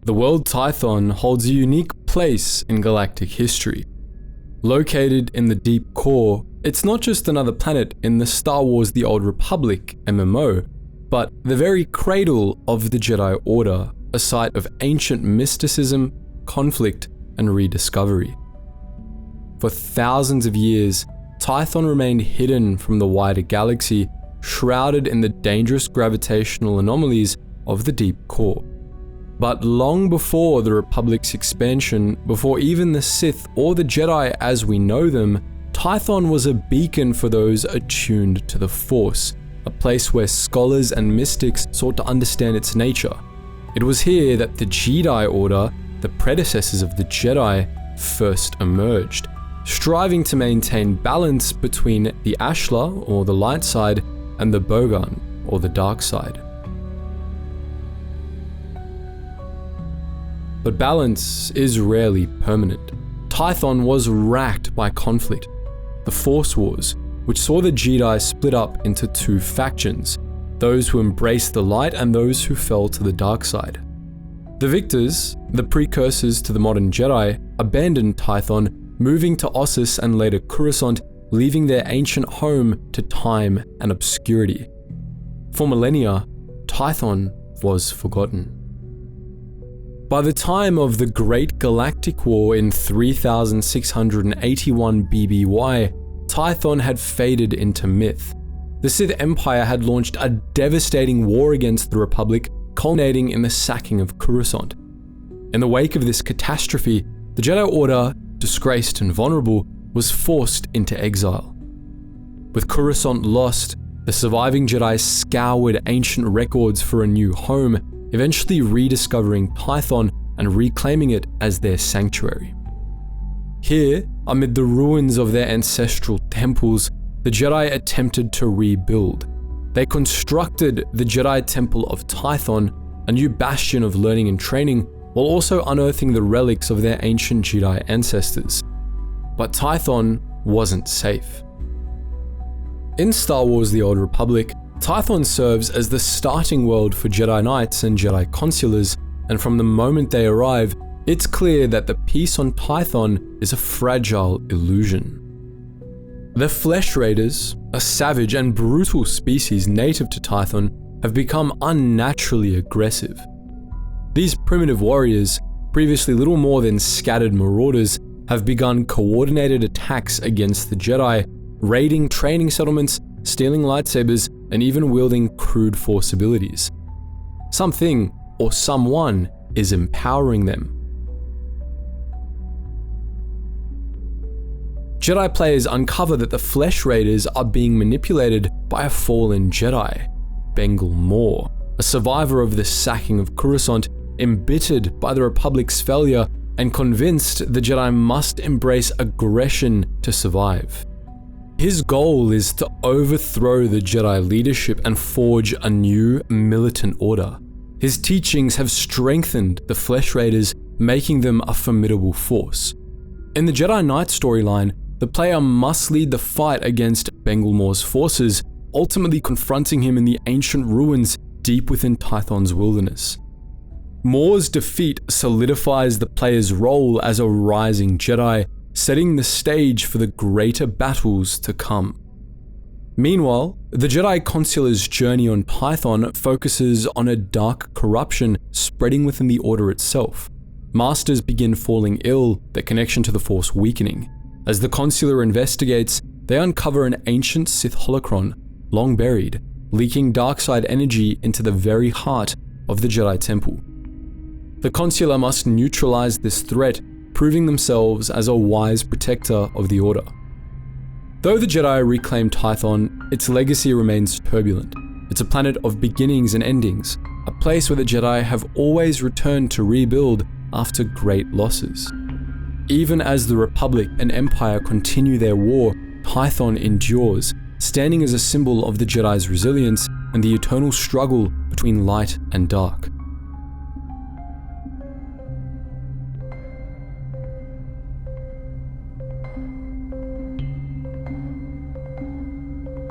The world Tython holds a unique place in galactic history. Located in the deep core, it's not just another planet in the Star Wars The Old Republic MMO, but the very cradle of the Jedi Order, a site of ancient mysticism, conflict, and rediscovery. For thousands of years, Tython remained hidden from the wider galaxy, shrouded in the dangerous gravitational anomalies of the deep core. But long before the Republic's expansion, before even the Sith or the Jedi as we know them, Tython was a beacon for those attuned to the Force, a place where scholars and mystics sought to understand its nature. It was here that the Jedi Order, the predecessors of the Jedi, first emerged, striving to maintain balance between the Ashla, or the light side, and the Bogan, or the dark side. But balance is rarely permanent. Tython was racked by conflict. The Force Wars, which saw the Jedi split up into two factions, those who embraced the light and those who fell to the dark side. The victors, the precursors to the modern Jedi, abandoned Tython, moving to Ossus and later Coruscant, leaving their ancient home to time and obscurity. For millennia, Tython was forgotten. By the time of the Great Galactic War in 3681 BBY, Tython had faded into myth. The Sith Empire had launched a devastating war against the Republic, culminating in the sacking of Coruscant. In the wake of this catastrophe, the Jedi Order, disgraced and vulnerable, was forced into exile. With Coruscant lost, the surviving Jedi scoured ancient records for a new home, eventually rediscovering Tython and reclaiming it as their sanctuary. Here, amid the ruins of their ancestral temples, the Jedi attempted to rebuild. They constructed the Jedi Temple of Tython, a new bastion of learning and training, while also unearthing the relics of their ancient Jedi ancestors. But Tython wasn't safe. In Star Wars The Old Republic, Tython serves as the starting world for Jedi Knights and Jedi Consulars, and from the moment they arrive, it's clear that the peace on Tython is a fragile illusion. The Flesh Raiders, a savage and brutal species native to Tython, have become unnaturally aggressive. These primitive warriors, previously little more than scattered marauders, have begun coordinated attacks against the Jedi, raiding training settlements, stealing lightsabers, and even wielding crude Force abilities. Something, or someone, is empowering them. Jedi players uncover that the Flesh Raiders are being manipulated by a fallen Jedi, Balmorra, a survivor of the sacking of Coruscant, embittered by the Republic's failure and convinced the Jedi must embrace aggression to survive. His goal is to overthrow the Jedi leadership and forge a new militant order. His teachings have strengthened the Flesh Raiders, making them a formidable force. In the Jedi Knight storyline, the player must lead the fight against Balmorra's forces, ultimately confronting him in the ancient ruins deep within Tython's wilderness. Mor's defeat solidifies the player's role as a rising Jedi, setting the stage for the greater battles to come. Meanwhile, the Jedi Consular's journey on Tython focuses on a dark corruption spreading within the Order itself. Masters begin falling ill, their connection to the Force weakening. As the Consular investigates, they uncover an ancient Sith holocron, long buried, leaking dark-side energy into the very heart of the Jedi Temple. The Consular must neutralize this threat, proving themselves as a wise protector of the Order. Though the Jedi reclaim Tython, its legacy remains turbulent. It's a planet of beginnings and endings, a place where the Jedi have always returned to rebuild after great losses. Even as the Republic and Empire continue their war, Tython endures, standing as a symbol of the Jedi's resilience and the eternal struggle between light and dark.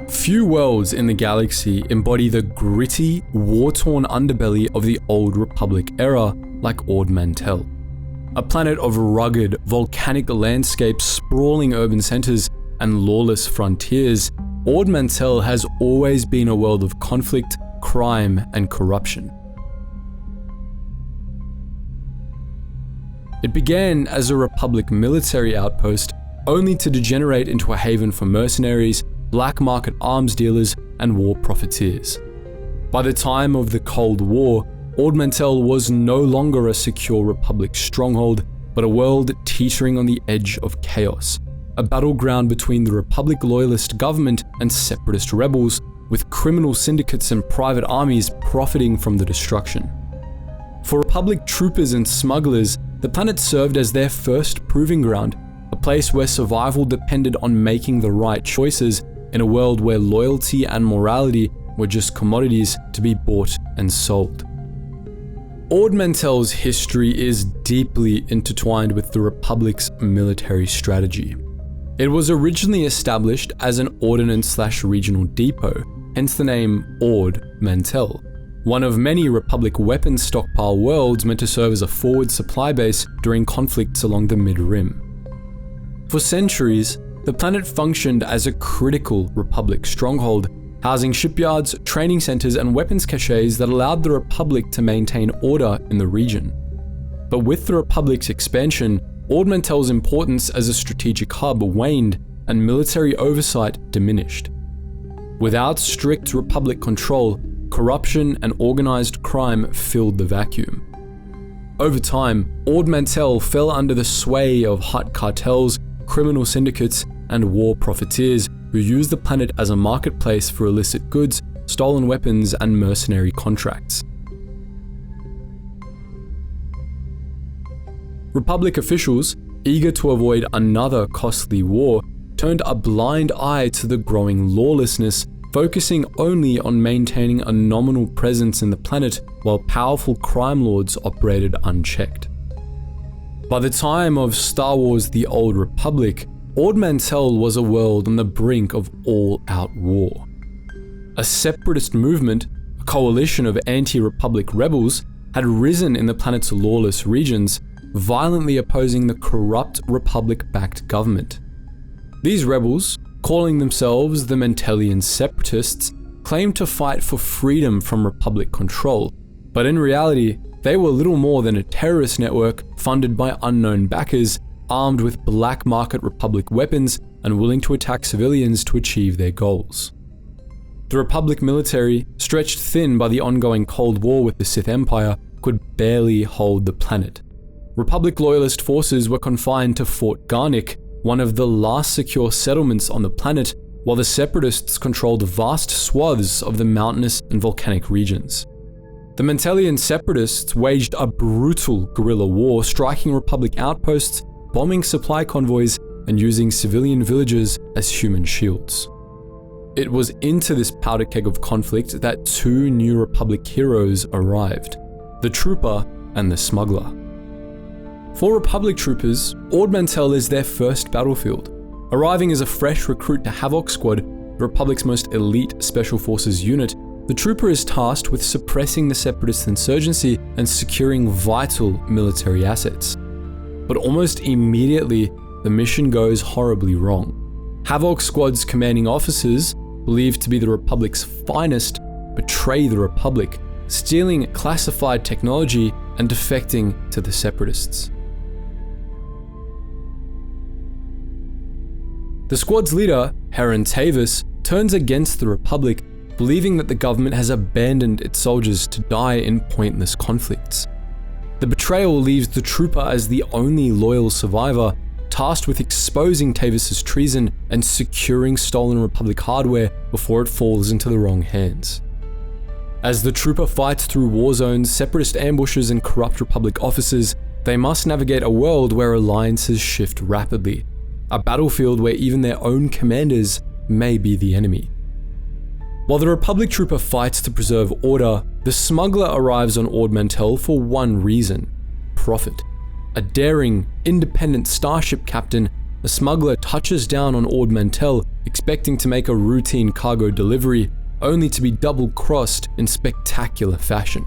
Few worlds in the galaxy embody the gritty, war-torn underbelly of the Old Republic era like Ord Mantell. A planet of rugged, volcanic landscapes, sprawling urban centers, and lawless frontiers, Ord Mantell has always been a world of conflict, crime, and corruption. It began as a Republic military outpost, only to degenerate into a haven for mercenaries, black market arms dealers, and war profiteers. By the time of the Cold War, Ord Mantell was no longer a secure Republic stronghold, but a world teetering on the edge of chaos, a battleground between the Republic loyalist government and separatist rebels, with criminal syndicates and private armies profiting from the destruction. For Republic troopers and smugglers, the planet served as their first proving ground, a place where survival depended on making the right choices in a world where loyalty and morality were just commodities to be bought and sold. Ord Mantell's history is deeply intertwined with the Republic's military strategy. It was originally established as an ordnance/regional depot, hence the name Ord Mantell, one of many Republic weapons stockpile worlds meant to serve as a forward supply base during conflicts along the Mid-Rim. For centuries, the planet functioned as a critical Republic stronghold, housing shipyards, training centers, and weapons caches that allowed the Republic to maintain order in the region. But with the Republic's expansion, Ord Mantell's importance as a strategic hub waned and military oversight diminished. Without strict Republic control, corruption and organized crime filled the vacuum. Over time, Ord Mantell fell under the sway of Hutt cartels, criminal syndicates, and war profiteers who used the planet as a marketplace for illicit goods, stolen weapons, and mercenary contracts. Republic officials, eager to avoid another costly war, turned a blind eye to the growing lawlessness, focusing only on maintaining a nominal presence in the planet while powerful crime lords operated unchecked. By the time of Star Wars: The Old Republic, Ord Mantell was a world on the brink of all-out war. A separatist movement, a coalition of anti-Republic rebels, had risen in the planet's lawless regions, violently opposing the corrupt Republic-backed government. These rebels, calling themselves the Mantellian Separatists, claimed to fight for freedom from Republic control, but in reality, they were little more than a terrorist network funded by unknown backers, armed with black market Republic weapons and willing to attack civilians to achieve their goals. The Republic military, stretched thin by the ongoing Cold War with the Sith Empire, could barely hold the planet. Republic loyalist forces were confined to Fort Garnick, one of the last secure settlements on the planet, while the Separatists controlled vast swaths of the mountainous and volcanic regions. The Mantellian Separatists waged a brutal guerrilla war, striking Republic outposts, bombing supply convoys, and using civilian villages as human shields. It was into this powder keg of conflict that two new Republic heroes arrived, the Trooper and the Smuggler. For Republic troopers, Ord Mantell is their first battlefield. Arriving as a fresh recruit to Havoc Squad, the Republic's most elite Special Forces unit, the Trooper is tasked with suppressing the Separatist insurgency and securing vital military assets. But almost immediately, the mission goes horribly wrong. Havoc Squad's commanding officers, believed to be the Republic's finest, betray the Republic, stealing classified technology and defecting to the Separatists. The squad's leader, Heron Tavis, turns against the Republic, believing that the government has abandoned its soldiers to die in pointless conflicts. The betrayal leaves the Trooper as the only loyal survivor, tasked with exposing Tavis's treason and securing stolen Republic hardware before it falls into the wrong hands. As the Trooper fights through war zones, Separatist ambushes, and corrupt Republic officers, they must navigate a world where alliances shift rapidly, a battlefield where even their own commanders may be the enemy. While the Republic Trooper fights to preserve order, the Smuggler arrives on Ord Mantell for one reason: profit. A daring, independent starship captain, the Smuggler touches down on Ord Mantell, expecting to make a routine cargo delivery, only to be double-crossed in spectacular fashion.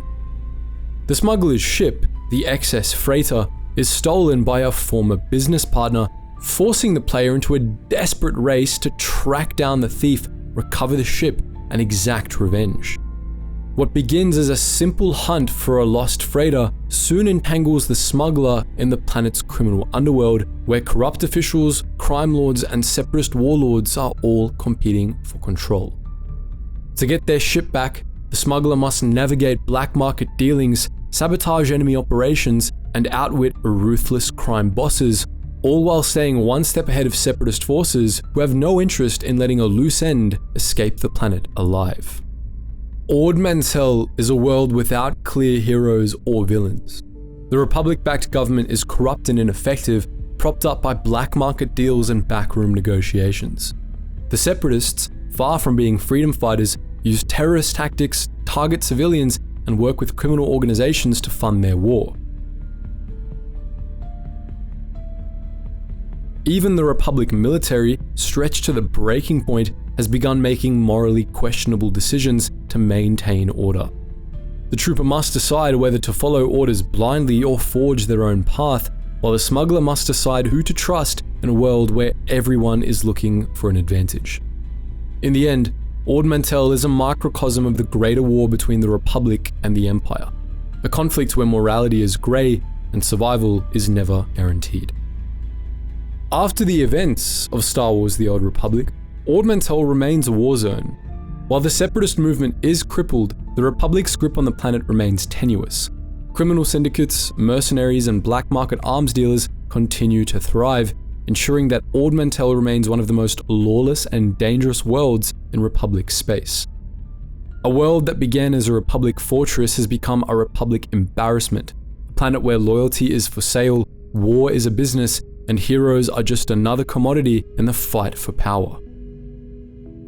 The Smuggler's ship, The excess freighter is stolen by a former business partner, forcing the player into a desperate race to track down the thief, recover the ship, and exact revenge. What begins as a simple hunt for a lost freighter soon entangles the smuggler in the planet's criminal underworld, where corrupt officials, crime lords, and separatist warlords are all competing for control. To get their ship back, the smuggler must navigate black market dealings, sabotage enemy operations, and outwit ruthless crime bosses, all while staying one step ahead of separatist forces who have no interest in letting a loose end escape the planet alive. Ord Mantell is a world without clear heroes or villains. The Republic-backed government is corrupt and ineffective, propped up by black market deals and backroom negotiations. The separatists, far from being freedom fighters, use terrorist tactics, target civilians, and work with criminal organizations to fund their war. Even the Republic military, stretched to the breaking point, has begun making morally questionable decisions to maintain order. The trooper must decide whether to follow orders blindly or forge their own path, while the smuggler must decide who to trust in a world where everyone is looking for an advantage. In the end, Ord Mantell is a microcosm of the greater war between the Republic and the Empire, a conflict where morality is grey and survival is never guaranteed. After the events of Star Wars: The Old Republic, Ord Mantell remains a war zone. While the separatist movement is crippled, the Republic's grip on the planet remains tenuous. Criminal syndicates, mercenaries, and black market arms dealers continue to thrive, ensuring that Ord Mantell remains one of the most lawless and dangerous worlds in Republic space. A world that began as a Republic fortress has become a Republic embarrassment, a planet where loyalty is for sale, war is a business, and heroes are just another commodity in the fight for power.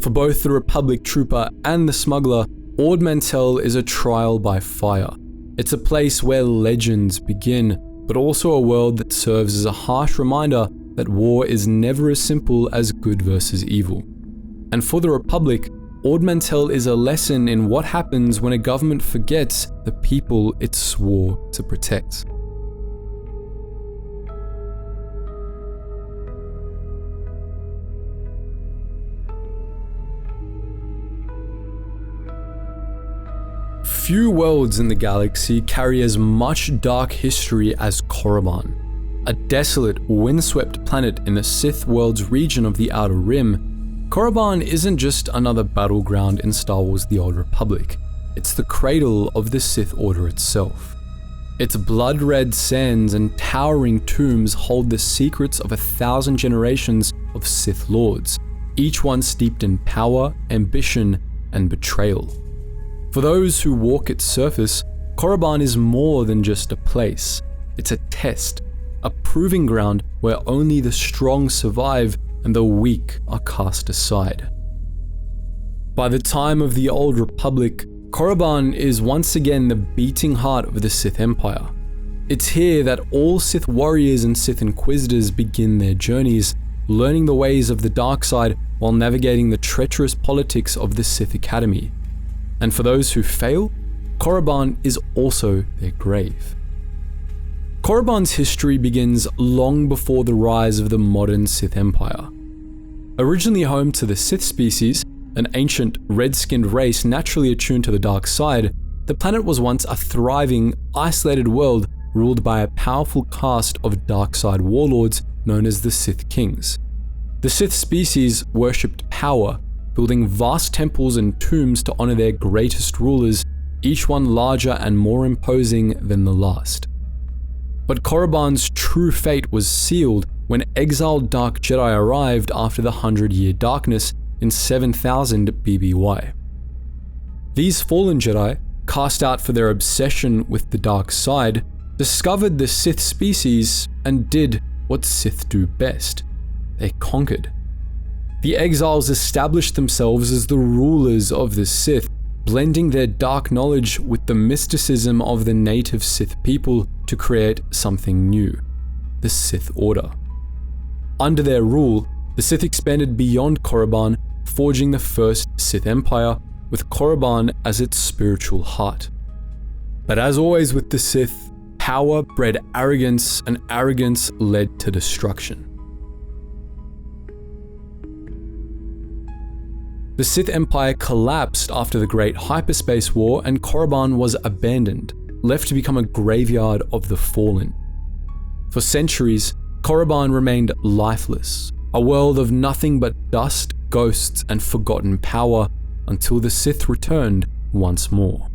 For both the Republic trooper and the smuggler, Ord Mantell is a trial by fire. It's a place where legends begin, but also a world that serves as a harsh reminder that war is never as simple as good versus evil. And for the Republic, Ord Mantell is a lesson in what happens when a government forgets the people it swore to protect. Few worlds in the galaxy carry as much dark history as Korriban. A desolate, windswept planet in the Sith world's region of the Outer Rim, Korriban isn't just another battleground in Star Wars: The Old Republic. It's the cradle of the Sith Order itself. Its blood-red sands and towering tombs hold the secrets of 1,000 generations of Sith Lords, each one steeped in power, ambition, and betrayal. For those who walk its surface, Korriban is more than just a place. It's a test, a proving ground where only the strong survive and the weak are cast aside. By the time of the Old Republic, Korriban is once again the beating heart of the Sith Empire. It's here that all Sith warriors and Sith Inquisitors begin their journeys, learning the ways of the dark side while navigating the treacherous politics of the Sith Academy. And for those who fail, Korriban is also their grave. Korriban's history begins long before the rise of the modern Sith Empire. Originally home to the Sith species, an ancient red-skinned race naturally attuned to the dark side, the planet was once a thriving, isolated world ruled by a powerful caste of dark side warlords known as the Sith Kings. The Sith species worshipped power, building vast temples and tombs to honor their greatest rulers, each one larger and more imposing than the last. But Korriban's true fate was sealed when exiled Dark Jedi arrived after the 100-year darkness in 7000 BBY. These fallen Jedi, cast out for their obsession with the dark side, discovered the Sith species and did what Sith do best. They conquered. The exiles established themselves as the rulers of the Sith, blending their dark knowledge with the mysticism of the native Sith people to create something new, the Sith Order. Under their rule, the Sith expanded beyond Korriban, forging the first Sith Empire, with Korriban as its spiritual heart. But as always with the Sith, Power bred arrogance, and arrogance led to destruction. The Sith Empire collapsed after the Great Hyperspace War, and Korriban was abandoned, left to become a graveyard of the fallen. For centuries, Korriban remained lifeless, a world of nothing but dust, ghosts, and forgotten power, until the Sith returned once more.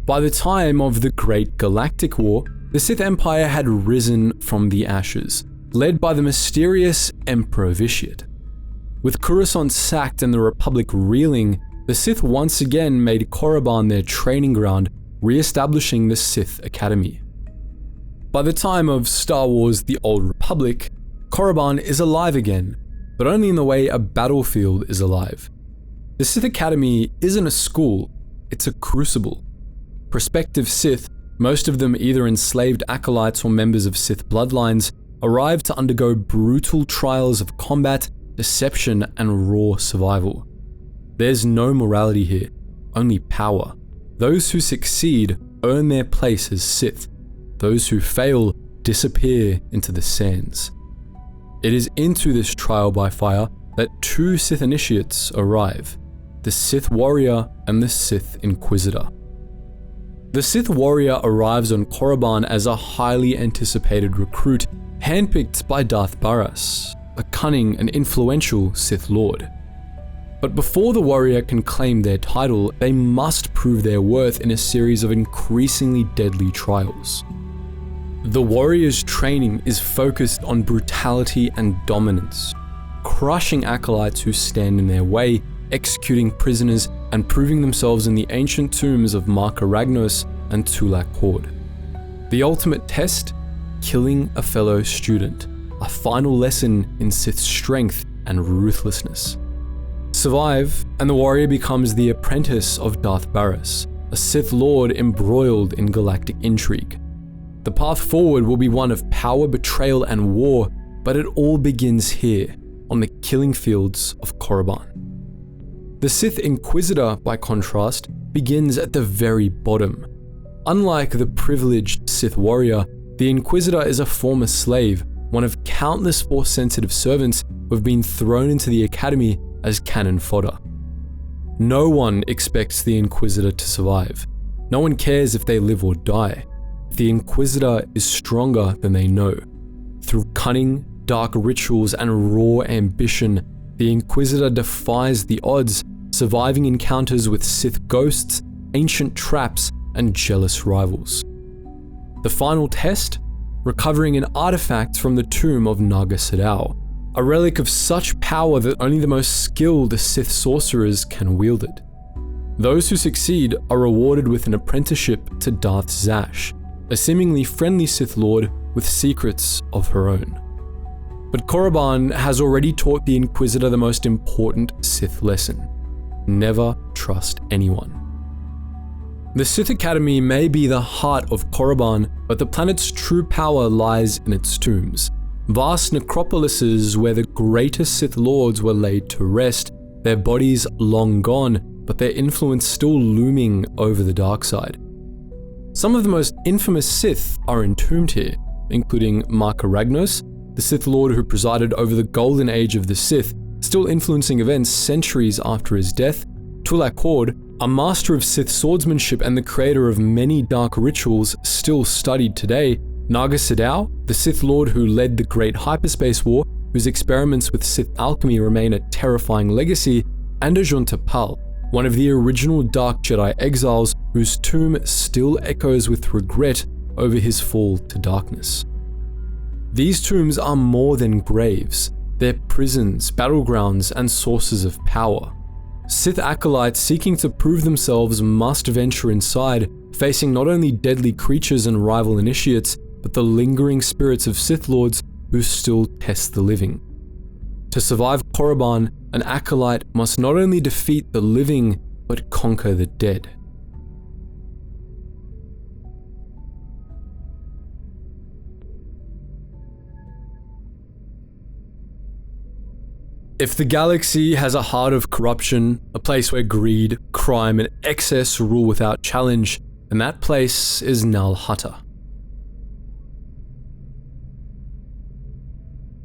By the time of the Great Galactic War, the Sith Empire had risen from the ashes, led by the mysterious Emperor Vitiate. With Coruscant sacked and the Republic reeling, the Sith once again made Korriban their training ground, re-establishing the Sith Academy. By the time of Star Wars: The Old Republic, Korriban is alive again, but only in the way a battlefield is alive. The Sith Academy isn't a school, it's a crucible. Prospective Sith, most of them either enslaved acolytes or members of Sith bloodlines, arrive to undergo brutal trials of combat, deception, and raw survival. There's no morality here, only power. Those who succeed earn their place as Sith. Those who fail disappear into the sands. It is into this trial by fire that two Sith initiates arrive, the Sith Warrior and the Sith Inquisitor. The Sith Warrior arrives on Korriban as a highly anticipated recruit, handpicked by Darth Baras, a cunning and influential Sith Lord. But before the warrior can claim their title, they must prove their worth in a series of increasingly deadly trials. The warrior's training is focused on brutality and dominance, crushing acolytes who stand in their way, executing prisoners, and proving themselves in the ancient tombs of Marka Ragnos and Tulak Hord. The ultimate test? Killing a fellow student, a final lesson in Sith's strength and ruthlessness. Survive, and the warrior becomes the apprentice of Darth Baras, a Sith Lord embroiled in galactic intrigue. The path forward will be one of power, betrayal, and war, but it all begins here, on the killing fields of Korriban. The Sith Inquisitor, by contrast, begins at the very bottom. Unlike the privileged Sith warrior, the Inquisitor is a former slave, one of countless Force-sensitive servants who have been thrown into the Academy as cannon fodder. No one expects the Inquisitor to survive. No one cares if they live or die. The Inquisitor is stronger than they know. Through cunning, dark rituals, and raw ambition, the Inquisitor defies the odds, surviving encounters with Sith ghosts, ancient traps, and jealous rivals. The final test? Recovering an artifact from the tomb of Nar Shaddaa, a relic of such power that only the most skilled Sith sorcerers can wield it. Those who succeed are rewarded with an apprenticeship to Darth Zash, a seemingly friendly Sith Lord with secrets of her own. But Korriban has already taught the Inquisitor the most important Sith lesson: never trust anyone. The Sith Academy may be the heart of Korriban, but the planet's true power lies in its tombs. Vast necropolises where the greatest Sith Lords were laid to rest, their bodies long gone, but their influence still looming over the dark side. Some of the most infamous Sith are entombed here, including Marka Ragnos, the Sith Lord who presided over the golden age of the Sith, still influencing events centuries after his death, Tulak Hord, a master of Sith swordsmanship and the creator of many dark rituals still studied today, Nar Shaddaa, the Sith Lord who led the Great Hyperspace War, whose experiments with Sith alchemy remain a terrifying legacy, and Ajun Tapal, one of the original Dark Jedi exiles whose tomb still echoes with regret over his fall to darkness. These tombs are more than graves, they're prisons, battlegrounds, and sources of power. Sith acolytes seeking to prove themselves must venture inside, facing not only deadly creatures and rival initiates, but the lingering spirits of Sith Lords who still test the living. To survive Korriban, an acolyte must not only defeat the living, but conquer the dead. If the galaxy has a heart of corruption, a place where greed, crime, and excess rule without challenge, then that place is Nal Hutta.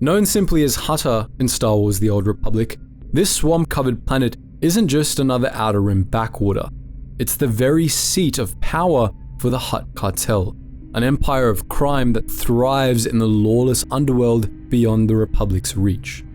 Known simply as Hutta in Star Wars: The Old Republic, this swamp-covered planet isn't just another Outer Rim backwater. It's the very seat of power for the Hutt cartel, an empire of crime that thrives in the lawless underworld beyond the Republic's reach.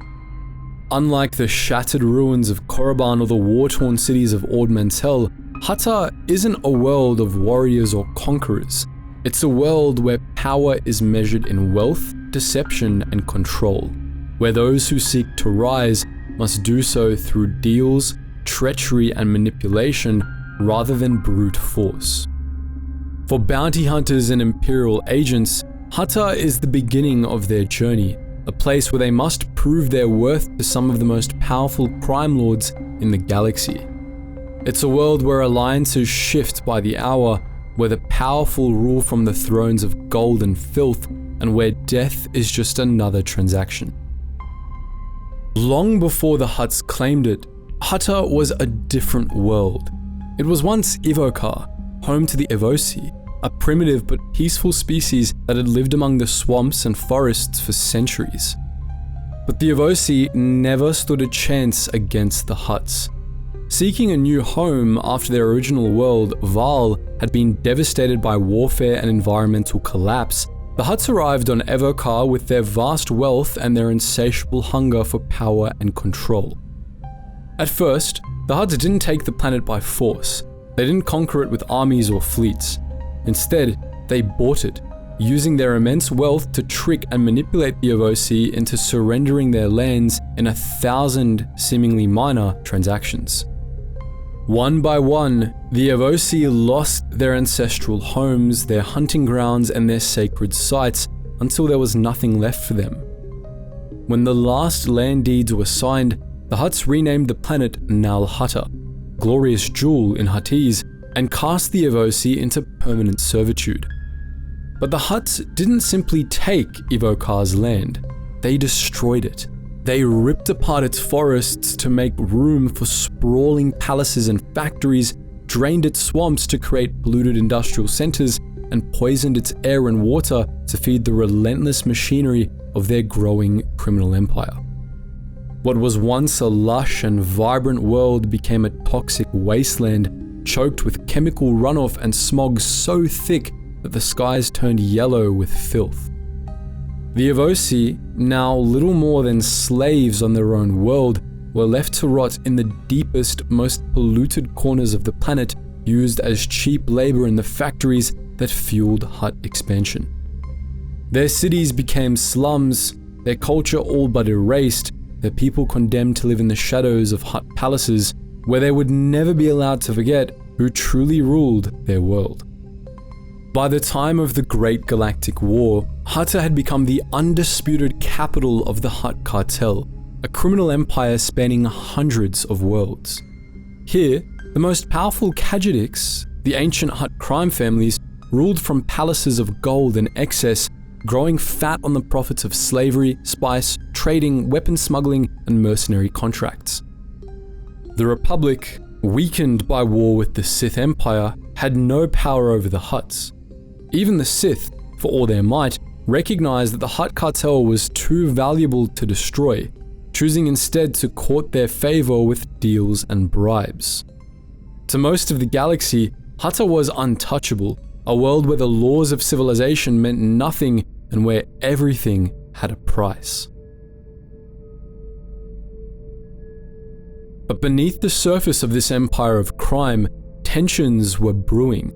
Unlike the shattered ruins of Korriban or the war-torn cities of Ord Mantell, Hutta isn't a world of warriors or conquerors. It's a world where power is measured in wealth, deception, and control, where those who seek to rise must do so through deals, treachery, and manipulation rather than brute force. For bounty hunters and Imperial agents, Hutta is the beginning of their journey, a place where they must prove their worth to some of the most powerful crime lords in the galaxy. It's a world where alliances shift by the hour, where the powerful rule from the thrones of gold and filth, and where death is just another transaction. Long before the Hutts claimed it, Hutta was a different world. It was once Evokar, home to the Evosi, a primitive but peaceful species that had lived among the swamps and forests for centuries. But the Evosi never stood a chance against the Hutts. Seeking a new home after their original world, Val, had been devastated by warfare and environmental collapse, the Hutts arrived on Evokar with their vast wealth and their insatiable hunger for power and control. At first, the Hutts didn't take the planet by force. They didn't conquer it with armies or fleets. Instead, they bought it, using their immense wealth to trick and manipulate the Evosi into surrendering their lands in 1,000 seemingly minor transactions. One by one, the Evosi lost their ancestral homes, their hunting grounds, and their sacred sites until there was nothing left for them. When the last land deeds were signed, the Hutts renamed the planet Nal Hutta, glorious jewel in Huttese, and cast the Evosi into permanent servitude. But the Hutts didn't simply take Evokar's land, they destroyed it. They ripped apart its forests to make room for sprawling palaces and factories, drained its swamps to create polluted industrial centers, and poisoned its air and water to feed the relentless machinery of their growing criminal empire. What was once a lush and vibrant world became a toxic wasteland, choked with chemical runoff and smog so thick that the skies turned yellow with filth. The Evosi, now little more than slaves on their own world, were left to rot in the deepest, most polluted corners of the planet, used as cheap labor in the factories that fueled Hutt expansion. Their cities became slums, their culture all but erased, their people condemned to live in the shadows of Hutt palaces, where they would never be allowed to forget who truly ruled their world. By the time of the Great Galactic War, Hutta had become the undisputed capital of the Hutt cartel, a criminal empire spanning hundreds of worlds. Here, the most powerful Khajidiks, the ancient Hutt crime families, ruled from palaces of gold and excess, growing fat on the profits of slavery, spice, trading, weapon smuggling, and mercenary contracts. The Republic, weakened by war with the Sith Empire, had no power over the Hutts. Even the Sith, for all their might, recognized that the Hutt cartel was too valuable to destroy, choosing instead to court their favor with deals and bribes. To most of the galaxy, Hutta was untouchable, a world where the laws of civilization meant nothing and where everything had a price. But beneath the surface of this empire of crime, tensions were brewing.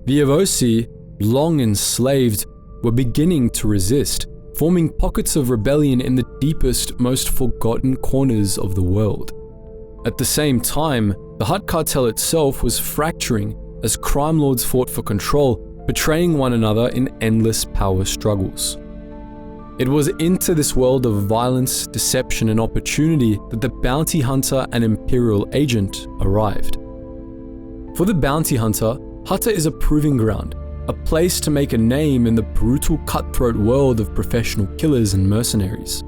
The Evosi, long enslaved, were beginning to resist, forming pockets of rebellion in the deepest, most forgotten corners of the world. At the same time, the Hutt cartel itself was fracturing as crime lords fought for control, betraying one another in endless power struggles. It was into this world of violence, deception, and opportunity that the bounty hunter and Imperial agent arrived. For the bounty hunter, Hutta is a proving ground, a place to make a name in the brutal cutthroat world of professional killers and mercenaries.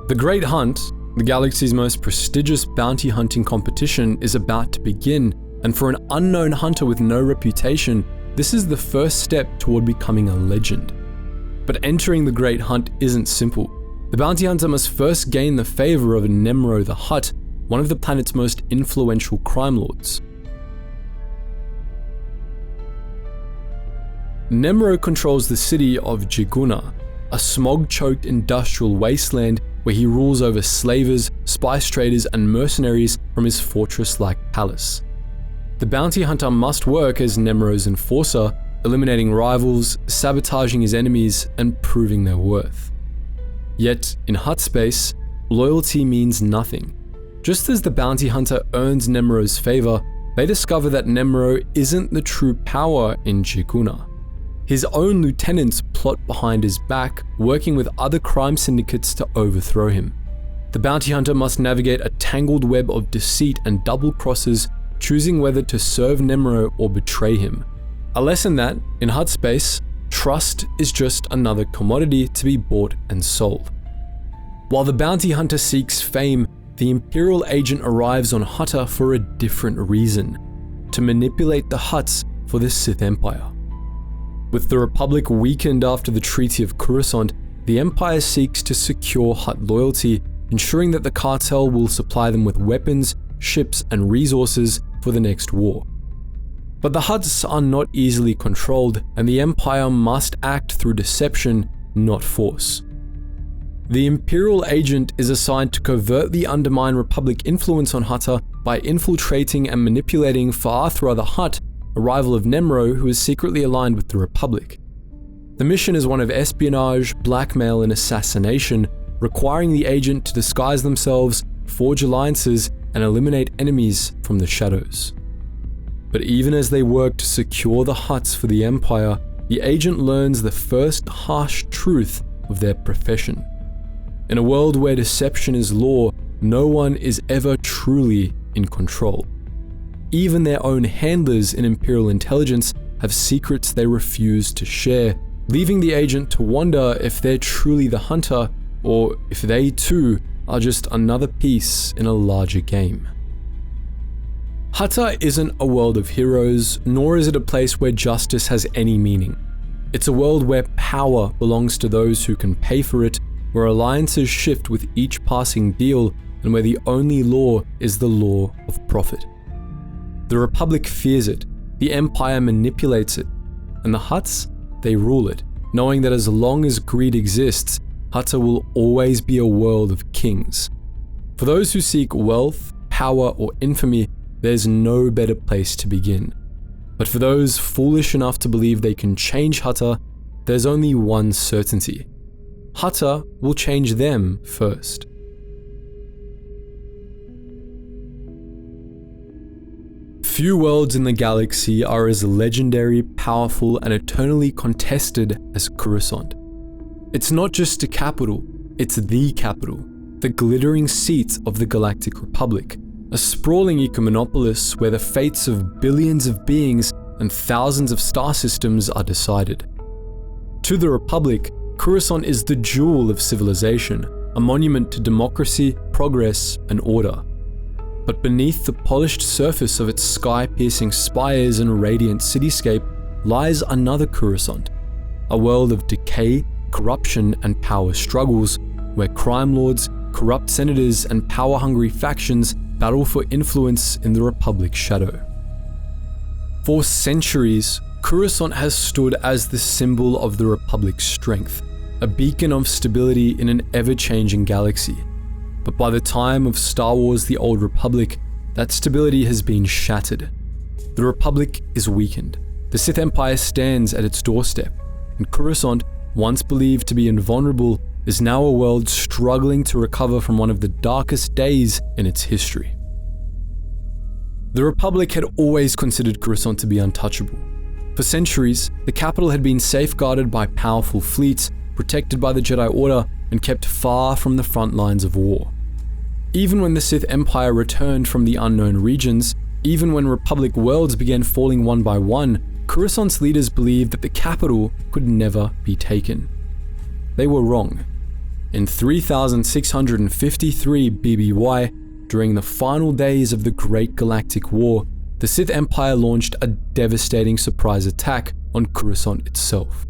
The Great Hunt, the galaxy's most prestigious bounty hunting competition, is about to begin, and for an unknown hunter with no reputation, this is the first step toward becoming a legend. But entering the Great Hunt isn't simple. The bounty hunter must first gain the favor of Nemro the Hutt, one of the planet's most influential crime lords. Nemro controls the city of Jiguna, a smog-choked industrial wasteland where he rules over slavers, spice traders, and mercenaries from his fortress-like palace. The bounty hunter must work as Nemro's enforcer, eliminating rivals, sabotaging his enemies, and proving their worth. Yet, in Hutt space, loyalty means nothing. Just as the bounty hunter earns Nemro's favor, they discover that Nemro isn't the true power in Jiguna. His own lieutenants plot behind his back, working with other crime syndicates to overthrow him. The bounty hunter must navigate a tangled web of deceit and double crosses, choosing whether to serve Nemro or betray him. A lesson that, in Hutt space, trust is just another commodity to be bought and sold. While the bounty hunter seeks fame, the Imperial agent arrives on Hutta for a different reason: to manipulate the Hutts for the Sith Empire. With the Republic weakened after the Treaty of Coruscant, the Empire seeks to secure Hutt loyalty, ensuring that the cartel will supply them with weapons, ships, and resources for the next war. But the Hutts are not easily controlled, and the Empire must act through deception, not force. The Imperial agent is assigned to covertly undermine Republic influence on Hutta by infiltrating and manipulating Fa'athra the Hutt, a rival of Nemro who is secretly aligned with the Republic. The mission is one of espionage, blackmail, and assassination, requiring the agent to disguise themselves, forge alliances, and eliminate enemies from the shadows. But even as they work to secure the Hutts for the Empire, the agent learns the first harsh truth of their profession. In a world where deception is law, no one is ever truly in control. Even their own handlers in Imperial intelligence have secrets they refuse to share, leaving the agent to wonder if they're truly the hunter, or if they too are just another piece in a larger game. Hutta isn't a world of heroes, nor is it a place where justice has any meaning. It's a world where power belongs to those who can pay for it, where alliances shift with each passing deal, and where the only law is the law of profit. The Republic fears it, the Empire manipulates it, and the Hutts, they rule it, knowing that as long as greed exists, Hutta will always be a world of kings. For those who seek wealth, power, or infamy, there's no better place to begin. But for those foolish enough to believe they can change Hutta, there's only one certainty: Hutta will change them first. Few worlds in the galaxy are as legendary, powerful, and eternally contested as Coruscant. It's not just a capital, it's the capital, the glittering seat of the Galactic Republic, a sprawling ecomonopolis where the fates of billions of beings and thousands of star systems are decided. To the Republic, Coruscant is the jewel of civilization, a monument to democracy, progress, and order. But beneath the polished surface of its sky-piercing spires and radiant cityscape lies another Coruscant, a world of decay, corruption, and power struggles, where crime lords, corrupt senators, and power-hungry factions battle for influence in the Republic's shadow. For centuries, Coruscant has stood as the symbol of the Republic's strength, a beacon of stability in an ever-changing galaxy. But by the time of Star Wars: The Old Republic, that stability has been shattered. The Republic is weakened, the Sith Empire stands at its doorstep, and Coruscant, once believed to be invulnerable, is now a world struggling to recover from one of the darkest days in its history. The Republic had always considered Coruscant to be untouchable. For centuries, the capital had been safeguarded by powerful fleets, protected by the Jedi Order, and kept far from the front lines of war. Even when the Sith Empire returned from the unknown regions, even when Republic worlds began falling one by one, Coruscant's leaders believed that the capital could never be taken. They were wrong. In 3653 BBY, during the final days of the Great Galactic War, the Sith Empire launched a devastating surprise attack on Coruscant itself.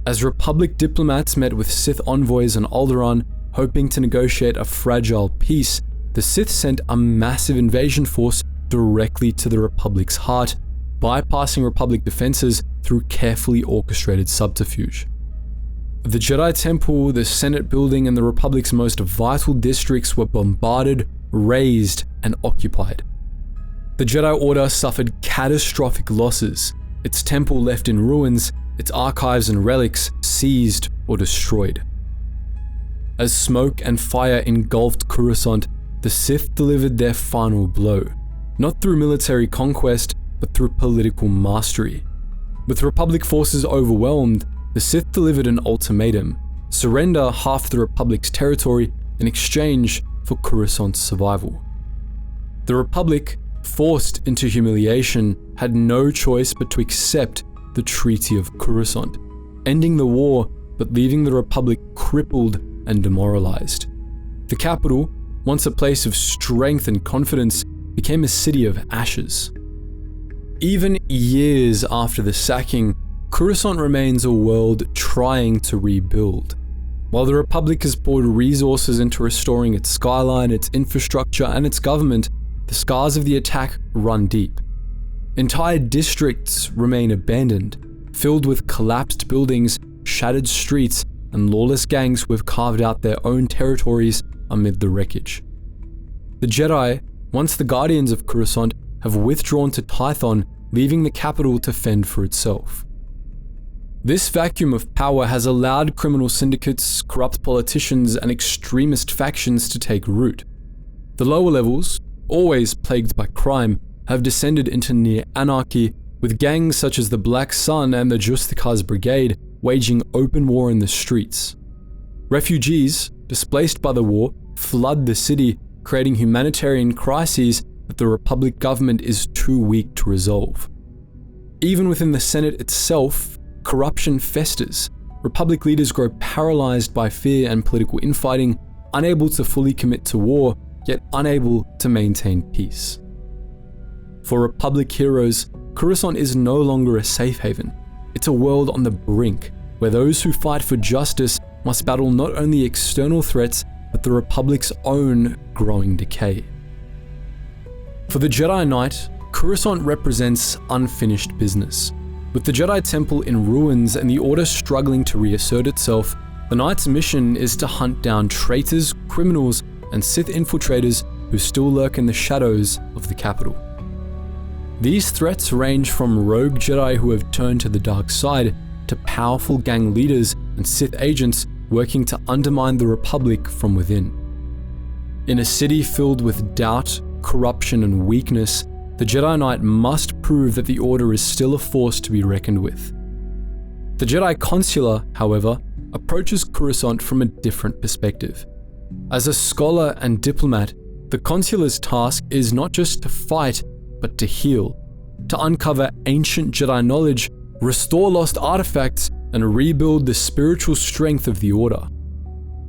As Republic diplomats met with Sith envoys on Alderaan, hoping to negotiate a fragile peace, the Sith sent a massive invasion force directly to the Republic's heart, bypassing Republic defenses through carefully orchestrated subterfuge. The Jedi Temple, the Senate building, and the Republic's most vital districts were bombarded, razed, and occupied. The Jedi Order suffered catastrophic losses, its temple left in ruins, its archives and relics seized or destroyed. As smoke and fire engulfed Coruscant, the Sith delivered their final blow, not through military conquest, but through political mastery. With Republic forces overwhelmed, the Sith delivered an ultimatum: surrender half the Republic's territory in exchange for Coruscant's survival. The Republic, forced into humiliation, had no choice but to accept the Treaty of Coruscant, ending the war but leaving the Republic crippled and demoralized. The capital, once a place of strength and confidence, became a city of ashes. Even years after the sacking, Coruscant remains a world trying to rebuild. While the Republic has poured resources into restoring its skyline, its infrastructure, and its government, the scars of the attack run deep. Entire districts remain abandoned, filled with collapsed buildings, shattered streets, and lawless gangs who have carved out their own territories amid the wreckage. The Jedi, once the guardians of Coruscant, have withdrawn to Tython, leaving the capital to fend for itself. This vacuum of power has allowed criminal syndicates, corrupt politicians, and extremist factions to take root. The lower levels, always plagued by crime, have descended into near anarchy, with gangs such as the Black Sun and the Justicar's Brigade waging open war in the streets. Refugees, displaced by the war, flood the city, creating humanitarian crises that the Republic government is too weak to resolve. Even within the Senate itself, corruption festers. Republic leaders grow paralyzed by fear and political infighting, unable to fully commit to war, yet unable to maintain peace. For Republic heroes, Coruscant is no longer a safe haven. It's a world on the brink, where those who fight for justice must battle not only external threats, but the Republic's own growing decay. For the Jedi Knight, Coruscant represents unfinished business. With the Jedi Temple in ruins and the Order struggling to reassert itself, the Knight's mission is to hunt down traitors, criminals, and Sith infiltrators who still lurk in the shadows of the capital. These threats range from rogue Jedi who have turned to the dark side, to powerful gang leaders and Sith agents working to undermine the Republic from within. In a city filled with doubt, corruption, and weakness, the Jedi Knight must prove that the Order is still a force to be reckoned with. The Jedi Consular, however, approaches Coruscant from a different perspective. As a scholar and diplomat, the Consular's task is not just to fight, but to heal, to uncover ancient Jedi knowledge, restore lost artifacts, and rebuild the spiritual strength of the Order.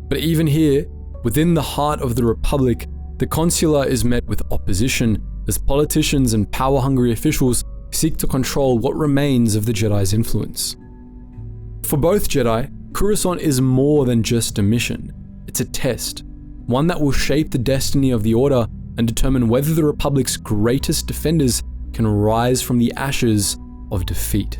But even here, within the heart of the Republic, the Consular is met with opposition as politicians and power-hungry officials seek to control what remains of the Jedi's influence. For both Jedi, Coruscant is more than just a mission. It's a test, one that will shape the destiny of the Order and determine whether the Republic's greatest defenders can rise from the ashes of defeat.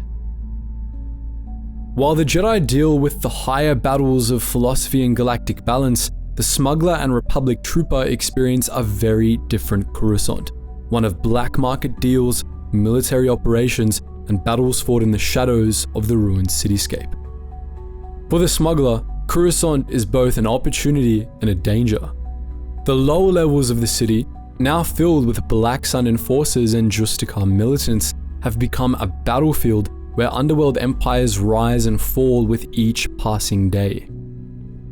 While the Jedi deal with the higher battles of philosophy and galactic balance, the smuggler and Republic trooper experience a very different Coruscant, one of black market deals, military operations, and battles fought in the shadows of the ruined cityscape. For the smuggler, Coruscant is both an opportunity and a danger. The lower levels of the city, now filled with Black Sun enforcers and Justicar militants, have become a battlefield where underworld empires rise and fall with each passing day.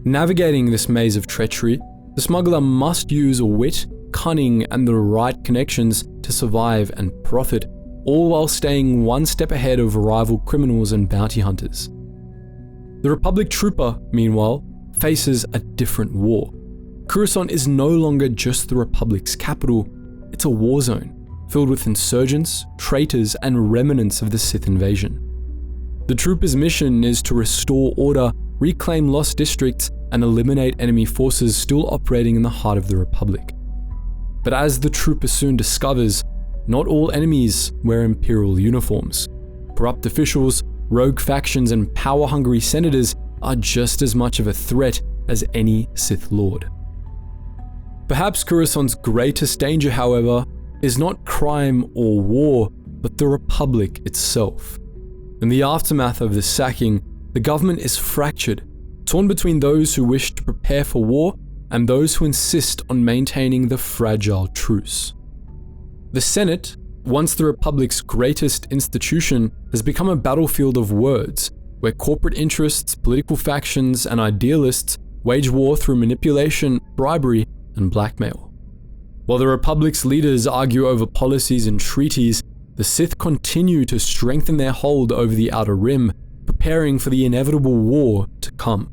Navigating this maze of treachery, the smuggler must use wit, cunning, and the right connections to survive and profit, all while staying one step ahead of rival criminals and bounty hunters. The Republic trooper, meanwhile, faces a different war. Coruscant is no longer just the Republic's capital, it's a war zone, filled with insurgents, traitors, and remnants of the Sith invasion. The troopers' mission is to restore order, reclaim lost districts, and eliminate enemy forces still operating in the heart of the Republic. But as the trooper soon discovers, not all enemies wear Imperial uniforms. Corrupt officials, rogue factions, and power-hungry senators are just as much of a threat as any Sith Lord. Perhaps Coruscant's greatest danger, however, is not crime or war, but the Republic itself. In the aftermath of the sacking, the government is fractured, torn between those who wish to prepare for war and those who insist on maintaining the fragile truce. The Senate, once the Republic's greatest institution, has become a battlefield of words, where corporate interests, political factions, and idealists wage war through manipulation, bribery, and blackmail. While the Republic's leaders argue over policies and treaties, the Sith continue to strengthen their hold over the Outer Rim, preparing for the inevitable war to come.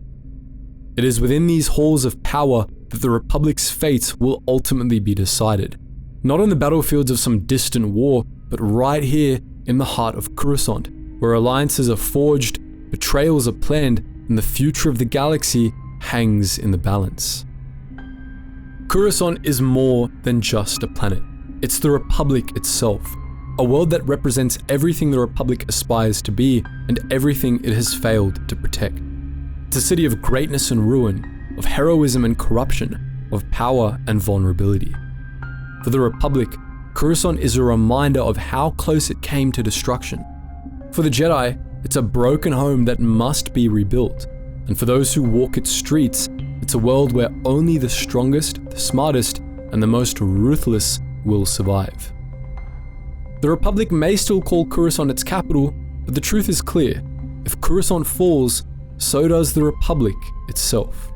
It is within these halls of power that the Republic's fate will ultimately be decided, not on the battlefields of some distant war, but right here in the heart of Coruscant, where alliances are forged, betrayals are planned, and the future of the galaxy hangs in the balance. Coruscant is more than just a planet. It's the Republic itself, a world that represents everything the Republic aspires to be and everything it has failed to protect. It's a city of greatness and ruin, of heroism and corruption, of power and vulnerability. For the Republic, Coruscant is a reminder of how close it came to destruction. For the Jedi, it's a broken home that must be rebuilt, and for those who walk its streets, it's a world where only the strongest, the smartest, and the most ruthless will survive. The Republic may still call Coruscant its capital, but the truth is clear. If Coruscant falls, so does the Republic itself.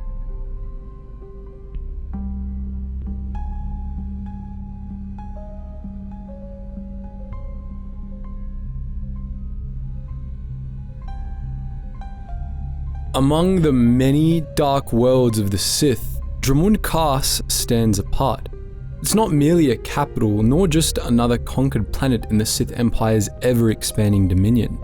Among the many dark worlds of the Sith, Dromund Kaas stands apart. It's not merely a capital, nor just another conquered planet in the Sith Empire's ever-expanding dominion.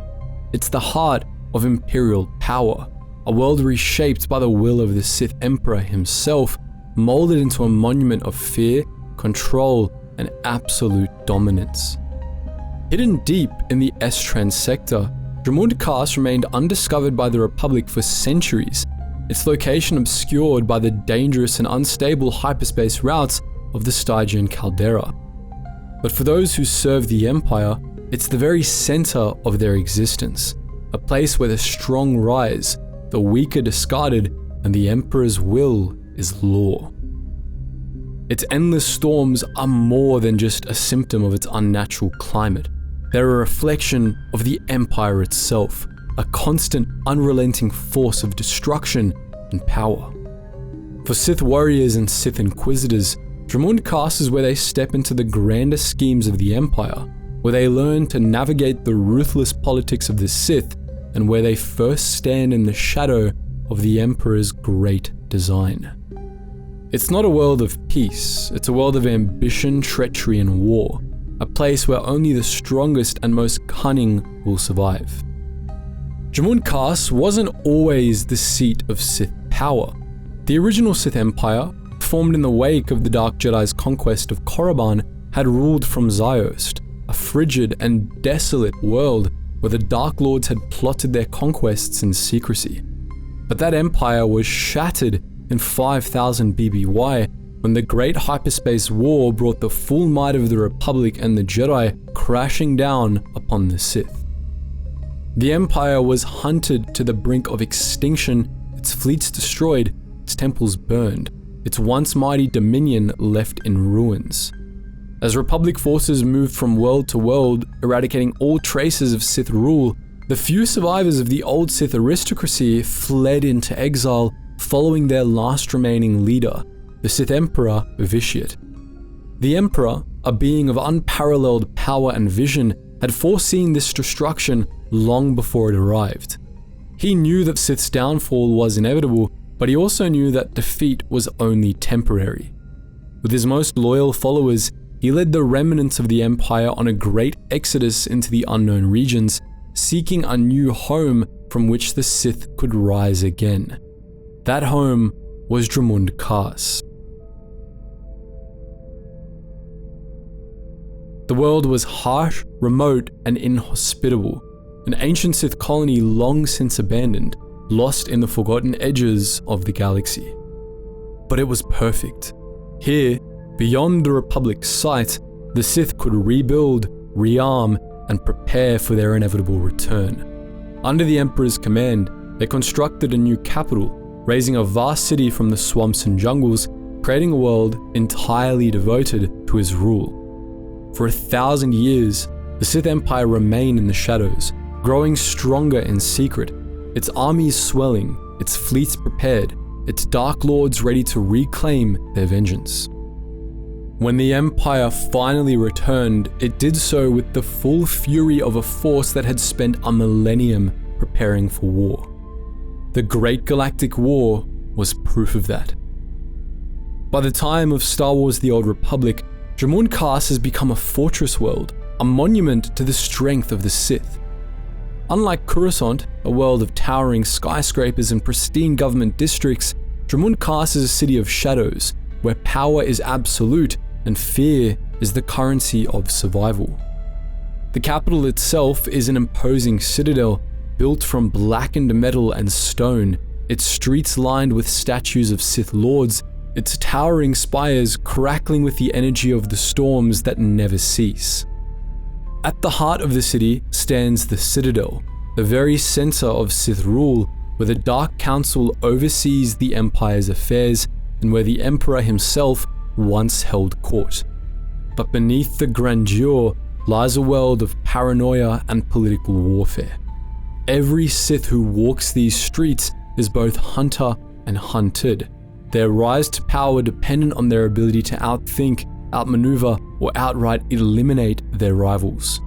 It's the heart of Imperial power, a world reshaped by the will of the Sith Emperor himself, molded into a monument of fear, control, and absolute dominance. Hidden deep in the S-Trans sector, Dromund Kaas remained undiscovered by the Republic for centuries, its location obscured by the dangerous and unstable hyperspace routes of the Stygian caldera. But for those who serve the Empire, it's the very center of their existence, a place where the strong rise, the weak are discarded, and the Emperor's will is law. Its endless storms are more than just a symptom of its unnatural climate. They're a reflection of the Empire itself, a constant, unrelenting force of destruction and power. For Sith warriors and Sith inquisitors, Dromund Kaas is where they step into the grander schemes of the Empire, where they learn to navigate the ruthless politics of the Sith, and where they first stand in the shadow of the Emperor's great design. It's not a world of peace, it's a world of ambition, treachery, and war, a place where only the strongest and most cunning will survive. Dromund Kaas wasn't always the seat of Sith power. The original Sith Empire, formed in the wake of the Dark Jedi's conquest of Korriban, had ruled from Ziost, a frigid and desolate world where the Dark Lords had plotted their conquests in secrecy. But that empire was shattered in 5000 BBY when the Great Hyperspace War brought the full might of the Republic and the Jedi crashing down upon the Sith. The Empire was hunted to the brink of extinction, its fleets destroyed, its temples burned, its once mighty dominion left in ruins. As Republic forces moved from world to world, eradicating all traces of Sith rule, the few survivors of the old Sith aristocracy fled into exile, following their last remaining leader, the Sith Emperor Vitiate. The Emperor, a being of unparalleled power and vision, had foreseen this destruction long before it arrived. He knew that Sith's downfall was inevitable, but he also knew that defeat was only temporary. With his most loyal followers, he led the remnants of the Empire on a great exodus into the unknown regions, seeking a new home from which the Sith could rise again. That home was Dromund Kaas. The world was harsh, remote, and inhospitable, an ancient Sith colony long since abandoned, lost in the forgotten edges of the galaxy. But it was perfect. Here, beyond the Republic's sight, the Sith could rebuild, rearm, and prepare for their inevitable return. Under the Emperor's command, they constructed a new capital, raising a vast city from the swamps and jungles, creating a world entirely devoted to his rule. For 1,000 years, the Sith Empire remained in the shadows, growing stronger in secret, its armies swelling, its fleets prepared, its Dark Lords ready to reclaim their vengeance. When the Empire finally returned, it did so with the full fury of a force that had spent a millennium preparing for war. The Great Galactic War was proof of that. By the time of Star Wars: The Old Republic, Dromund Kaas has become a fortress world, a monument to the strength of the Sith. Unlike Coruscant, a world of towering skyscrapers and pristine government districts, Dromund Kaas is a city of shadows, where power is absolute and fear is the currency of survival. The capital itself is an imposing citadel built from blackened metal and stone, its streets lined with statues of Sith Lords, its towering spires crackling with the energy of the storms that never cease. At the heart of the city stands the Citadel, the very center of Sith rule, where the Dark Council oversees the Empire's affairs and where the Emperor himself once held court. But beneath the grandeur lies a world of paranoia and political warfare. Every Sith who walks these streets is both hunter and hunted, their rise to power dependent on their ability to outthink, outmaneuver, or outright eliminate their rivals.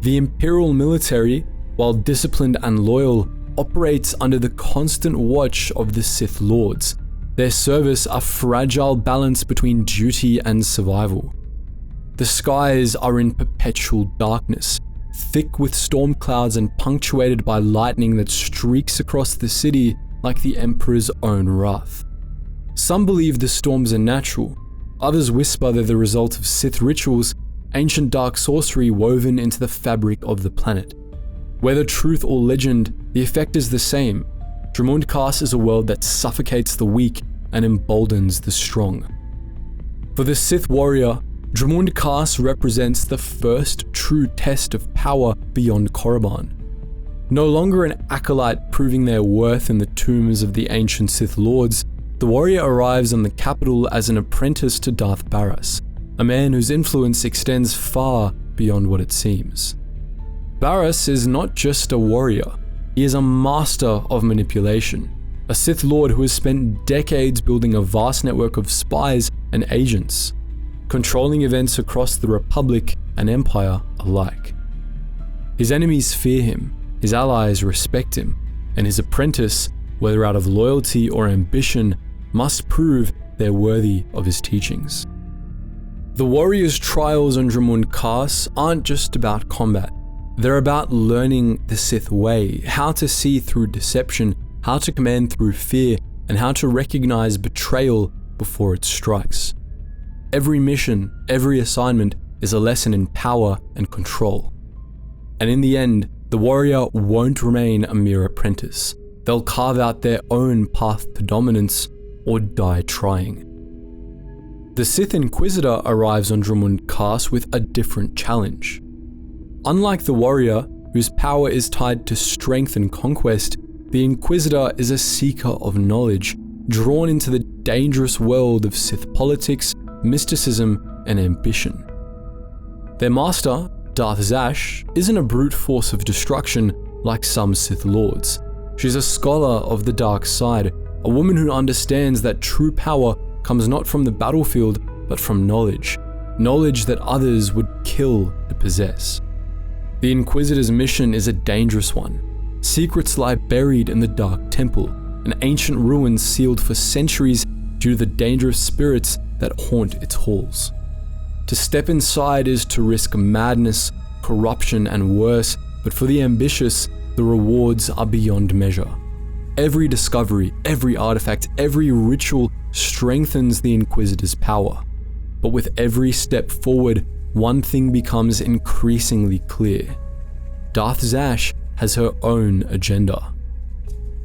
The Imperial military, while disciplined and loyal, operates under the constant watch of the Sith Lords, their service a fragile balance between duty and survival. The skies are in perpetual darkness, thick with storm clouds and punctuated by lightning that streaks across the city like the Emperor's own wrath. Some believe the storms are natural, others whisper they're the result of Sith rituals, ancient dark sorcery woven into the fabric of the planet. Whether truth or legend, the effect is the same. Dromund Kaas is a world that suffocates the weak and emboldens the strong. For the Sith warrior, Dromund Kaas represents the first true test of power beyond Korriban. No longer an acolyte proving their worth in the tombs of the ancient Sith Lords, the warrior arrives on the capital as an apprentice to Darth Baras, a man whose influence extends far beyond what it seems. Baras is not just a warrior, he is a master of manipulation, a Sith Lord who has spent decades building a vast network of spies and agents, controlling events across the Republic and Empire alike. His enemies fear him, his allies respect him, and his apprentice, whether out of loyalty or ambition, must prove they're worthy of his teachings. The warrior's trials on Dromund Kaas aren't just about combat. They're about learning the Sith way, how to see through deception, how to command through fear, and how to recognize betrayal before it strikes. Every mission, every assignment is a lesson in power and control. And in the end, the warrior won't remain a mere apprentice. They'll carve out their own path to dominance or die trying. The Sith Inquisitor arrives on Dromund Kaas with a different challenge. Unlike the warrior, whose power is tied to strength and conquest, the Inquisitor is a seeker of knowledge, drawn into the dangerous world of Sith politics, mysticism, and ambition. Their master, Darth Zash, isn't a brute force of destruction like some Sith Lords. She's a scholar of the dark side, a woman who understands that true power comes not from the battlefield, but from knowledge that others would kill to possess. The Inquisitor's mission is a dangerous one. Secrets lie buried in the Dark Temple, an ancient ruin sealed for centuries due to the dangerous spirits that haunt its halls. To step inside is to risk madness, corruption, and worse, but for the ambitious, the rewards are beyond measure. Every discovery, every artifact, every ritual strengthens the Inquisitor's power. But with every step forward, one thing becomes increasingly clear. Darth Zash has her own agenda.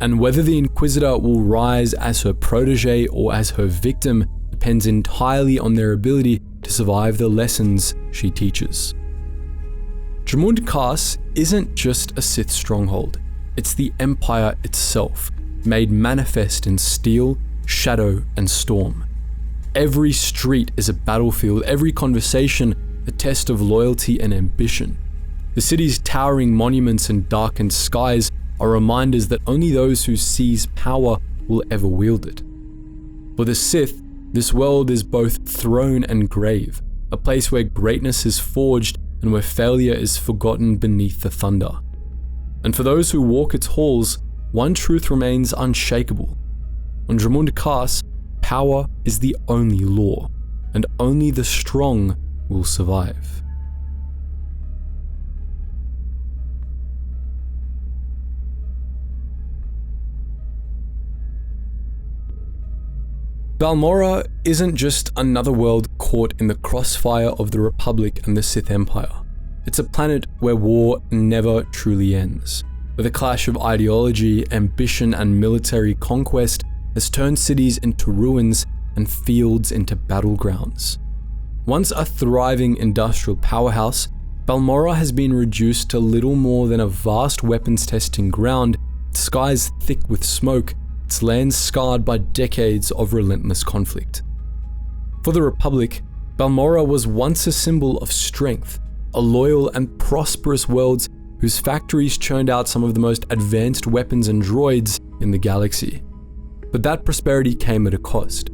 And whether the Inquisitor will rise as her protege or as her victim depends entirely on their ability to survive the lessons she teaches. Dromund Kaas isn't just a Sith stronghold, it's the Empire itself, made manifest in steel, shadow, and storm. Every street is a battlefield, every conversation a test of loyalty and ambition. The city's towering monuments and darkened skies are reminders that only those who seize power will ever wield it. For the Sith, this world is both throne and grave, a place where greatness is forged and where failure is forgotten beneath the thunder. And for those who walk its halls, one truth remains unshakable. On Dromund Kaas, power is the only law, and only the strong will survive. Balmorra isn't just another world caught in the crossfire of the Republic and the Sith Empire. It's a planet where war never truly ends, where the clash of ideology, ambition, and military conquest has turned cities into ruins and fields into battlegrounds. Once a thriving industrial powerhouse, Balmorra has been reduced to little more than a vast weapons testing ground, its skies thick with smoke, its lands scarred by decades of relentless conflict. For the Republic, Balmorra was once a symbol of strength, a loyal and prosperous world whose factories churned out some of the most advanced weapons and droids in the galaxy. But that prosperity came at a cost.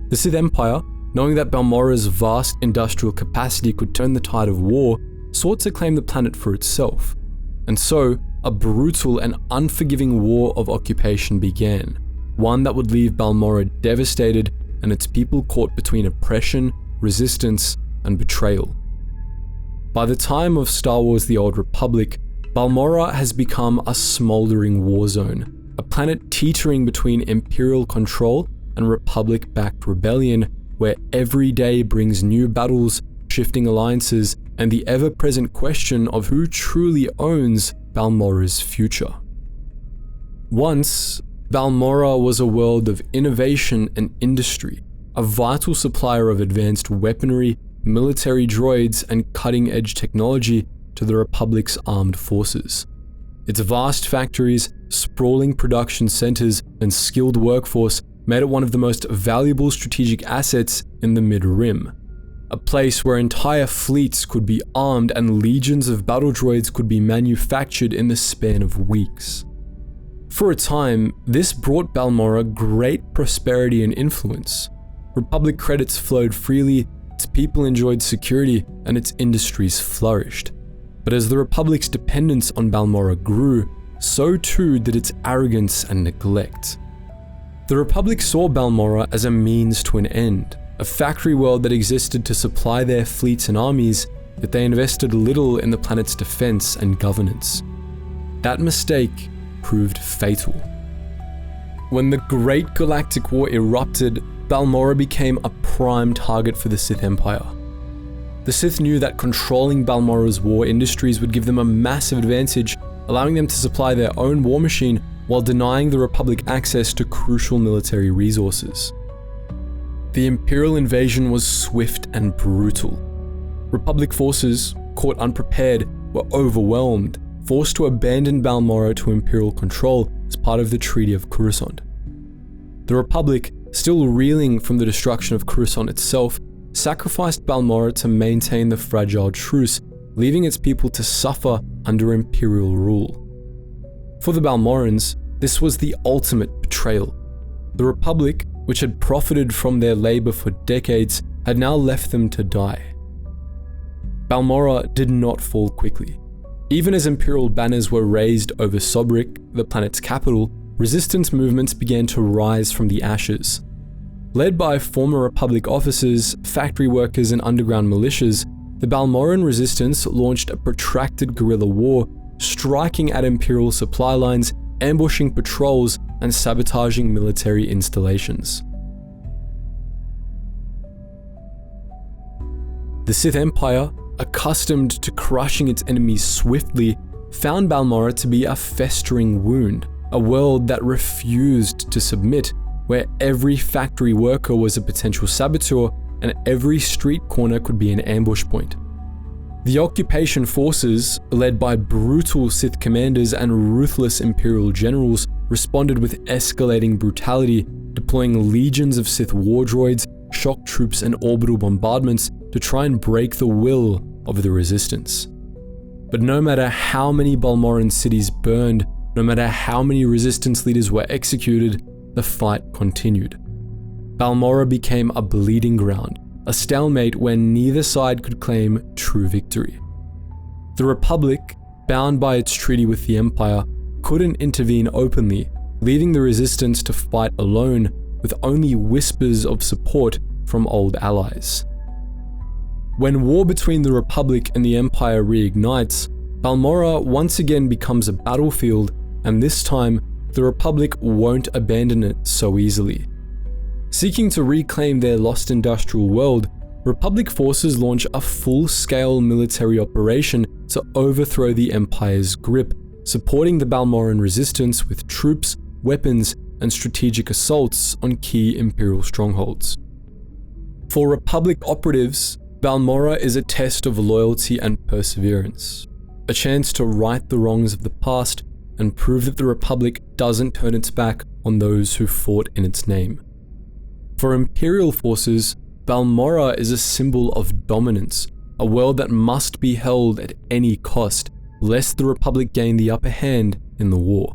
The Sith Empire, knowing that Balmorra's vast industrial capacity could turn the tide of war, sought to claim the planet for itself. And so, a brutal and unforgiving war of occupation began, one that would leave Balmorra devastated and its people caught between oppression, resistance, and betrayal. By the time of Star Wars: The Old Republic, Balmorra has become a smoldering war zone, a planet teetering between Imperial control and Republic-backed rebellion, where every day brings new battles, shifting alliances, and the ever-present question of who truly owns Balmorra's future. Once, Balmorra was a world of innovation and industry, a vital supplier of advanced weaponry, military droids, and cutting-edge technology to the Republic's armed forces. Its vast factories, sprawling production centers, and skilled workforce made it one of the most valuable strategic assets in the Mid-Rim, a place where entire fleets could be armed and legions of battle droids could be manufactured in the span of weeks. For a time, this brought Balmorra great prosperity and influence. Republic credits flowed freely, its people enjoyed security, and its industries flourished. But as the Republic's dependence on Balmorra grew, so too did its arrogance and neglect. The Republic saw Balmorra as a means to an end, a factory world that existed to supply their fleets and armies, yet they invested little in the planet's defense and governance. That mistake proved fatal. When the Great Galactic War erupted, Balmorra became a prime target for the Sith Empire. The Sith knew that controlling Balmorra's war industries would give them a massive advantage, allowing them to supply their own war machine while denying the Republic access to crucial military resources. The Imperial invasion was swift and brutal. Republic forces, caught unprepared, were overwhelmed, forced to abandon Balmorra to Imperial control as part of the Treaty of Coruscant. The Republic, still reeling from the destruction of Coruscant itself, sacrificed Balmorra to maintain the fragile truce, leaving its people to suffer under Imperial rule. For the Balmorrans, this was the ultimate betrayal. The Republic, which had profited from their labor for decades, had now left them to die. Balmorra did not fall quickly. Even as Imperial banners were raised over Sobrik, the planet's capital, resistance movements began to rise from the ashes. Led by former Republic officers, factory workers, and underground militias, the Balmorran resistance launched a protracted guerrilla war striking at Imperial supply lines, ambushing patrols, and sabotaging military installations. The Sith Empire, accustomed to crushing its enemies swiftly, found Balmorra to be a festering wound, a world that refused to submit, where every factory worker was a potential saboteur and every street corner could be an ambush point. The occupation forces, led by brutal Sith commanders and ruthless Imperial generals, responded with escalating brutality, deploying legions of Sith war droids, shock troops, and orbital bombardments to try and break the will of the Resistance. But no matter how many Balmorran cities burned, no matter how many Resistance leaders were executed, the fight continued. Balmorra became a bleeding ground, a stalemate where neither side could claim true victory. The Republic, bound by its treaty with the Empire, couldn't intervene openly, leaving the Resistance to fight alone with only whispers of support from old allies. When war between the Republic and the Empire reignites, Balmorra once again becomes a battlefield, and this time, the Republic won't abandon it so easily. Seeking to reclaim their lost industrial world, Republic forces launch a full-scale military operation to overthrow the Empire's grip, supporting the Balmorran resistance with troops, weapons, and strategic assaults on key Imperial strongholds. For Republic operatives, Balmorra is a test of loyalty and perseverance, a chance to right the wrongs of the past and prove that the Republic doesn't turn its back on those who fought in its name. For Imperial forces, Balmorra is a symbol of dominance, a world that must be held at any cost, lest the Republic gain the upper hand in the war.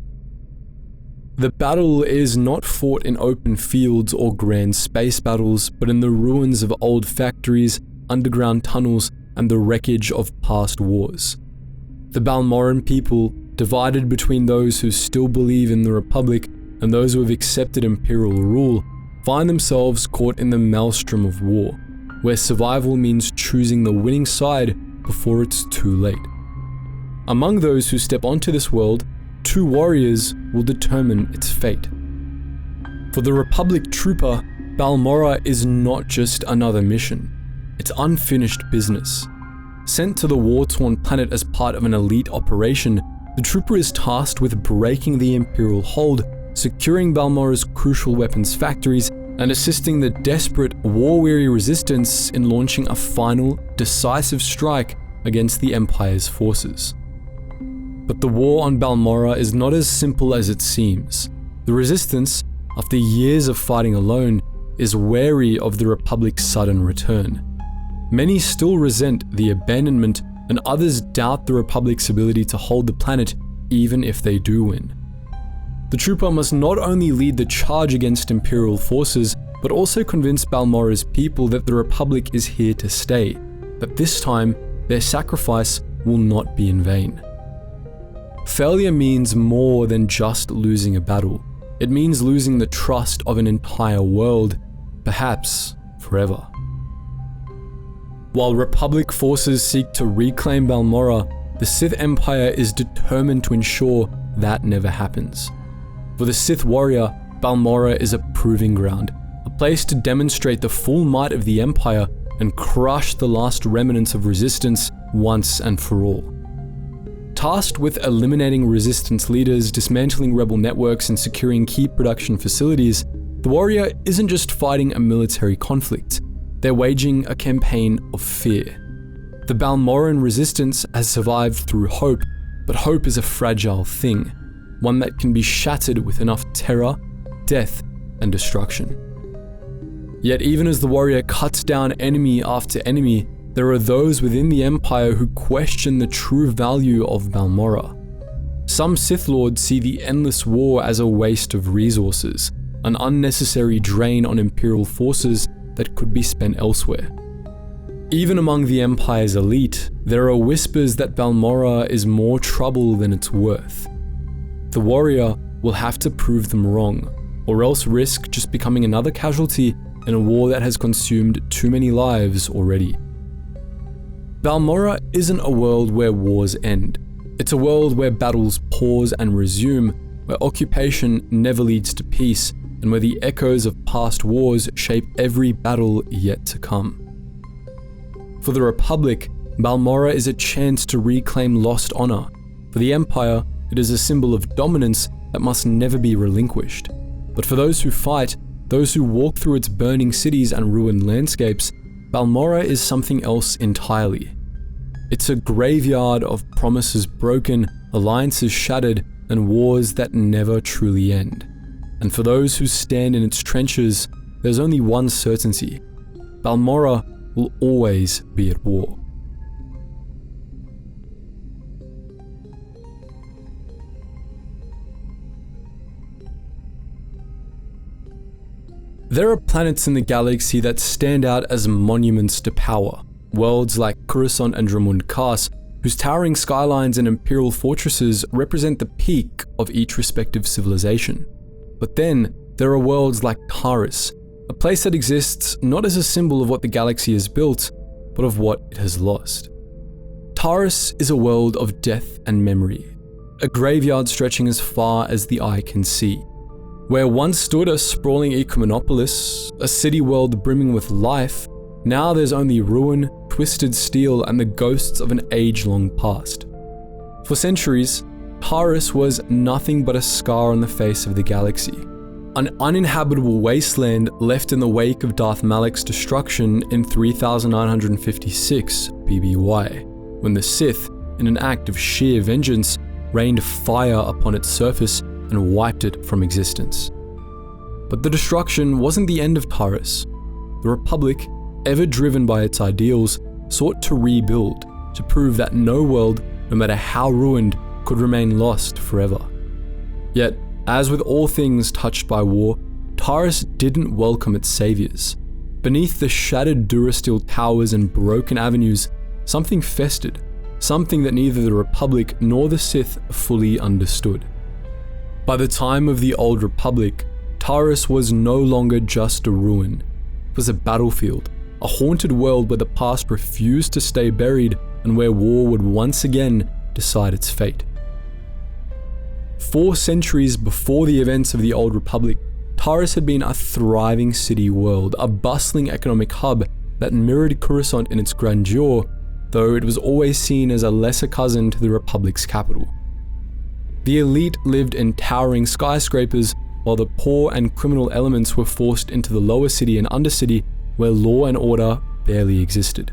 The battle is not fought in open fields or grand space battles, but in the ruins of old factories, underground tunnels, and the wreckage of past wars. The Balmorran people, divided between those who still believe in the Republic and those who have accepted Imperial rule, find themselves caught in the maelstrom of war, where survival means choosing the winning side before it's too late. Among those who step onto this world, 2 warriors will determine its fate. For the Republic trooper, Balmorra is not just another mission. It's unfinished business. Sent to the war-torn planet as part of an elite operation, the trooper is tasked with breaking the Imperial hold, securing Balmorra's crucial weapons factories, and assisting the desperate, war-weary resistance in launching a final, decisive strike against the Empire's forces. But the war on Balmorra is not as simple as it seems. The Resistance, after years of fighting alone, is wary of the Republic's sudden return. Many still resent the abandonment, and others doubt the Republic's ability to hold the planet even if they do win. The trooper must not only lead the charge against Imperial forces, but also convince Balmorra's people that the Republic is here to stay, but this time, their sacrifice will not be in vain. Failure means more than just losing a battle. It means losing the trust of an entire world, perhaps forever. While Republic forces seek to reclaim Balmorra, the Sith Empire is determined to ensure that never happens. For the Sith warrior, Balmorra is a proving ground, a place to demonstrate the full might of the Empire and crush the last remnants of resistance once and for all. Tasked with eliminating resistance leaders, dismantling rebel networks, and securing key production facilities, the warrior isn't just fighting a military conflict. They're waging a campaign of fear. The Balmorran resistance has survived through hope, but hope is a fragile thing, one that can be shattered with enough terror, death, and destruction. Yet even as the warrior cuts down enemy after enemy, there are those within the Empire who question the true value of Balmorra. Some Sith Lords see the endless war as a waste of resources, an unnecessary drain on Imperial forces that could be spent elsewhere. Even among the Empire's elite, there are whispers that Balmorra is more trouble than it's worth. The warrior will have to prove them wrong, or else risk just becoming another casualty in a war that has consumed too many lives already. Balmorra isn't a world where wars end. It's a world where battles pause and resume, where occupation never leads to peace, and where the echoes of past wars shape every battle yet to come. For the Republic, Balmorra is a chance to reclaim lost honor. For the Empire, it is a symbol of dominance that must never be relinquished. But for those who fight, those who walk through its burning cities and ruined landscapes, Balmorra is something else entirely. It's a graveyard of promises broken, alliances shattered, and wars that never truly end. And for those who stand in its trenches, there's only one certainty: Balmorra will always be at war. There are planets in the galaxy that stand out as monuments to power. Worlds like Coruscant and Dromund Kaas, whose towering skylines and imperial fortresses represent the peak of each respective civilization. But then, there are worlds like Taris, a place that exists not as a symbol of what the galaxy has built, but of what it has lost. Taris is a world of death and memory, a graveyard stretching as far as the eye can see. Where once stood a sprawling ecumenopolis, a city world brimming with life, now there's only ruin, twisted steel, and the ghosts of an age-long past. For centuries, Taris was nothing but a scar on the face of the galaxy, an uninhabitable wasteland left in the wake of Darth Malak's destruction in 3956 BBY, when the Sith, in an act of sheer vengeance, rained fire upon its surface and wiped it from existence. But the destruction wasn't the end of Taris. The Republic, ever driven by its ideals, sought to rebuild, to prove that no world, no matter how ruined, could remain lost forever. Yet, as with all things touched by war, Taris didn't welcome its saviors. Beneath the shattered Durasteel towers and broken avenues, something festered, something that neither the Republic nor the Sith fully understood. By the time of the Old Republic, Taris was no longer just a ruin. It was a battlefield, a haunted world where the past refused to stay buried and where war would once again decide its fate. 4 centuries before the events of the Old Republic, Taris had been a thriving city world, a bustling economic hub that mirrored Coruscant in its grandeur, though it was always seen as a lesser cousin to the Republic's capital. The elite lived in towering skyscrapers, while the poor and criminal elements were forced into the lower city and undercity where law and order barely existed.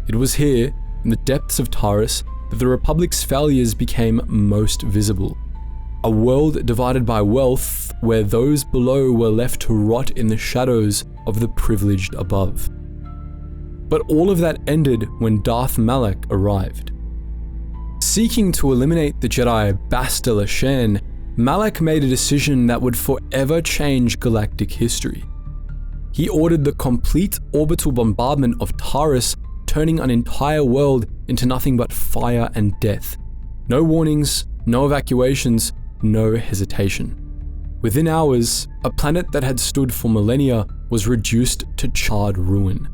It was here, in the depths of Taris, that the Republic's failures became most visible. A world divided by wealth, where those below were left to rot in the shadows of the privileged above. But all of that ended when Darth Malak arrived. Seeking to eliminate the Jedi Basta Lashan, Malak made a decision that would forever change galactic history. He ordered the complete orbital bombardment of Taris, turning an entire world into nothing but fire and death. No warnings, no evacuations, no hesitation. Within hours, a planet that had stood for millennia was reduced to charred ruin.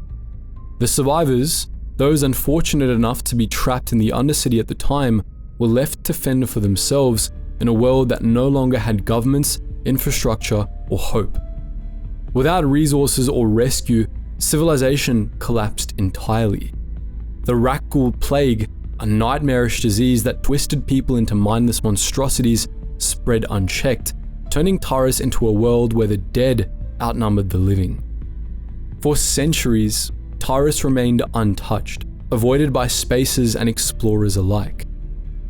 The survivors, those unfortunate enough to be trapped in the Undercity at the time, were left to fend for themselves in a world that no longer had governments, infrastructure, or hope. Without resources or rescue, civilization collapsed entirely. The Rakghoul Plague, a nightmarish disease that twisted people into mindless monstrosities, spread unchecked, turning Taris into a world where the dead outnumbered the living. For centuries, Taris remained untouched, avoided by spacers and explorers alike.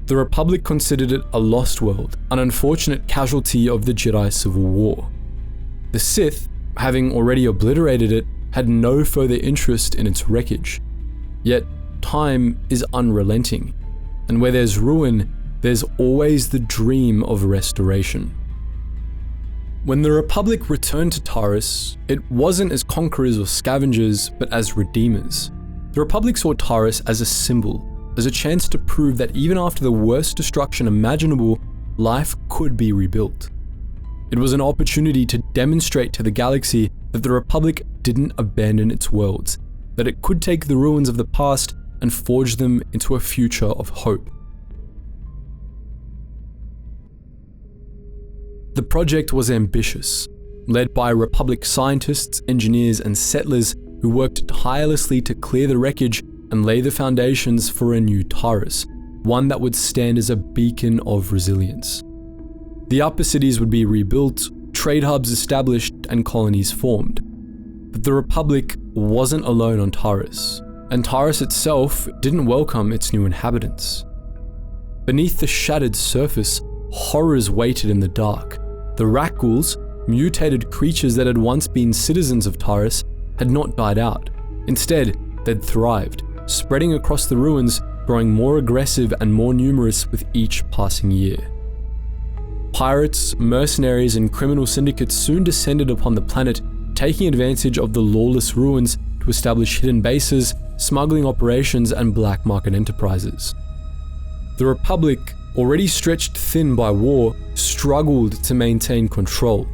The Republic considered it a lost world, an unfortunate casualty of the Jedi Civil War. The Sith, having already obliterated it, had no further interest in its wreckage. Yet, time is unrelenting, and where there's ruin, there's always the dream of restoration. When the Republic returned to Taris, it wasn't as conquerors or scavengers, but as redeemers. The Republic saw Taris as a symbol, as a chance to prove that even after the worst destruction imaginable, life could be rebuilt. It was an opportunity to demonstrate to the galaxy that the Republic didn't abandon its worlds, that it could take the ruins of the past and forge them into a future of hope. The project was ambitious, led by Republic scientists, engineers, and settlers who worked tirelessly to clear the wreckage and lay the foundations for a new Taris, one that would stand as a beacon of resilience. The upper cities would be rebuilt, trade hubs established, and colonies formed. But the Republic wasn't alone on Taris, and Taris itself didn't welcome its new inhabitants. Beneath the shattered surface, horrors waited in the dark. The Rakghouls, mutated creatures that had once been citizens of Taris, had not died out. Instead, they'd thrived, spreading across the ruins, growing more aggressive and more numerous with each passing year. Pirates, mercenaries, and criminal syndicates soon descended upon the planet, taking advantage of the lawless ruins to establish hidden bases, smuggling operations, and black market enterprises. The Republic, already stretched thin by war, struggled to maintain control.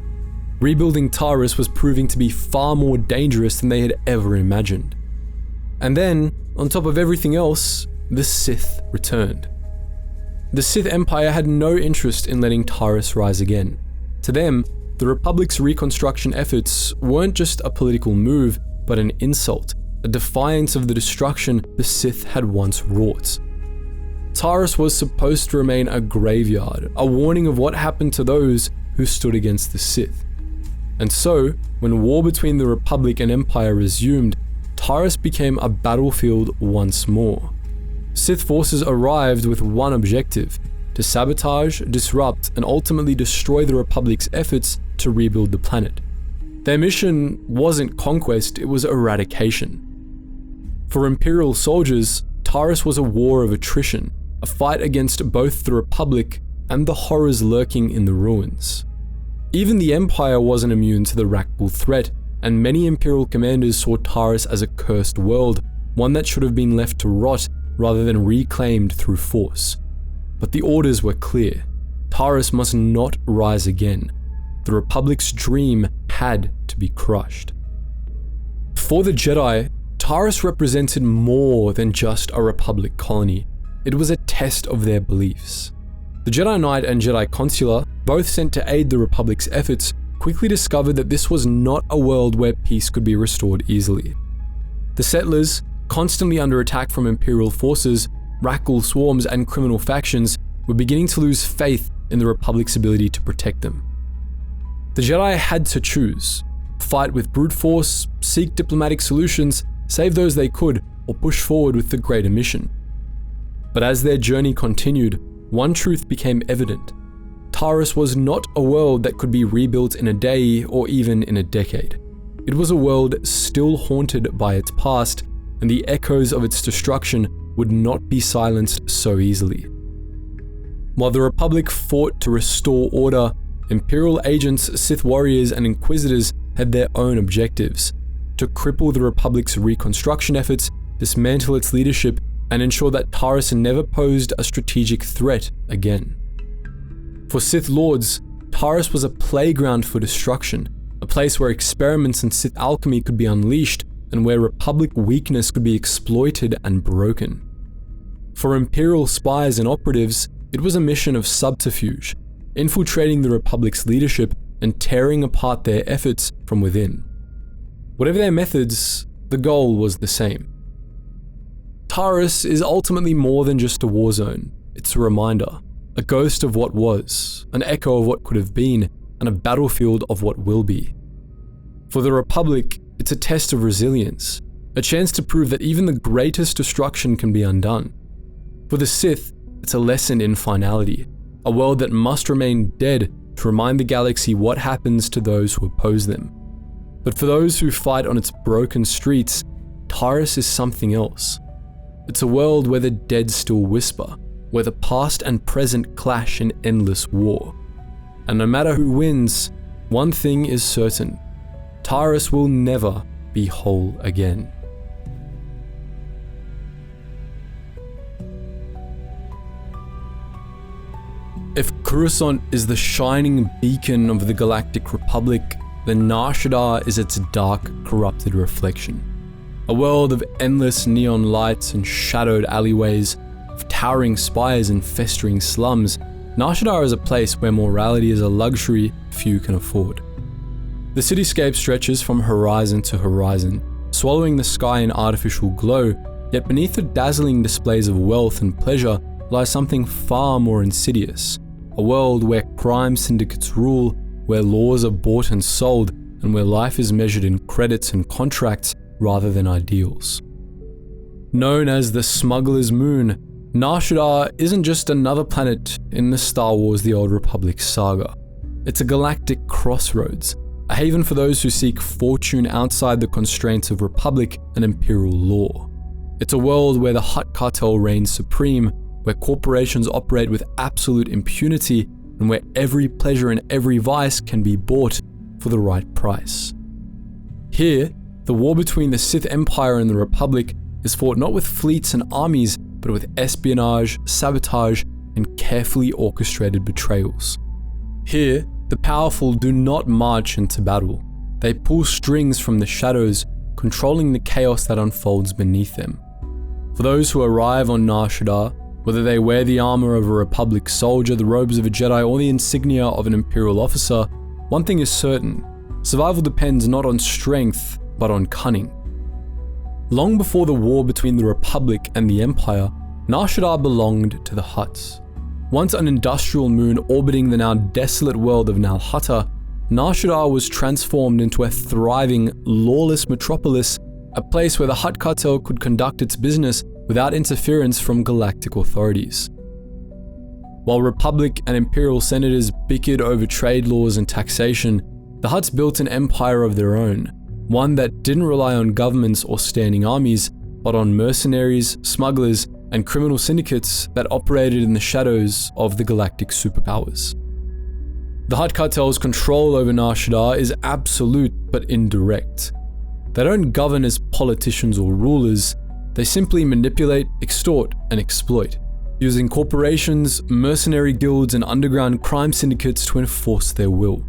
Rebuilding Taris was proving to be far more dangerous than they had ever imagined. And then, on top of everything else, the Sith returned. The Sith Empire had no interest in letting Taris rise again. To them, the Republic's reconstruction efforts weren't just a political move, but an insult, a defiance of the destruction the Sith had once wrought. Taris was supposed to remain a graveyard, a warning of what happened to those who stood against the Sith. And so, when war between the Republic and Empire resumed, Taris became a battlefield once more. Sith forces arrived with one objective: to sabotage, disrupt, and ultimately destroy the Republic's efforts to rebuild the planet. Their mission wasn't conquest, it was eradication. For Imperial soldiers, Taris was a war of attrition, a fight against both the Republic and the horrors lurking in the ruins. Even the Empire wasn't immune to the Rakghoul threat, and many Imperial commanders saw Taris as a cursed world, one that should have been left to rot rather than reclaimed through force. But the orders were clear. Taris must not rise again. The Republic's dream had to be crushed. For the Jedi, Taris represented more than just a Republic colony. It was a test of their beliefs. The Jedi Knight and Jedi Consular, both sent to aid the Republic's efforts, quickly discovered that this was not a world where peace could be restored easily. The settlers, constantly under attack from Imperial forces, Rakghoul swarms, and criminal factions, were beginning to lose faith in the Republic's ability to protect them. The Jedi had to choose: fight with brute force, seek diplomatic solutions, save those they could, or push forward with the greater mission. But as their journey continued, one truth became evident. Taris was not a world that could be rebuilt in a day or even in a decade. It was a world still haunted by its past, and the echoes of its destruction would not be silenced so easily. While the Republic fought to restore order, Imperial agents, Sith warriors, and Inquisitors had their own objectives: to cripple the Republic's reconstruction efforts, dismantle its leadership, and ensure that Taris never posed a strategic threat again. For Sith Lords, Taris was a playground for destruction, a place where experiments in Sith alchemy could be unleashed, and where Republic weakness could be exploited and broken. For Imperial spies and operatives, it was a mission of subterfuge, infiltrating the Republic's leadership and tearing apart their efforts from within. Whatever their methods, the goal was the same. Taris is ultimately more than just a war zone. It's a reminder, a ghost of what was, an echo of what could have been, and a battlefield of what will be. For the Republic, it's a test of resilience, a chance to prove that even the greatest destruction can be undone. For the Sith, it's a lesson in finality, a world that must remain dead to remind the galaxy what happens to those who oppose them. But for those who fight on its broken streets, Taris is something else. It's a world where the dead still whisper, where the past and present clash in endless war. And no matter who wins, one thing is certain: Taris will never be whole again. If Coruscant is the shining beacon of the Galactic Republic, then Nar Shaddaa is its dark, corrupted reflection. A world of endless neon lights and shadowed alleyways, of towering spires and festering slums, Nar Shaddaa is a place where morality is a luxury few can afford. The cityscape stretches from horizon to horizon, swallowing the sky in artificial glow, yet beneath the dazzling displays of wealth and pleasure lies something far more insidious. A world where crime syndicates rule, where laws are bought and sold, and where life is measured in credits and contracts rather than ideals. Known as the Smuggler's Moon, Nar Shaddaa isn't just another planet in the Star Wars The Old Republic saga. It's a galactic crossroads, a haven for those who seek fortune outside the constraints of Republic and Imperial law. It's a world where the Hutt cartel reigns supreme, where corporations operate with absolute impunity, and where every pleasure and every vice can be bought for the right price. Here, the war between the Sith Empire and the Republic is fought not with fleets and armies, but with espionage, sabotage, and carefully orchestrated betrayals. Here, the powerful do not march into battle. They pull strings from the shadows, controlling the chaos that unfolds beneath them. For those who arrive on Nar Shaddaa, whether they wear the armor of a Republic soldier, the robes of a Jedi, or the insignia of an Imperial officer, one thing is certain: survival depends not on strength, but on cunning. Long before the war between the Republic and the Empire, Nar Shaddaa belonged to the Hutts. Once an industrial moon orbiting the now desolate world of Hutta, Nar Shaddaa was transformed into a thriving, lawless metropolis, a place where the Hutt cartel could conduct its business without interference from galactic authorities. While Republic and Imperial senators bickered over trade laws and taxation, the Hutts built an empire of their own, one that didn't rely on governments or standing armies, but on mercenaries, smugglers, and criminal syndicates that operated in the shadows of the galactic superpowers. The Hutt cartel's control over Nar Shaddaa is absolute but indirect. They don't govern as politicians or rulers, they simply manipulate, extort, and exploit, using corporations, mercenary guilds, and underground crime syndicates to enforce their will.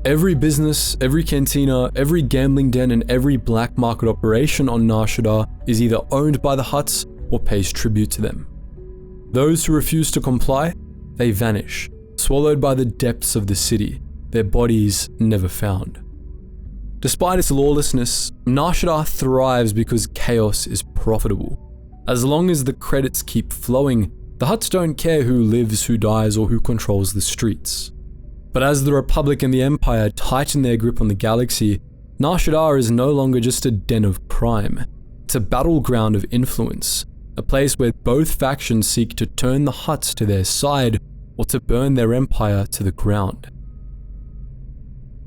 Every business, every cantina, every gambling den, and every black market operation on Nar Shaddaa is either owned by the Hutts or pays tribute to them. Those who refuse to comply, they vanish, swallowed by the depths of the city, their bodies never found. Despite its lawlessness, Nar Shaddaa thrives because chaos is profitable. As long as the credits keep flowing, the Hutts don't care who lives, who dies, or who controls the streets. But as the Republic and the Empire tighten their grip on the galaxy, Nar Shaddaa is no longer just a den of crime. It's a battleground of influence, a place where both factions seek to turn the Hutts to their side or to burn their empire to the ground.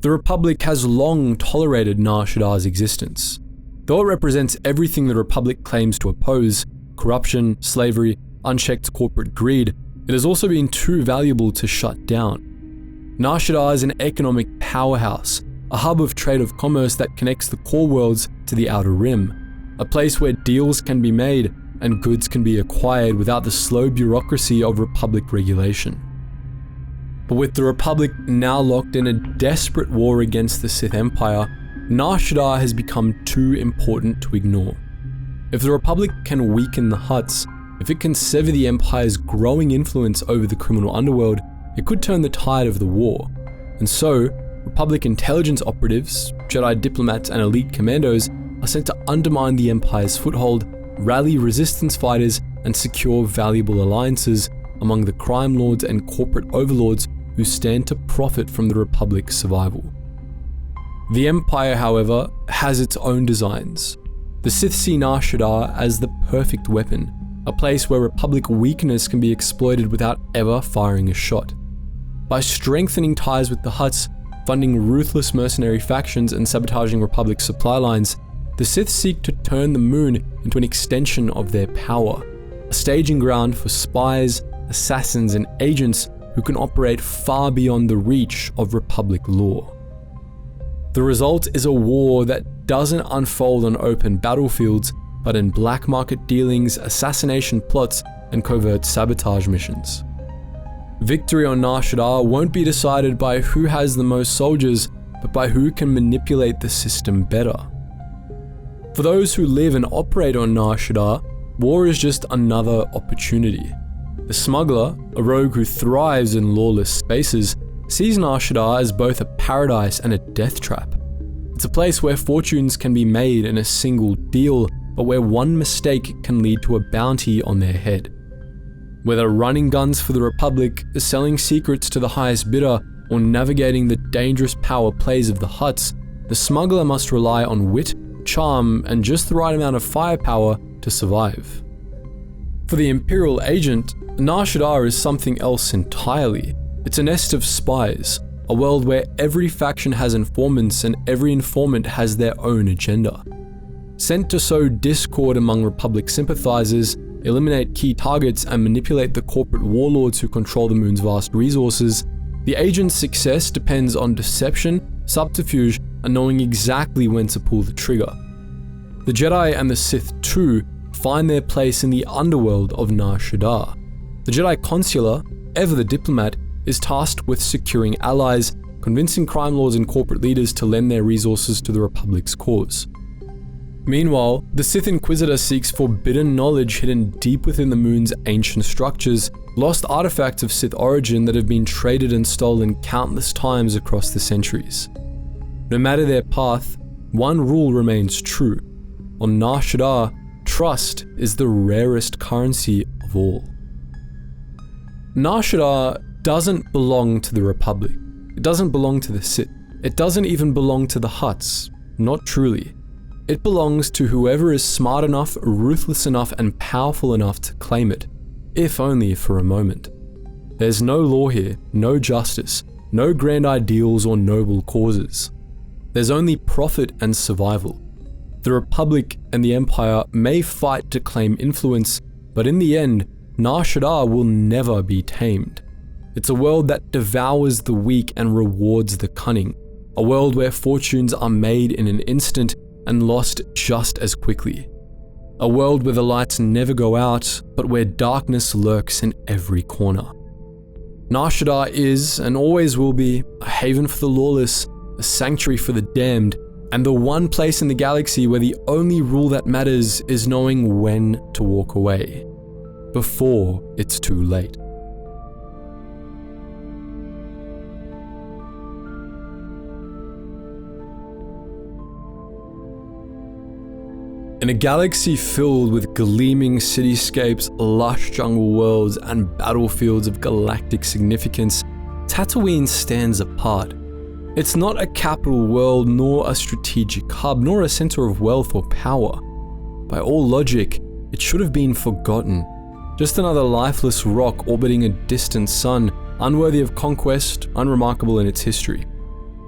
The Republic has long tolerated Nar Shaddaa's existence. Though it represents everything the Republic claims to oppose, corruption, slavery, unchecked corporate greed, it has also been too valuable to shut down. Nar Shaddaa is an economic powerhouse, a hub of trade of commerce that connects the core worlds to the Outer Rim, a place where deals can be made and goods can be acquired without the slow bureaucracy of Republic regulation. But with the Republic now locked in a desperate war against the Sith Empire, Nar Shaddaa has become too important to ignore. If the Republic can weaken the Hutts, if it can sever the Empire's growing influence over the criminal underworld, it could turn the tide of the war. And so, Republic intelligence operatives, Jedi diplomats, and elite commandos are sent to undermine the Empire's foothold, rally resistance fighters, and secure valuable alliances among the crime lords and corporate overlords who stand to profit from the Republic's survival. The Empire, however, has its own designs. The Sith see Nar Shaddaa as the perfect weapon, a place where Republic weakness can be exploited without ever firing a shot. By strengthening ties with the Hutts, funding ruthless mercenary factions, and sabotaging Republic supply lines, the Sith seek to turn the moon into an extension of their power, a staging ground for spies, assassins, and agents who can operate far beyond the reach of Republic law. The result is a war that doesn't unfold on open battlefields, but in black market dealings, assassination plots, and covert sabotage missions. Victory on Nar Shaddaa won't be decided by who has the most soldiers, but by who can manipulate the system better. For those who live and operate on Nar Shaddaa, war is just another opportunity. The smuggler, a rogue who thrives in lawless spaces, sees Nar Shaddaa as both a paradise and a death trap. It's a place where fortunes can be made in a single deal, but where one mistake can lead to a bounty on their head. Whether running guns for the Republic, selling secrets to the highest bidder, or navigating the dangerous power plays of the Hutts, the smuggler must rely on wit, charm, and just the right amount of firepower to survive. For the Imperial agent, Nar Shaddaa is something else entirely. It's a nest of spies, a world where every faction has informants and every informant has their own agenda. Sent to sow discord among Republic sympathizers, eliminate key targets, and manipulate the corporate warlords who control the moon's vast resources, the agent's success depends on deception, subterfuge, and knowing exactly when to pull the trigger. The Jedi and the Sith too find their place in the underworld of Nar Shaddaa. The Jedi Consular, ever the diplomat, is tasked with securing allies, convincing crime lords and corporate leaders to lend their resources to the Republic's cause. Meanwhile, the Sith Inquisitor seeks forbidden knowledge hidden deep within the moon's ancient structures, lost artifacts of Sith origin that have been traded and stolen countless times across the centuries. No matter their path, one rule remains true. On Nar Shaddaa, trust is the rarest currency of all. Nar Shaddaa doesn't belong to the Republic. It doesn't belong to the Sith. It doesn't even belong to the Hutts. Not truly. It belongs to whoever is smart enough, ruthless enough, and powerful enough to claim it, if only for a moment. There's no law here, no justice, no grand ideals or noble causes. There's only profit and survival. The Republic and the Empire may fight to claim influence, but in the end, Nar Shaddaa will never be tamed. It's a world that devours the weak and rewards the cunning, a world where fortunes are made in an instant and lost just as quickly. A world where the lights never go out, but where darkness lurks in every corner. Nar Shaddaa is, and always will be, a haven for the lawless, a sanctuary for the damned, and the one place in the galaxy where the only rule that matters is knowing when to walk away, before it's too late. In a galaxy filled with gleaming cityscapes, lush jungle worlds, and battlefields of galactic significance, Tatooine stands apart. It's not a capital world, nor a strategic hub, nor a center of wealth or power. By all logic, it should have been forgotten. Just another lifeless rock orbiting a distant sun, unworthy of conquest, unremarkable in its history.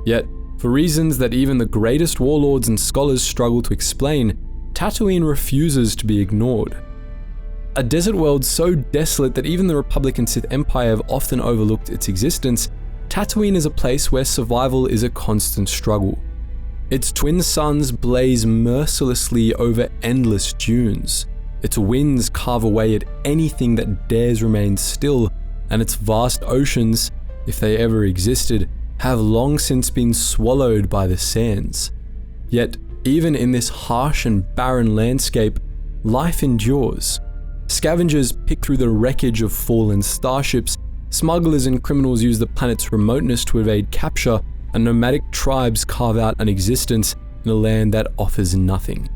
Yet, for reasons that even the greatest warlords and scholars struggle to explain, Tatooine refuses to be ignored. A desert world so desolate that even the Republic and Sith Empire have often overlooked its existence, Tatooine is a place where survival is a constant struggle. Its twin suns blaze mercilessly over endless dunes. Its winds carve away at anything that dares remain still, and its vast oceans, if they ever existed, have long since been swallowed by the sands. Yet, even in this harsh and barren landscape, life endures. Scavengers pick through the wreckage of fallen starships, smugglers and criminals use the planet's remoteness to evade capture, and nomadic tribes carve out an existence in a land that offers nothing.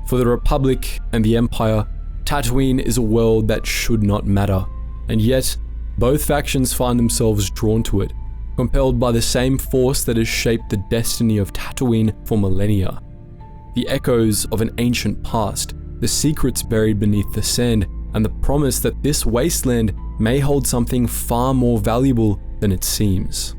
For the Republic and the Empire, Tatooine is a world that should not matter, and yet, both factions find themselves drawn to it, compelled by the same force that has shaped the destiny of Tatooine for millennia. The echoes of an ancient past, the secrets buried beneath the sand, and the promise that this wasteland may hold something far more valuable than it seems.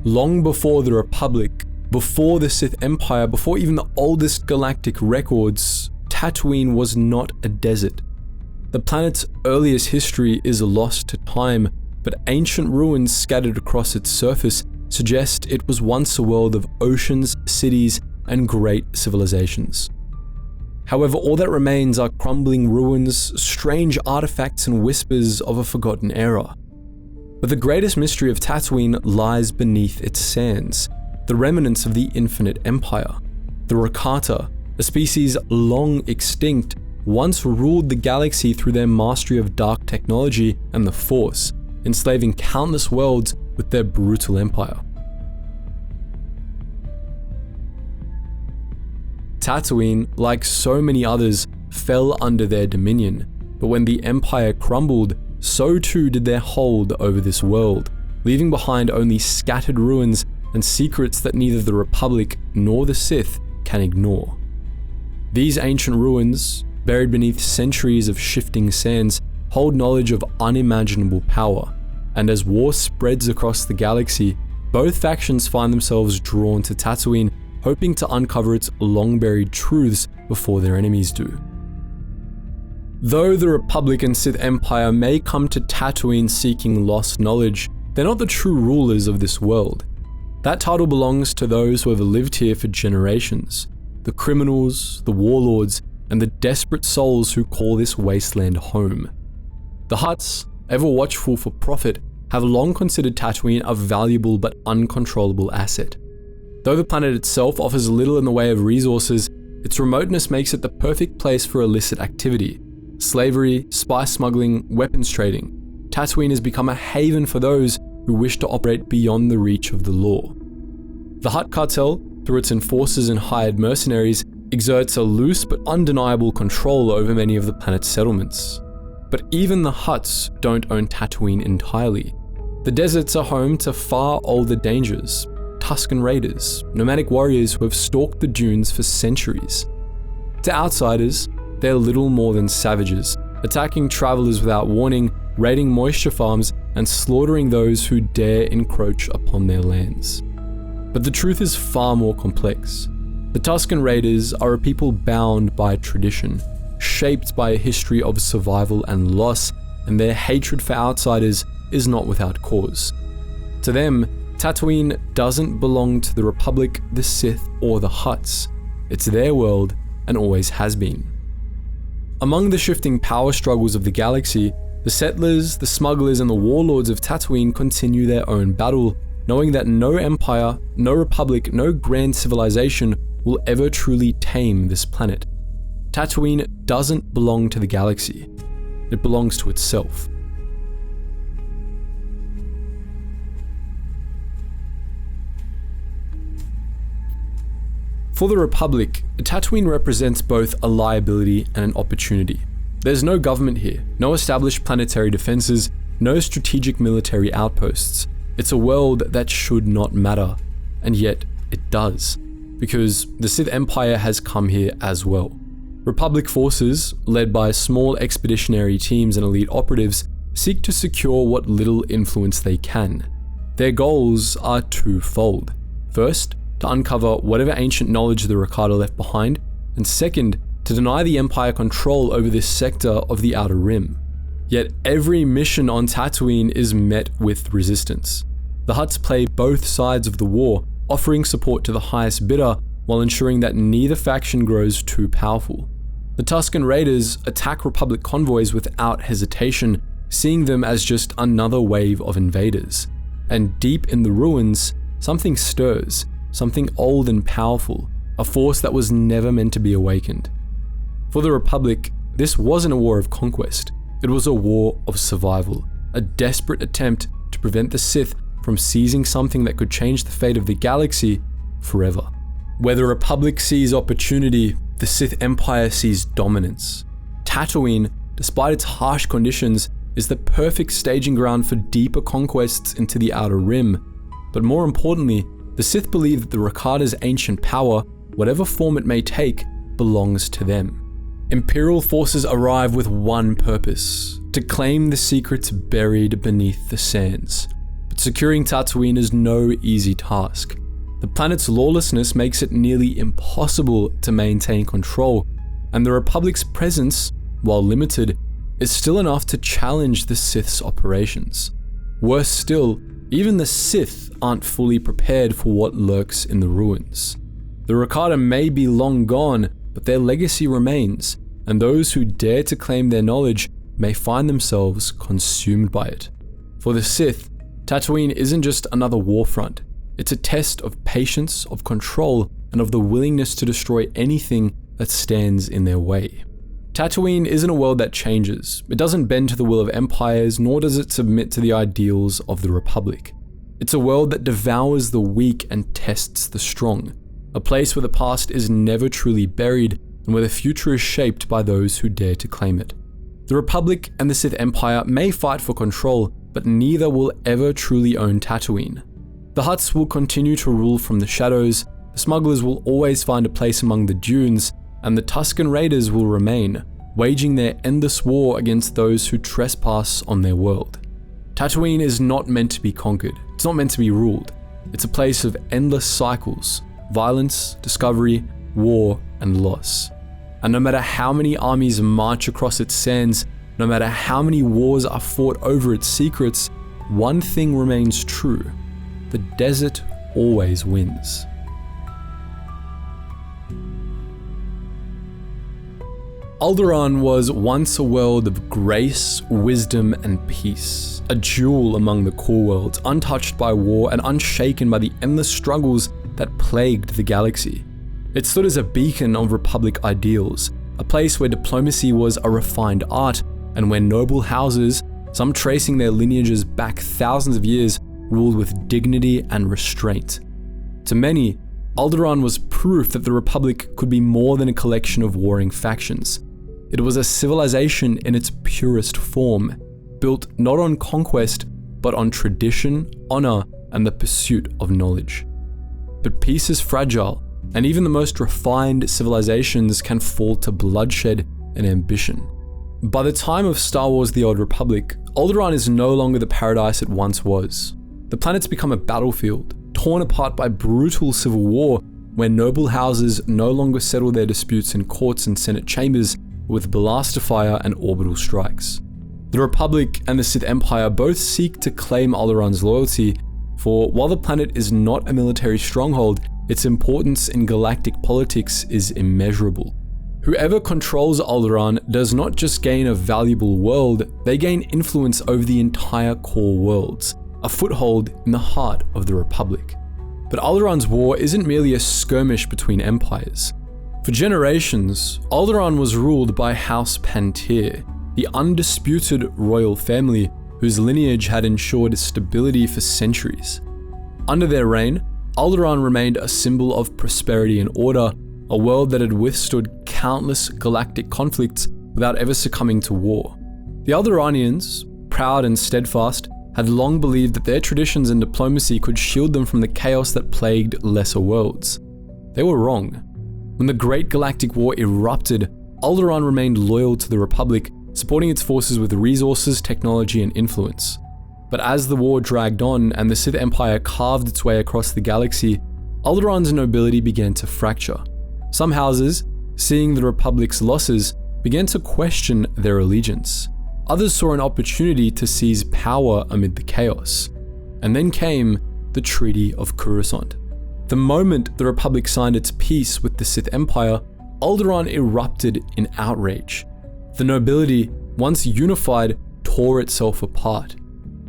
Long before the Republic, before the Sith Empire, before even the oldest galactic records, Tatooine was not a desert. The planet's earliest history is lost to time, but ancient ruins scattered across its surface suggest it was once a world of oceans, cities, and great civilizations. However, all that remains are crumbling ruins, strange artifacts, and whispers of a forgotten era. But the greatest mystery of Tatooine lies beneath its sands, the remnants of the infinite empire. The Rakata, a species long extinct, once ruled the galaxy through their mastery of dark technology and the Force, enslaving countless worlds with their brutal empire. Tatooine, like so many others, fell under their dominion, but when the Empire crumbled, so too did their hold over this world, leaving behind only scattered ruins and secrets that neither the Republic nor the Sith can ignore. These ancient ruins, buried beneath centuries of shifting sands, hold knowledge of unimaginable power, and as war spreads across the galaxy, both factions find themselves drawn to Tatooine, hoping to uncover its long-buried truths before their enemies do. Though the Republic and Sith Empire may come to Tatooine seeking lost knowledge, they're not the true rulers of this world. That title belongs to those who have lived here for generations, the criminals, the warlords, and the desperate souls who call this wasteland home. The Hutts, ever watchful for profit, have long considered Tatooine a valuable but uncontrollable asset. Though the planet itself offers little in the way of resources, its remoteness makes it the perfect place for illicit activity. Slavery, spice smuggling, weapons trading. Tatooine has become a haven for those who wish to operate beyond the reach of the law. The Hutt cartel, through its enforcers and hired mercenaries, exerts a loose but undeniable control over many of the planet's settlements. But even the Hutts don't own Tatooine entirely. The deserts are home to far older dangers, Tusken raiders, nomadic warriors who have stalked the dunes for centuries. To outsiders, they're little more than savages, attacking travelers without warning, raiding moisture farms, and slaughtering those who dare encroach upon their lands. But the truth is far more complex. The Tusken Raiders are a people bound by tradition, shaped by a history of survival and loss, and their hatred for outsiders is not without cause. To them, Tatooine doesn't belong to the Republic, the Sith, or the Hutts. It's their world and always has been. Among the shifting power struggles of the galaxy, the settlers, the smugglers, and the warlords of Tatooine continue their own battle, knowing that no empire, no republic, no grand civilization will ever truly tame this planet. Tatooine doesn't belong to the galaxy. It belongs to itself. For the Republic, Tatooine represents both a liability and an opportunity. There's no government here, no established planetary defenses, no strategic military outposts. It's a world that should not matter, and yet it does, because the Sith Empire has come here as well. Republic forces, led by small expeditionary teams and elite operatives, seek to secure what little influence they can. Their goals are twofold. First, to uncover whatever ancient knowledge the Rakata left behind, and second, to deny the Empire control over this sector of the Outer Rim. Yet every mission on Tatooine is met with resistance. The Hutts play both sides of the war, offering support to the highest bidder while ensuring that neither faction grows too powerful. The Tusken Raiders attack Republic convoys without hesitation, seeing them as just another wave of invaders. And deep in the ruins, something stirs, something old and powerful, a force that was never meant to be awakened. For the Republic, this wasn't a war of conquest. It was a war of survival, a desperate attempt to prevent the Sith from seizing something that could change the fate of the galaxy forever. Where the Republic sees opportunity, the Sith Empire sees dominance. Tatooine, despite its harsh conditions, is the perfect staging ground for deeper conquests into the Outer Rim. But more importantly, the Sith believe that the Rakata's ancient power, whatever form it may take, belongs to them. Imperial forces arrive with one purpose: to claim the secrets buried beneath the sands. But securing Tatooine is no easy task. The planet's lawlessness makes it nearly impossible to maintain control, and the Republic's presence, while limited, is still enough to challenge the Sith's operations. Worse still, even the Sith aren't fully prepared for what lurks in the ruins. The Rakata may be long gone, but their legacy remains, and those who dare to claim their knowledge may find themselves consumed by it. For the Sith, Tatooine isn't just another war front. It's a test of patience, of control, and of the willingness to destroy anything that stands in their way. Tatooine isn't a world that changes. It doesn't bend to the will of empires, nor does it submit to the ideals of the Republic. It's a world that devours the weak and tests the strong, a place where the past is never truly buried and where the future is shaped by those who dare to claim it. The Republic and the Sith Empire may fight for control, but neither will ever truly own Tatooine. The Hutts will continue to rule from the shadows, the smugglers will always find a place among the dunes, and the Tusken Raiders will remain, waging their endless war against those who trespass on their world. Tatooine is not meant to be conquered, it's not meant to be ruled. It's a place of endless cycles, violence, discovery, war, and loss. And no matter how many armies march across its sands, no matter how many wars are fought over its secrets, one thing remains true: the desert always wins. Alderaan was once a world of grace, wisdom, and peace, a jewel among the core worlds, untouched by war and unshaken by the endless struggles that plagued the galaxy. It stood as a beacon of Republic ideals, a place where diplomacy was a refined art, and where noble houses, some tracing their lineages back thousands of years, ruled with dignity and restraint. To many, Alderaan was proof that the Republic could be more than a collection of warring factions. It was a civilization in its purest form, built not on conquest, but on tradition, honor, and the pursuit of knowledge. But peace is fragile, and even the most refined civilizations can fall to bloodshed and ambition. By the time of Star Wars: The Old Republic, Alderaan is no longer the paradise it once was. The planet's become a battlefield, torn apart by brutal civil war, where noble houses no longer settle their disputes in courts and senate chambers, with blaster fire and orbital strikes. The Republic and the Sith Empire both seek to claim Alderaan's loyalty, for while the planet is not a military stronghold, its importance in galactic politics is immeasurable. Whoever controls Alderaan does not just gain a valuable world, they gain influence over the entire core worlds, a foothold in the heart of the Republic. But Alderaan's war isn't merely a skirmish between empires. For generations, Alderaan was ruled by House Pantyr, the undisputed royal family whose lineage had ensured stability for centuries. Under their reign, Alderaan remained a symbol of prosperity and order, a world that had withstood countless galactic conflicts without ever succumbing to war. The Alderaanians, proud and steadfast, had long believed that their traditions and diplomacy could shield them from the chaos that plagued lesser worlds. They were wrong. When the Great Galactic War erupted, Alderaan remained loyal to the Republic, supporting its forces with resources, technology, and influence. But as the war dragged on and the Sith Empire carved its way across the galaxy, Alderaan's nobility began to fracture. Some houses, seeing the Republic's losses, began to question their allegiance. Others saw an opportunity to seize power amid the chaos. And then came the Treaty of Coruscant. The moment the Republic signed its peace with the Sith Empire, Alderaan erupted in outrage. The nobility, once unified, tore itself apart.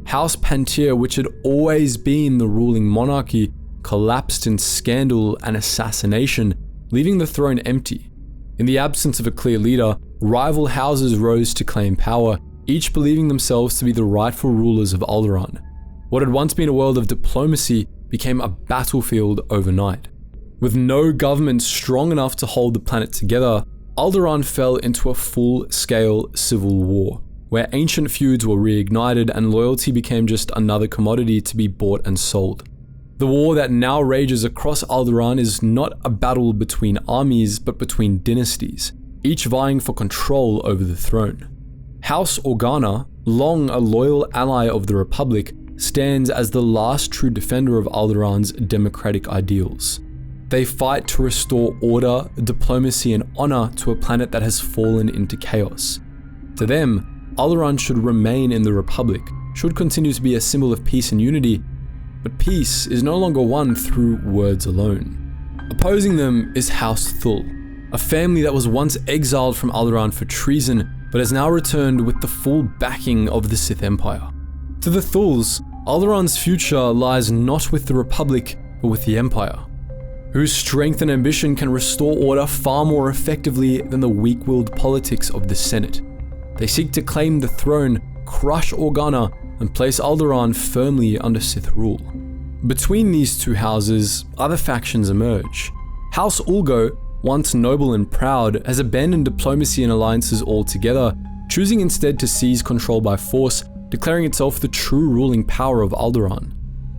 House Pantyr, which had always been the ruling monarchy, collapsed in scandal and assassination, leaving the throne empty. In the absence of a clear leader, rival houses rose to claim power, each believing themselves to be the rightful rulers of Alderaan. What had once been a world of diplomacy became a battlefield overnight. With no government strong enough to hold the planet together, Alderaan fell into a full-scale civil war, where ancient feuds were reignited and loyalty became just another commodity to be bought and sold. The war that now rages across Alderaan is not a battle between armies, but between dynasties, each vying for control over the throne. House Organa, long a loyal ally of the Republic, stands as the last true defender of Alderaan's democratic ideals. They fight to restore order, diplomacy, and honor to a planet that has fallen into chaos. To them, Alderaan should remain in the Republic, should continue to be a symbol of peace and unity, but peace is no longer won through words alone. Opposing them is House Thul, a family that was once exiled from Alderaan for treason, but has now returned with the full backing of the Sith Empire. To the Thuls, Alderaan's future lies not with the Republic, but with the Empire. whose strength and ambition can restore order far more effectively than the weak-willed politics of the Senate. They seek to claim the throne, crush Organa, and place Alderaan firmly under Sith rule. Between these two houses, other factions emerge. House Ulgo, once noble and proud, has abandoned diplomacy and alliances altogether, choosing instead to seize control by force, declaring itself the true ruling power of Alderaan.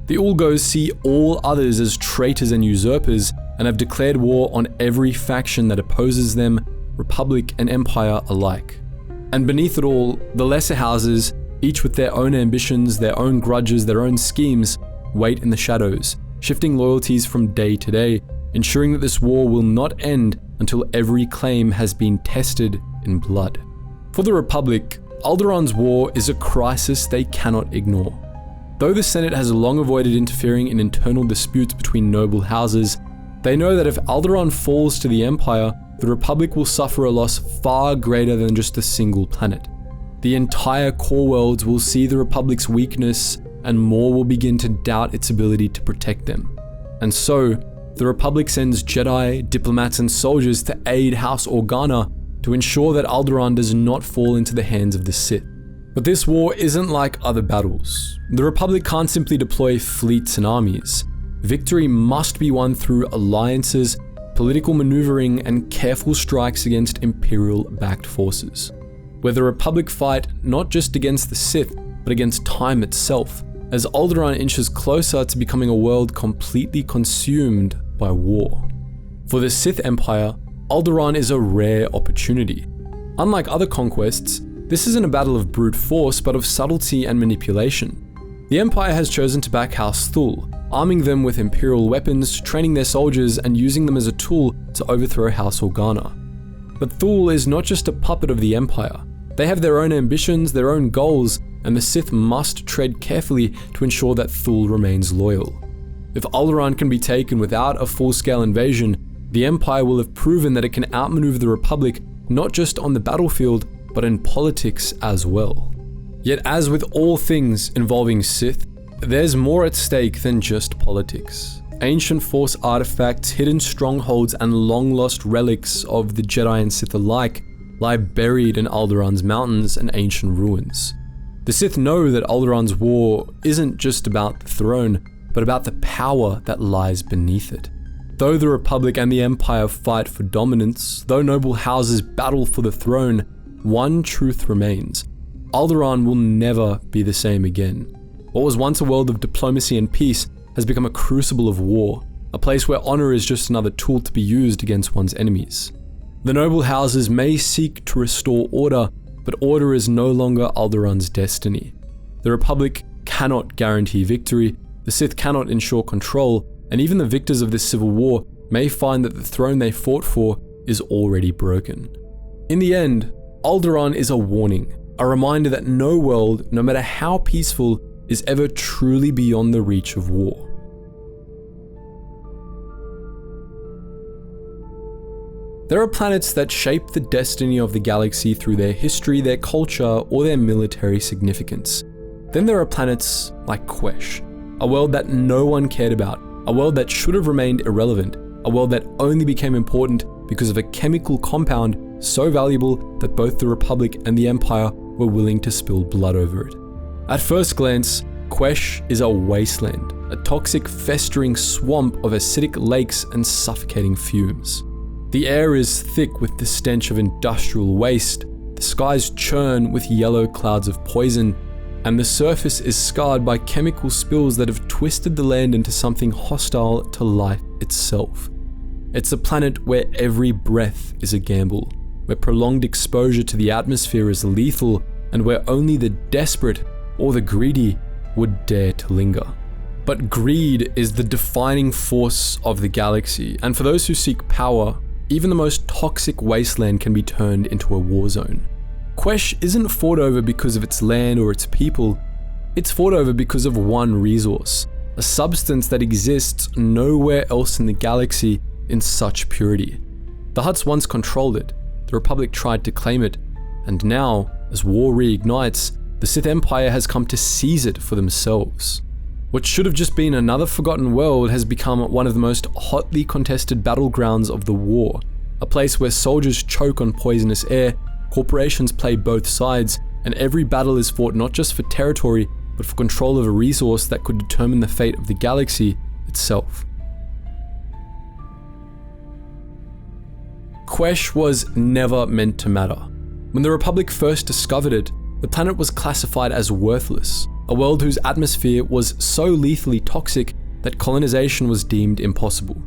The Ulgos see all others as traitors and usurpers, and have declared war on every faction that opposes them, Republic and Empire alike. And beneath it all, the lesser houses, each with their own ambitions, their own grudges, their own schemes, wait in the shadows, shifting loyalties from day to day, ensuring that this war will not end until every claim has been tested in blood. For the Republic, Alderaan's war is a crisis they cannot ignore. Though the Senate has long avoided interfering in internal disputes between noble houses, they know that if Alderaan falls to the Empire, the Republic will suffer a loss far greater than just a single planet. The entire core worlds will see the Republic's weakness, and more will begin to doubt its ability to protect them. And so, the Republic sends Jedi, diplomats, and soldiers to aid House Organa to ensure that Alderaan does not fall into the hands of the Sith. But this war isn't like other battles. The Republic can't simply deploy fleets and armies. Victory must be won through alliances, political maneuvering, and careful strikes against Imperial-backed forces. Where the Republic fight not just against the Sith, but against time itself, as Alderaan inches closer to becoming a world completely consumed by war. For the Sith Empire, Alderaan is a rare opportunity. Unlike other conquests, this isn't a battle of brute force, but of subtlety and manipulation. The Empire has chosen to back House Thul, arming them with Imperial weapons, training their soldiers, and using them as a tool to overthrow House Organa. But Thul is not just a puppet of the Empire. They have their own ambitions, their own goals, and the Sith must tread carefully to ensure that Thul remains loyal. If Alderaan can be taken without a full-scale invasion, the Empire will have proven that it can outmaneuver the Republic not just on the battlefield, but in politics as well. Yet as with all things involving Sith, there's more at stake than just politics. Ancient Force artifacts, hidden strongholds, and long-lost relics of the Jedi and Sith alike lie buried in Alderaan's mountains and ancient ruins. The Sith know that Alderaan's war isn't just about the throne, but about the power that lies beneath it. Though the Republic and the Empire fight for dominance, though noble houses battle for the throne, one truth remains. Alderaan will never be the same again. What was once a world of diplomacy and peace has become a crucible of war, a place where honor is just another tool to be used against one's enemies. The noble houses may seek to restore order, but order is no longer Alderaan's destiny. The Republic cannot guarantee victory, the Sith cannot ensure control, and even the victors of this civil war may find that the throne they fought for is already broken. In the end, Alderaan is a warning, a reminder that no world, no matter how peaceful, is ever truly beyond the reach of war. There are planets that shape the destiny of the galaxy through their history, their culture, or their military significance. Then there are planets like Quesh, a world that no one cared about, a world that should have remained irrelevant, a world that only became important because of a chemical compound so valuable that both the Republic and the Empire were willing to spill blood over it. At first glance, Quesh is a wasteland, a toxic, festering swamp of acidic lakes and suffocating fumes. The air is thick with the stench of industrial waste, the skies churn with yellow clouds of poison, and the surface is scarred by chemical spills that have twisted the land into something hostile to life itself. It's a planet where every breath is a gamble, where prolonged exposure to the atmosphere is lethal, and where only the desperate or the greedy would dare to linger. But greed is the defining force of the galaxy, and for those who seek power, even the most toxic wasteland can be turned into a war zone. Quesh isn't fought over because of its land or its people, it's fought over because of one resource, a substance that exists nowhere else in the galaxy in such purity. The Hutts once controlled it, the Republic tried to claim it, and now, as war reignites, the Sith Empire has come to seize it for themselves. What should have just been another forgotten world has become one of the most hotly contested battlegrounds of the war, a place where soldiers choke on poisonous air, corporations play both sides, and every battle is fought not just for territory, but for control of a resource that could determine the fate of the galaxy itself. Quesh was never meant to matter. When the Republic first discovered it, the planet was classified as worthless, a world whose atmosphere was so lethally toxic that colonization was deemed impossible.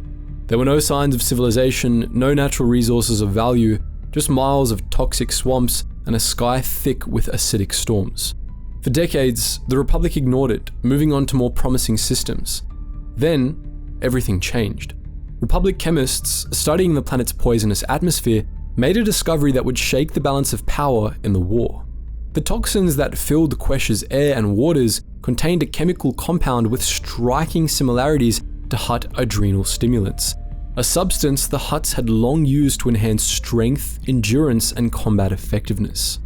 There were no signs of civilization, no natural resources of value, just miles of toxic swamps and a sky thick with acidic storms. For decades, the Republic ignored it, moving on to more promising systems. Then, everything changed. Republic chemists, studying the planet's poisonous atmosphere, made a discovery that would shake the balance of power in the war. The toxins that filled Quesh's air and waters contained a chemical compound with striking similarities to Hutt adrenal stimulants, a substance the Hutts had long used to enhance strength, endurance, and combat effectiveness.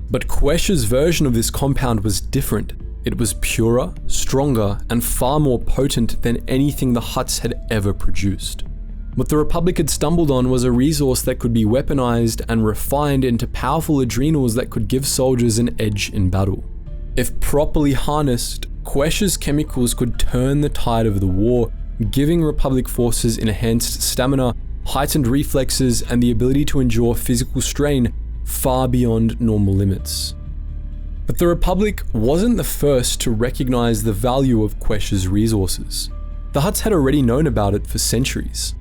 But Quesh's version of this compound was different. It was purer, stronger, and far more potent than anything the Hutts had ever produced. What the Republic had stumbled on was a resource that could be weaponized and refined into powerful adrenals that could give soldiers an edge in battle. If properly harnessed, Quesh's chemicals could turn the tide of the war, giving Republic forces enhanced stamina, heightened reflexes, and the ability to endure physical strain far beyond normal limits. But the Republic wasn't the first to recognize the value of Quesh's resources. The Hutts had already known about it for centuries.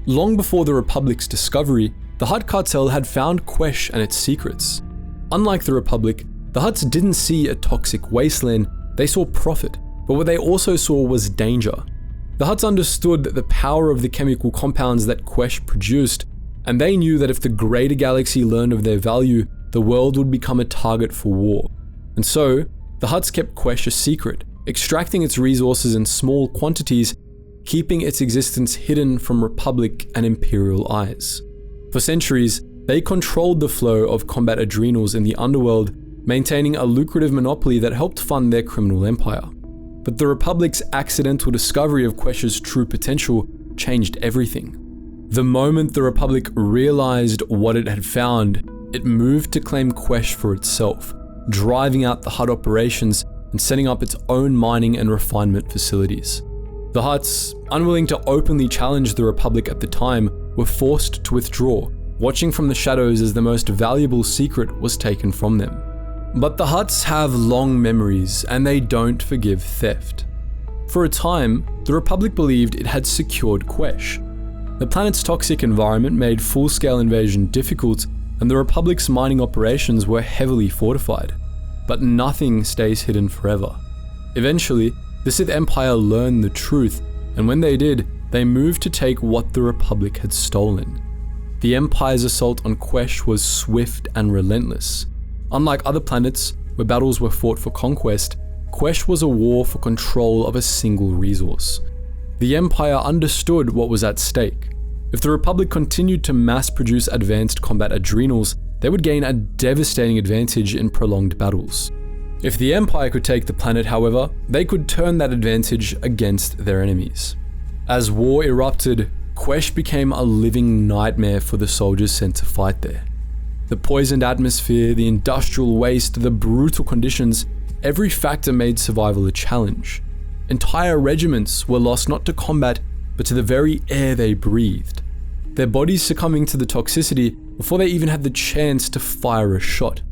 Long before the Republic's discovery, the Hutt cartel had found Quesh and its secrets. Unlike the Republic, the Hutts didn't see a toxic wasteland, they saw profit, but what they also saw was danger. The Hutts understood the power of the chemical compounds that Quesh produced, and they knew that if the greater galaxy learned of their value, the world would become a target for war. And so, the Hutts kept Quesh a secret, extracting its resources in small quantities, keeping its existence hidden from Republic and Imperial eyes. For centuries, they controlled the flow of combat adrenals in the underworld, maintaining a lucrative monopoly that helped fund their criminal empire. But the Republic's accidental discovery of Quesh's true potential changed everything. The moment the Republic realized what it had found, it moved to claim Quesh for itself, driving out the Hutt operations and setting up its own mining and refinement facilities. The Hutts, unwilling to openly challenge the Republic at the time, were forced to withdraw, watching from the shadows as the most valuable secret was taken from them. But the Hutts have long memories, and they don't forgive theft. For a time, the Republic believed it had secured Quesh. The planet's toxic environment made full-scale invasion difficult, and the Republic's mining operations were heavily fortified. But nothing stays hidden forever. Eventually, the Sith Empire learned the truth, and when they did, they moved to take what the Republic had stolen. The Empire's assault on Quesh was swift and relentless. Unlike other planets, where battles were fought for conquest, Quesh was a war for control of a single resource. The Empire understood what was at stake. If the Republic continued to mass-produce advanced combat adrenals, they would gain a devastating advantage in prolonged battles. If the Empire could take the planet, however, they could turn that advantage against their enemies. As war erupted, Quesh became a living nightmare for the soldiers sent to fight there. The poisoned atmosphere, the industrial waste, the brutal conditions, every factor made survival a challenge. Entire regiments were lost not to combat, but to the very air they breathed. Their bodies succumbing to the toxicity before they even had the chance to fire a shot.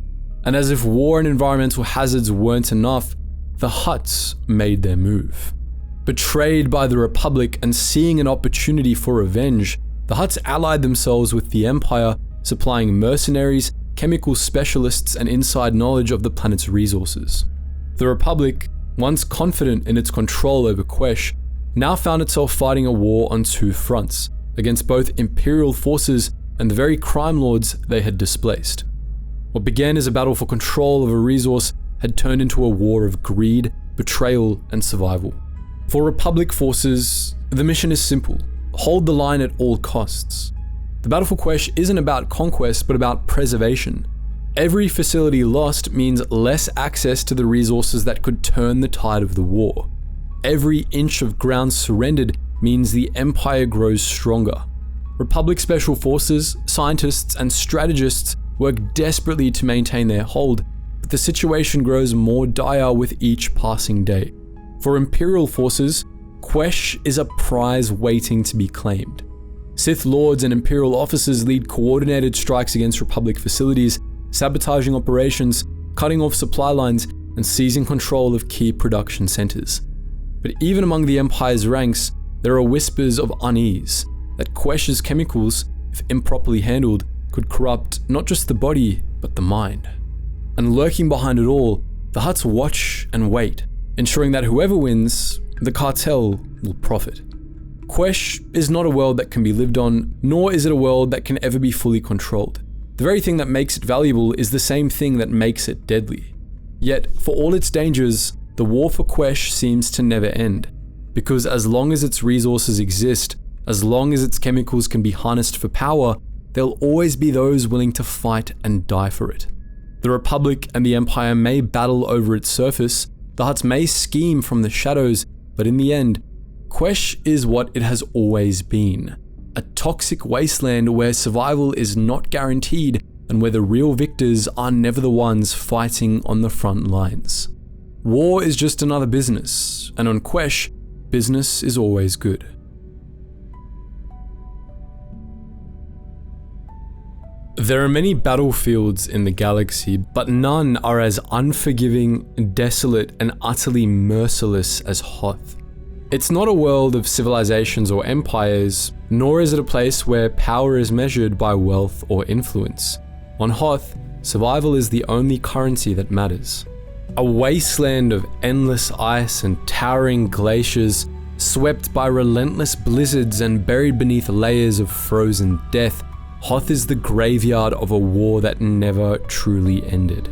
And as if war and environmental hazards weren't enough, the Hutts made their move. Betrayed by the Republic and seeing an opportunity for revenge, the Hutts allied themselves with the Empire, supplying mercenaries, chemical specialists, and inside knowledge of the planet's resources. The Republic, once confident in its control over Quesh, now found itself fighting a war on two fronts, against both Imperial forces and the very crime lords they had displaced. What began as a battle for control of a resource had turned into a war of greed, betrayal, and survival. For Republic forces, the mission is simple: hold the line at all costs. The battle for Quesh isn't about conquest, but about preservation. Every facility lost means less access to the resources that could turn the tide of the war. every inch of ground surrendered means the Empire grows stronger. Republic special forces, scientists, and strategists work desperately to maintain their hold, but the situation grows more dire with each passing day. For Imperial forces, Quesh is a prize waiting to be claimed. Sith Lords and Imperial officers lead coordinated strikes against Republic facilities, sabotaging operations, cutting off supply lines, and seizing control of key production centers. But even among the Empire's ranks, there are whispers of unease that Quesh's chemicals, if improperly handled, could corrupt not just the body, but the mind. And lurking behind it all, the Hutts watch and wait, ensuring that whoever wins, the cartel will profit. Quesh is not a world that can be lived on, nor is it a world that can ever be fully controlled. The very thing that makes it valuable is the same thing that makes it deadly. Yet, for all its dangers, the war for Quesh seems to never end, because as long as its resources exist, as long as its chemicals can be harnessed for power, there'll always be those willing to fight and die for it. The Republic and the Empire may battle over its surface, the Hutts may scheme from the shadows, but in the end, Quesh is what it has always been. A toxic wasteland where survival is not guaranteed and where the real victors are never the ones fighting on the front lines. War is just another business, and on Quesh, business is always good. There are many battlefields in the galaxy, but none are as unforgiving, desolate, and utterly merciless as Hoth. It's not a world of civilizations or empires, nor is it a place where power is measured by wealth or influence. On Hoth, survival is the only currency that matters. A wasteland of endless ice and towering glaciers, swept by relentless blizzards and buried beneath layers of frozen death, Hoth is the graveyard of a war that never truly ended.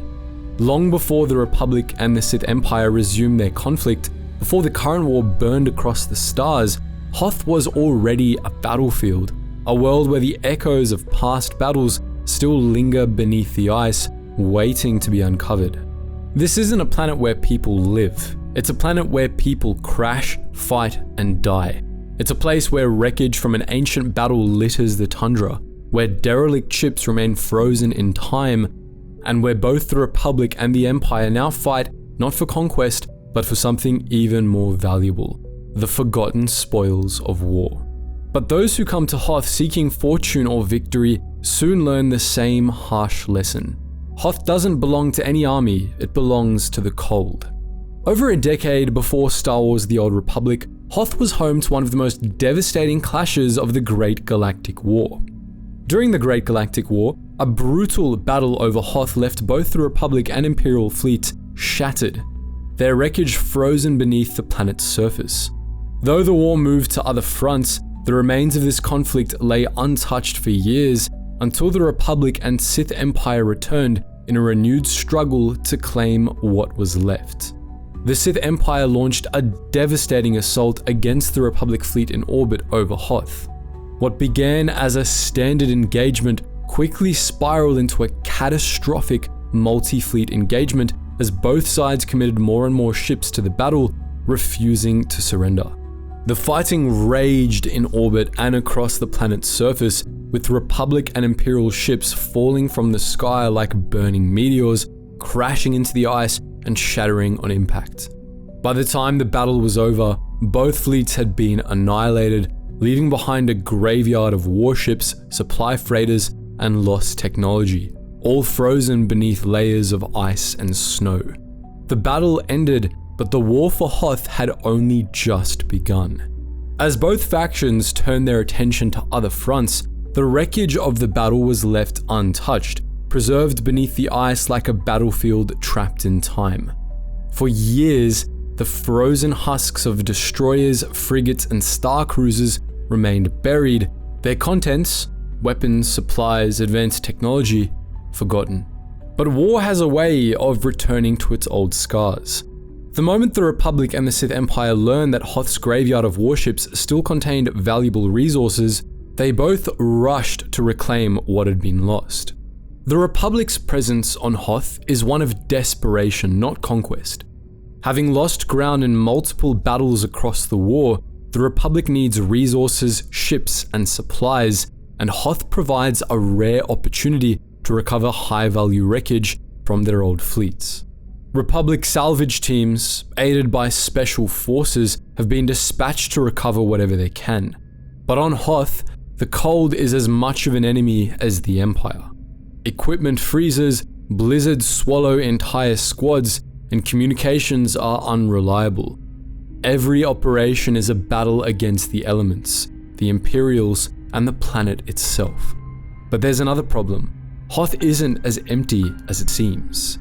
Long before the Republic and the Sith Empire resumed their conflict, before the current war burned across the stars, Hoth was already a battlefield, a world where the echoes of past battles still linger beneath the ice, waiting to be uncovered. This isn't a planet where people live. It's a planet where people crash, fight, and die. It's a place where wreckage from an ancient battle litters the tundra, where derelict ships remain frozen in time, and where both the Republic and the Empire now fight not for conquest, but for something even more valuable: the forgotten spoils of war. But those who come to Hoth seeking fortune or victory soon learn the same harsh lesson. Hoth doesn't belong to any army, it belongs to the cold. Over a decade before Star Wars: The Old Republic, Hoth was home to one of the most devastating clashes of the Great Galactic War. During the Great Galactic War, a brutal battle over Hoth left both the Republic and Imperial fleets shattered, their wreckage frozen beneath the planet's surface. Though the war moved to other fronts, the remains of this conflict lay untouched for years until the Republic and Sith Empire returned in a renewed struggle to claim what was left. The Sith Empire launched a devastating assault against the Republic fleet in orbit over Hoth. What began as a standard engagement quickly spiraled into a catastrophic multi-fleet engagement as both sides committed more and more ships to the battle, refusing to surrender. The fighting raged in orbit and across the planet's surface, with Republic and Imperial ships falling from the sky like burning meteors, crashing into the ice and shattering on impact. By the time the battle was over, both fleets had been annihilated, leaving behind a graveyard of warships, supply freighters, and lost technology, all frozen beneath layers of ice and snow. The battle ended, but the war for Hoth had only just begun. As both factions turned their attention to other fronts, the wreckage of the battle was left untouched, preserved beneath the ice like a battlefield trapped in time. For years, the frozen husks of destroyers, frigates, and star cruisers remained buried, their contents, weapons, supplies, advanced technology, forgotten. But war has a way of returning to its old scars. The moment the Republic and the Sith Empire learned that Hoth's graveyard of warships still contained valuable resources, they both rushed to reclaim what had been lost. The Republic's presence on Hoth is one of desperation, not conquest. Having lost ground in multiple battles across the war, the Republic needs resources, ships, and supplies, and Hoth provides a rare opportunity to recover high-value wreckage from their old fleets. Republic salvage teams, aided by special forces, have been dispatched to recover whatever they can. But on Hoth, the cold is as much of an enemy as the Empire. Equipment freezes, blizzards swallow entire squads, and communications are unreliable. Every operation is a battle against the elements, the Imperials, and the planet itself. But there's another problem. Hoth isn't as empty as it seems.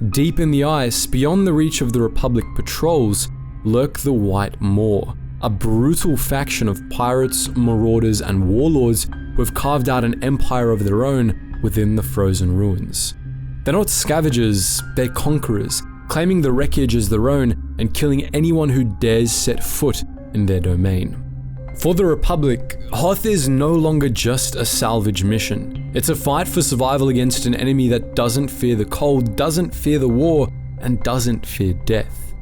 Deep in the ice, beyond the reach of the Republic patrols, lurk the White Maw, a brutal faction of pirates, marauders, and warlords who have carved out an empire of their own within the frozen ruins. They're not scavengers, they're conquerors, claiming the wreckage as their own and killing anyone who dares set foot in their domain. For the Republic, Hoth is no longer just a salvage mission. It's a fight for survival against an enemy that doesn't fear the cold, doesn't fear the war, and doesn't fear death.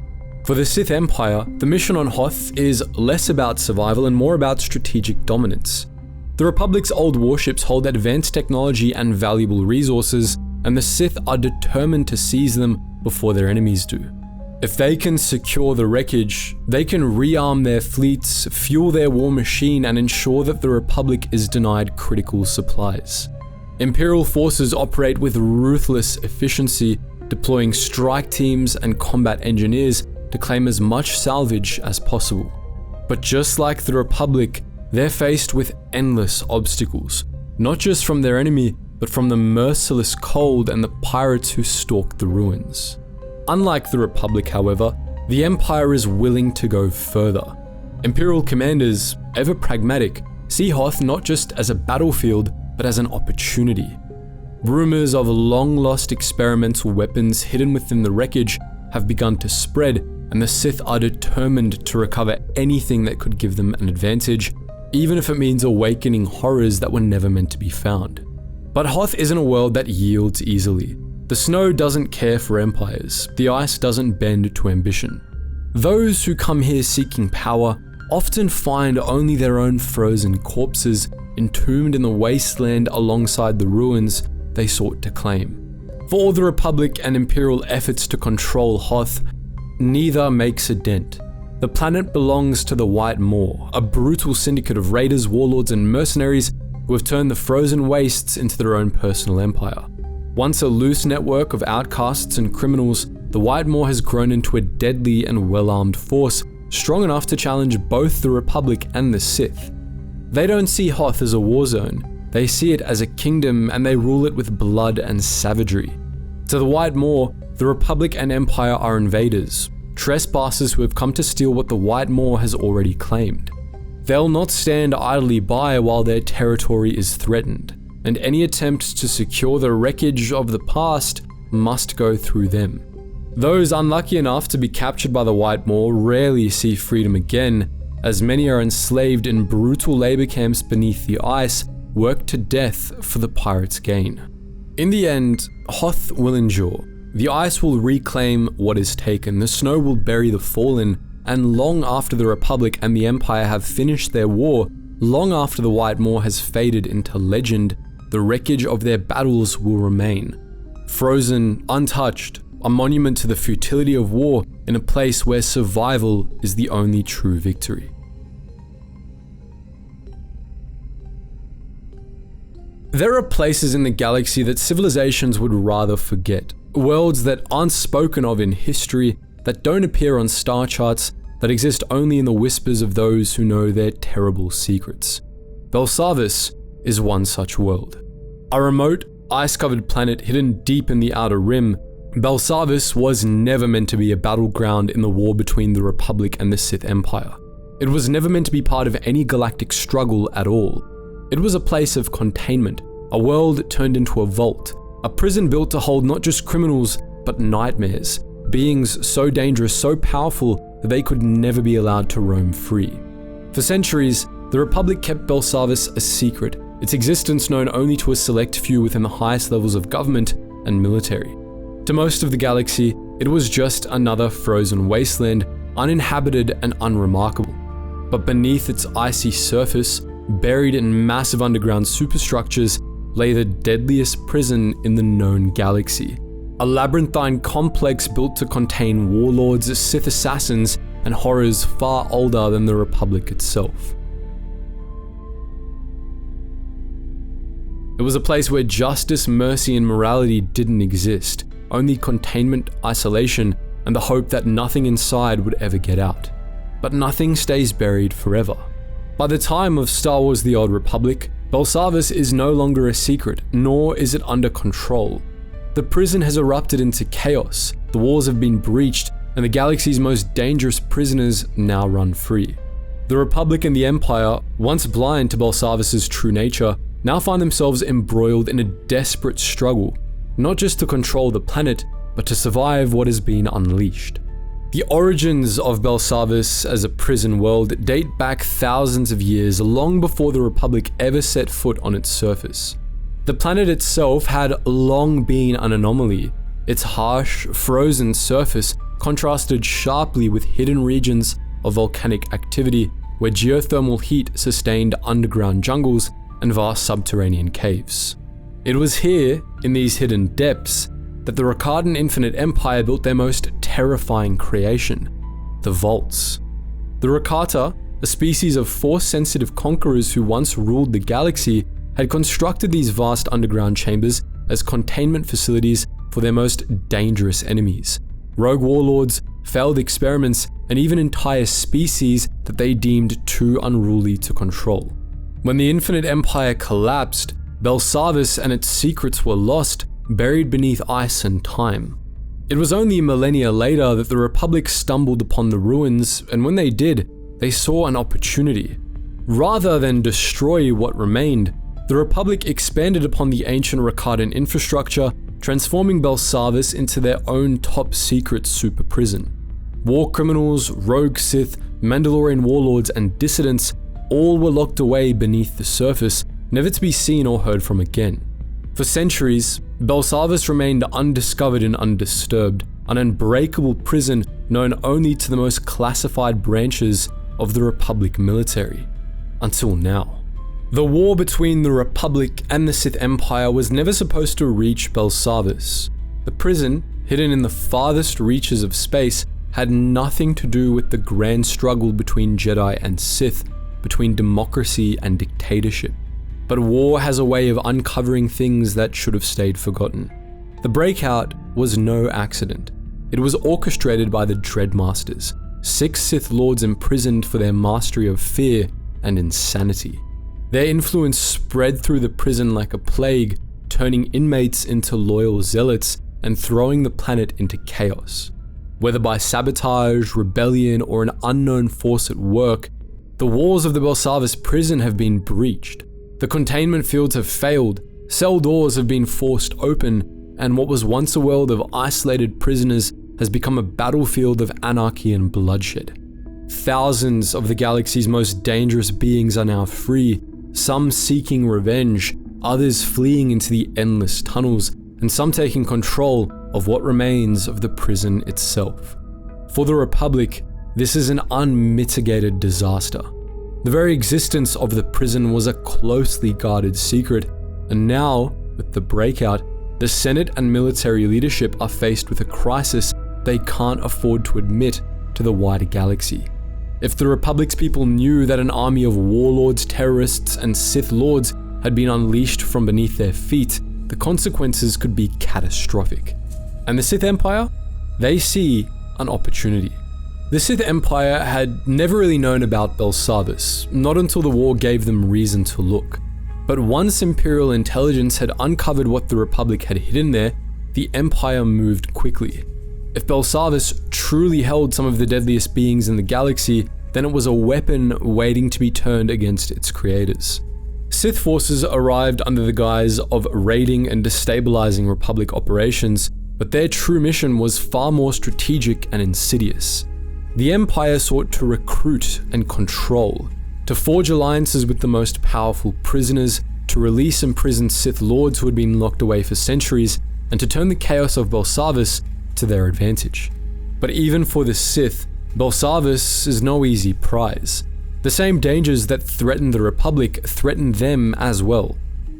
For the Sith Empire, the mission on Hoth is less about survival and more about strategic dominance. The Republic's old warships hold advanced technology and valuable resources, and the Sith are determined to seize them before their enemies do. If they can secure the wreckage, they can rearm their fleets, fuel their war machine, and ensure that the Republic is denied critical supplies. Imperial forces operate with ruthless efficiency, deploying strike teams and combat engineers to claim as much salvage as possible. But just like the Republic, they're faced with endless obstacles, not just from their enemy, but from the merciless cold and the pirates who stalk the ruins. Unlike the Republic, however, the Empire is willing to go further. Imperial commanders, ever pragmatic, see Hoth not just as a battlefield, but as an opportunity. Rumors of long-lost experimental weapons hidden within the wreckage have begun to spread, and the Sith are determined to recover anything that could give them an advantage, even if it means awakening horrors that were never meant to be found. But Hoth isn't a world that yields easily. The snow doesn't care for empires, the ice doesn't bend to ambition. Those who come here seeking power often find only their own frozen corpses entombed in the wasteland alongside the ruins they sought to claim. For all the Republic and Imperial efforts to control Hoth, neither makes a dent. The planet belongs to the White Maw, a brutal syndicate of raiders, warlords, and mercenaries who have turned the frozen wastes into their own personal empire. Once a loose network of outcasts and criminals, the White Maw has grown into a deadly and well-armed force, strong enough to challenge both the Republic and the Sith. They don't see Hoth as a war zone, they see it as a kingdom, and they rule it with blood and savagery. To the White Maw, the Republic and Empire are invaders, trespassers who have come to steal what the White Maw has already claimed. They'll not stand idly by while their territory is threatened, and any attempt to secure the wreckage of the past must go through them. Those unlucky enough to be captured by the White Maw rarely see freedom again, as many are enslaved in brutal labor camps beneath the ice, worked to death for the pirates' gain. In the end, Hoth will endure. The ice will reclaim what is taken, the snow will bury the fallen, and long after the Republic and the Empire have finished their war, long after the White Maw has faded into legend, the wreckage of their battles will remain. Frozen, untouched, a monument to the futility of war in a place where survival is the only true victory. There are places in the galaxy that civilizations would rather forget. Worlds that aren't spoken of in history, that don't appear on star charts, that exist only in the whispers of those who know their terrible secrets. Belsavis is one such world. A remote, ice-covered planet hidden deep in the outer rim, Belsavis was never meant to be a battleground in the war between the Republic and the Sith Empire. It was never meant to be part of any galactic struggle at all. It was a place of containment, a world turned into a vault, a prison built to hold not just criminals, but nightmares, beings so dangerous, so powerful that they could never be allowed to roam free. For centuries, the Republic kept Belsavis a secret, its existence known only to a select few within the highest levels of government and military. To most of the galaxy, It was just another frozen wasteland, uninhabited and unremarkable. But beneath its icy surface, buried in massive underground superstructures, lay the deadliest prison in the known galaxy. A labyrinthine complex built to contain warlords, Sith assassins, and horrors far older than the Republic itself. It was a place where justice, mercy, and morality didn't exist, only containment, isolation, and the hope that nothing inside would ever get out. But nothing stays buried forever. By the time of Star Wars: The Old Republic, Belsavis is no longer a secret, nor is it under control. The prison has erupted into chaos, the walls have been breached, and the galaxy's most dangerous prisoners now run free. The Republic and the Empire, once blind to Belsavis's true nature, now find themselves embroiled in a desperate struggle, not just to control the planet, but to survive what has been unleashed. The origins of Belsavis as a prison world date back thousands of years, long before the Republic ever set foot on its surface. The planet itself had long been an anomaly. Its harsh, frozen surface contrasted sharply with hidden regions of volcanic activity where geothermal heat sustained underground jungles and vast subterranean caves. It was here, in these hidden depths, that the Rakardan Infinite Empire built their most terrifying creation, the Vaults. The Rakata, a species of Force-sensitive conquerors who once ruled the galaxy, had constructed these vast underground chambers as containment facilities for their most dangerous enemies, rogue warlords, failed experiments, and even entire species that they deemed too unruly to control. When the Infinite Empire collapsed, Belsavis and its secrets were lost, buried beneath ice and time. It was only millennia later that the Republic stumbled upon the ruins, and when they did, they saw an opportunity. Rather than destroy what remained, the Republic expanded upon the ancient Rakardan infrastructure, transforming Belsavis into their own top-secret super prison. War criminals, rogue Sith, Mandalorian warlords, and dissidents all were locked away beneath the surface, never to be seen or heard from again. For centuries, Belsavis remained undiscovered and undisturbed, an unbreakable prison known only to the most classified branches of the Republic military. Until now. The war between the Republic and the Sith Empire was never supposed to reach Belsavis. The prison, hidden in the farthest reaches of space, had nothing to do with the grand struggle between Jedi and Sith, between democracy and dictatorship. But war has a way of uncovering things that should have stayed forgotten. The breakout was no accident. It was orchestrated by the Dreadmasters, 6 Sith Lords imprisoned for their mastery of fear and insanity. Their influence spread through the prison like a plague, turning inmates into loyal zealots and throwing the planet into chaos. Whether by sabotage, rebellion, or an unknown force at work, the walls of the Belsavis prison have been breached. The containment fields have failed, cell doors have been forced open, and what was once a world of isolated prisoners has become a battlefield of anarchy and bloodshed. Thousands of the galaxy's most dangerous beings are now free, some seeking revenge, others fleeing into the endless tunnels, and some taking control of what remains of the prison itself. For the Republic, this is an unmitigated disaster. The very existence of the prison was a closely guarded secret, and now, with the breakout, the Senate and military leadership are faced with a crisis they can't afford to admit to the wider galaxy. If the Republic's people knew that an army of warlords, terrorists, and Sith Lords had been unleashed from beneath their feet, the consequences could be catastrophic. And the Sith Empire? They see an opportunity. The Sith Empire had never really known about Belsavis, not until the war gave them reason to look. But once Imperial intelligence had uncovered what the Republic had hidden there, the Empire moved quickly. If Belsavis truly held some of the deadliest beings in the galaxy, then it was a weapon waiting to be turned against its creators. Sith forces arrived under the guise of raiding and destabilizing Republic operations, but their true mission was far more strategic and insidious. The Empire sought to recruit and control, to forge alliances with the most powerful prisoners, to release imprisoned Sith Lords who had been locked away for centuries, and to turn the chaos of Belsavis to their advantage. But even for the Sith, Belsavis is no easy prize. The same dangers that threaten the Republic threaten them as well.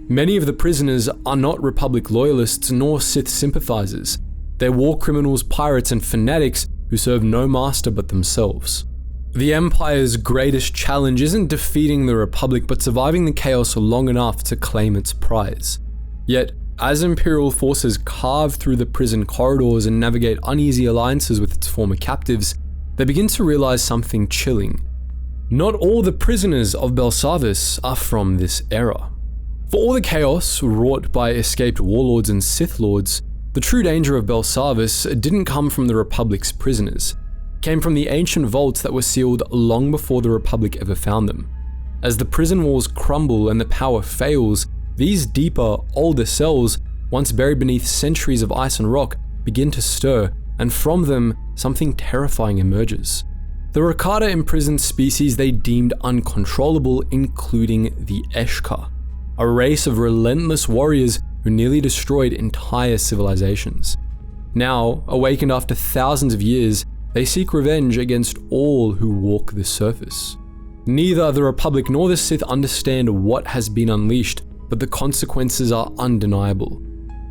Many of the prisoners are not Republic loyalists nor Sith sympathizers. They're war criminals, pirates, and fanatics who serve no master but themselves. The Empire's greatest challenge isn't defeating the Republic but surviving the chaos long enough to claim its prize. Yet, as Imperial forces carve through the prison corridors and navigate uneasy alliances with its former captives, they begin to realize something chilling. Not all the prisoners of Belsavis are from this era. For all the chaos wrought by escaped warlords and Sith lords, the true danger of Belsavis didn't come from the Republic's prisoners. It came from the ancient vaults that were sealed long before the Republic ever found them. As the prison walls crumble and the power fails, these deeper, older cells, once buried beneath centuries of ice and rock, begin to stir, and from them, something terrifying emerges. The Rakata imprisoned species they deemed uncontrollable, including the Eshka, a race of relentless warriors who nearly destroyed entire civilizations. Now, awakened after thousands of years, they seek revenge against all who walk the surface. Neither the Republic nor the Sith understand what has been unleashed, but the consequences are undeniable.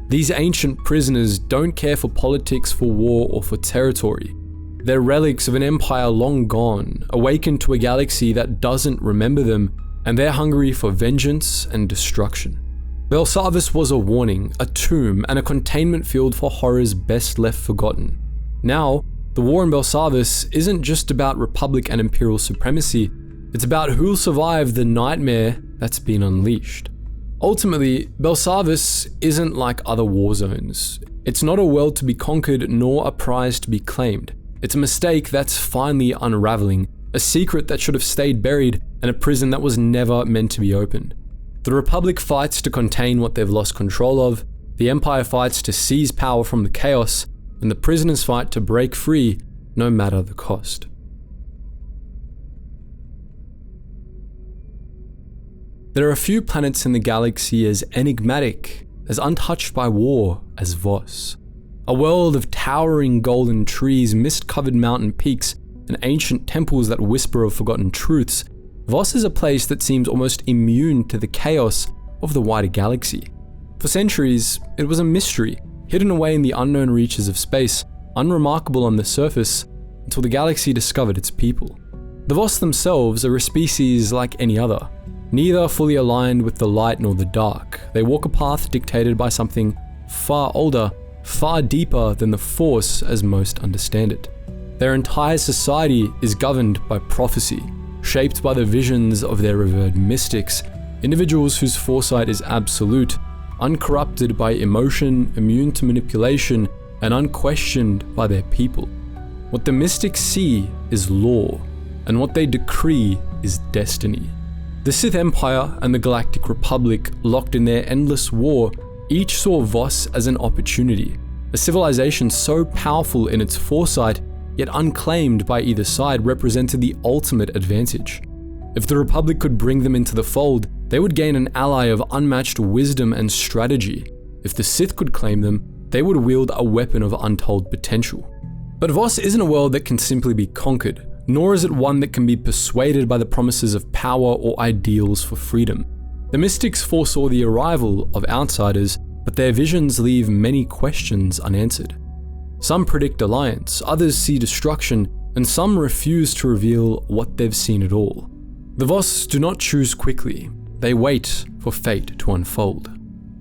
These ancient prisoners don't care for politics, for war, or for territory. They're relics of an empire long gone, awakened to a galaxy that doesn't remember them, and they're hungry for vengeance and destruction. Belsavis was a warning, a tomb, and a containment field for horrors best left forgotten. Now, the war in Belsavis isn't just about Republic and Imperial supremacy, it's about who'll survive the nightmare that's been unleashed. Ultimately, Belsavis isn't like other war zones. It's not a world to be conquered nor a prize to be claimed. It's a mistake that's finally unraveling, a secret that should have stayed buried, and a prison that was never meant to be opened. The Republic fights to contain what they've lost control of, the Empire fights to seize power from the chaos, and the prisoners fight to break free, no matter the cost. There are few planets in the galaxy as enigmatic, as untouched by war as Voss. A world of towering golden trees, mist-covered mountain peaks, and ancient temples that whisper of forgotten truths, Voss is a place that seems almost immune to the chaos of the wider galaxy. For centuries, it was a mystery, hidden away in the unknown reaches of space, unremarkable on the surface, until the galaxy discovered its people. The Voss themselves are a species like any other, neither fully aligned with the light nor the dark. They walk a path dictated by something far older, far deeper than the Force as most understand it. Their entire society is governed by prophecy, shaped by the visions of their revered mystics, individuals whose foresight is absolute, uncorrupted by emotion, immune to manipulation, and unquestioned by their people. What the mystics see is law, and what they decree is destiny. The Sith Empire and the Galactic Republic, locked in their endless war, each saw Voss as an opportunity, a civilization so powerful in its foresight, yet unclaimed by either side, represented the ultimate advantage. If the Republic could bring them into the fold, they would gain an ally of unmatched wisdom and strategy. If the Sith could claim them, they would wield a weapon of untold potential. But Voss isn't a world that can simply be conquered, nor is it one that can be persuaded by the promises of power or ideals for freedom. The mystics foresaw the arrival of outsiders, but their visions leave many questions unanswered. Some predict alliance, others see destruction, and some refuse to reveal what they've seen at all. The Voss do not choose quickly, they wait for fate to unfold.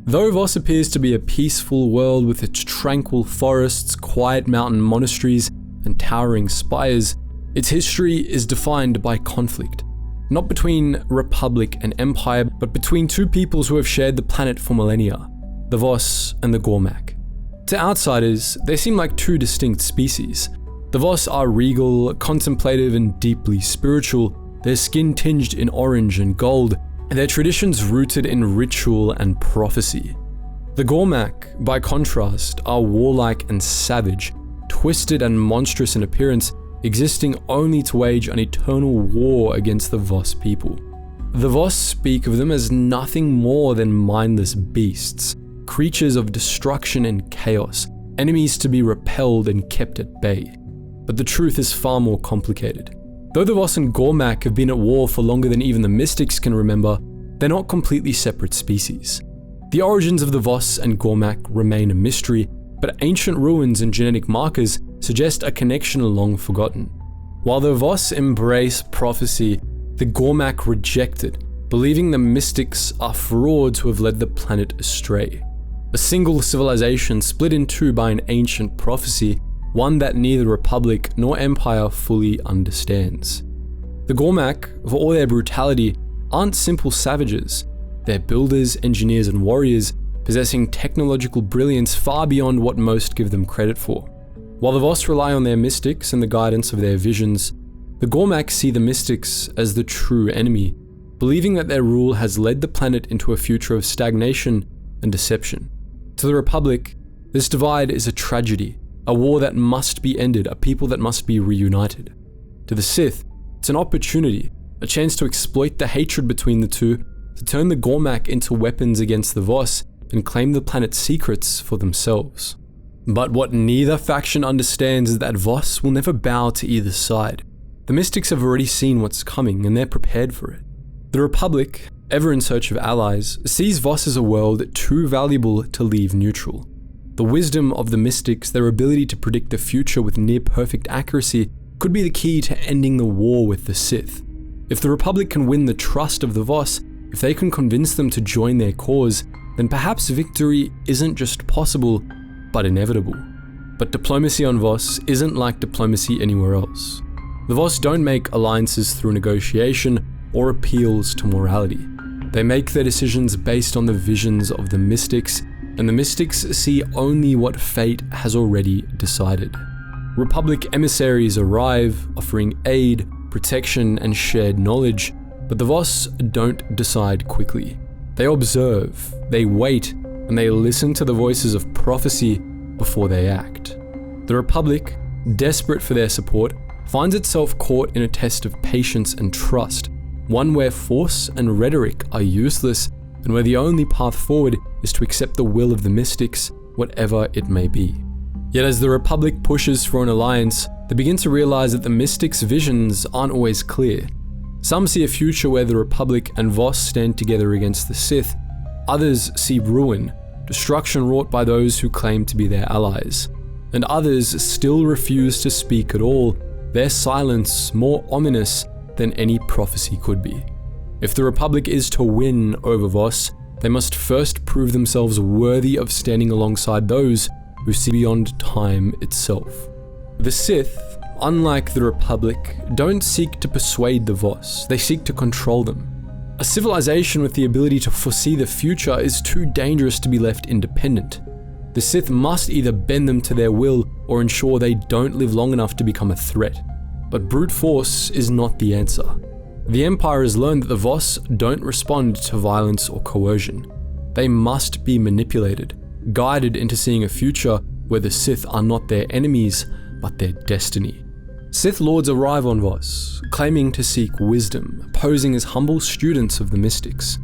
Though Voss appears to be a peaceful world with its tranquil forests, quiet mountain monasteries, and towering spires, its history is defined by conflict, not between Republic and Empire, but between two peoples who have shared the planet for millennia, the Voss and the Gormak. To outsiders, they seem like two distinct species. The Voss are regal, contemplative, and deeply spiritual, their skin tinged in orange and gold, and their traditions rooted in ritual and prophecy. The Gormak, by contrast, are warlike and savage, twisted and monstrous in appearance, existing only to wage an eternal war against the Voss people. The Voss speak of them as nothing more than mindless beasts, creatures of destruction and chaos, enemies to be repelled and kept at bay. But the truth is far more complicated. Though the Voss and Gormak have been at war for longer than even the Mystics can remember, they're not completely separate species. The origins of the Voss and Gormak remain a mystery, but ancient ruins and genetic markers suggest a connection long forgotten. While the Voss embrace prophecy, the Gormak reject it, believing the Mystics are frauds who have led the planet astray. A single civilization split in two by an ancient prophecy, one that neither Republic nor Empire fully understands. The Gormak, for all their brutality, aren't simple savages. They're builders, engineers, and warriors, possessing technological brilliance far beyond what most give them credit for. While the Voss rely on their mystics and the guidance of their visions, the Gormak see the mystics as the true enemy, believing that their rule has led the planet into a future of stagnation and deception. To the Republic, this divide is a tragedy, a war that must be ended, a people that must be reunited. To the Sith, it's an opportunity, a chance to exploit the hatred between the two, to turn the Gormak into weapons against the Voss and claim the planet's secrets for themselves. But what neither faction understands is that Voss will never bow to either side. The Mystics have already seen what's coming and they're prepared for it. The Republic, ever in search of allies, sees Voss as a world too valuable to leave neutral. The wisdom of the Mystics, their ability to predict the future with near-perfect accuracy, could be the key to ending the war with the Sith. If the Republic can win the trust of the Voss, if they can convince them to join their cause, then perhaps victory isn't just possible, but inevitable. But diplomacy on Voss isn't like diplomacy anywhere else. The Voss don't make alliances through negotiation or appeals to morality. They make their decisions based on the visions of the Mystics, and the Mystics see only what fate has already decided. Republic emissaries arrive, offering aid, protection, and shared knowledge, but the Voss don't decide quickly. They observe, they wait, and they listen to the voices of prophecy before they act. The Republic, desperate for their support, finds itself caught in a test of patience and trust, one where force and rhetoric are useless, and where the only path forward is to accept the will of the Mystics, whatever it may be. Yet as the Republic pushes for an alliance, they begin to realize that the Mystics' visions aren't always clear. Some see a future where the Republic and Voss stand together against the Sith. Others see ruin, destruction wrought by those who claim to be their allies. And others still refuse to speak at all, their silence more ominous than any prophecy could be. If the Republic is to win over Voss, they must first prove themselves worthy of standing alongside those who see beyond time itself. The Sith, unlike the Republic, don't seek to persuade the Voss, they seek to control them. A civilization with the ability to foresee the future is too dangerous to be left independent. The Sith must either bend them to their will or ensure they don't live long enough to become a threat. But brute force is not the answer. The Empire has learned that the Voss don't respond to violence or coercion. They must be manipulated, guided into seeing a future where the Sith are not their enemies, but their destiny. Sith Lords arrive on Voss, claiming to seek wisdom, posing as humble students of the Mystics.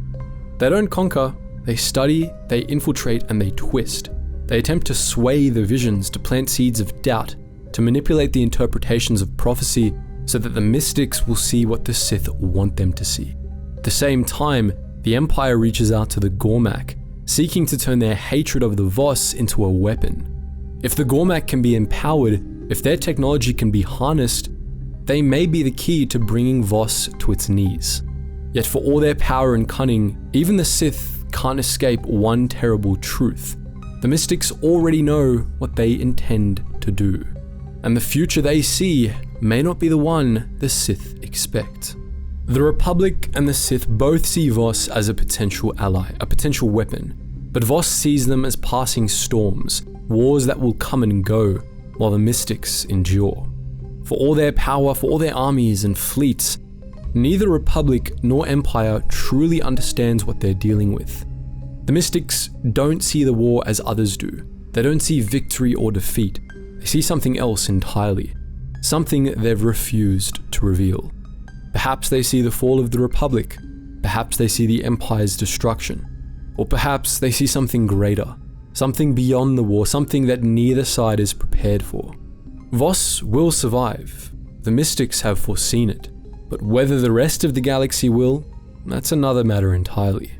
They don't conquer, they study, they infiltrate, and they twist. They attempt to sway the visions, to plant seeds of doubt, to manipulate the interpretations of prophecy so that the Mystics will see what the Sith want them to see. At the same time, the Empire reaches out to the Gormak, seeking to turn their hatred of the Voss into a weapon. If the Gormak can be empowered, if their technology can be harnessed, they may be the key to bringing Voss to its knees. Yet for all their power and cunning, even the Sith can't escape one terrible truth. The Mystics already know what they intend to do, and the future they see may not be the one the Sith expect. The Republic and the Sith both see Voss as a potential ally, a potential weapon, but Voss sees them as passing storms, wars that will come and go, while the Mystics endure. For all their power, for all their armies and fleets, neither Republic nor Empire truly understands what they're dealing with. The Mystics don't see the war as others do. They don't see victory or defeat. They see something else entirely, something they've refused to reveal. Perhaps they see the fall of the Republic, perhaps they see the Empire's destruction, or perhaps they see something greater, something beyond the war, something that neither side is prepared for. Voss will survive. The mystics have foreseen it. But whether the rest of the galaxy will, that's another matter entirely.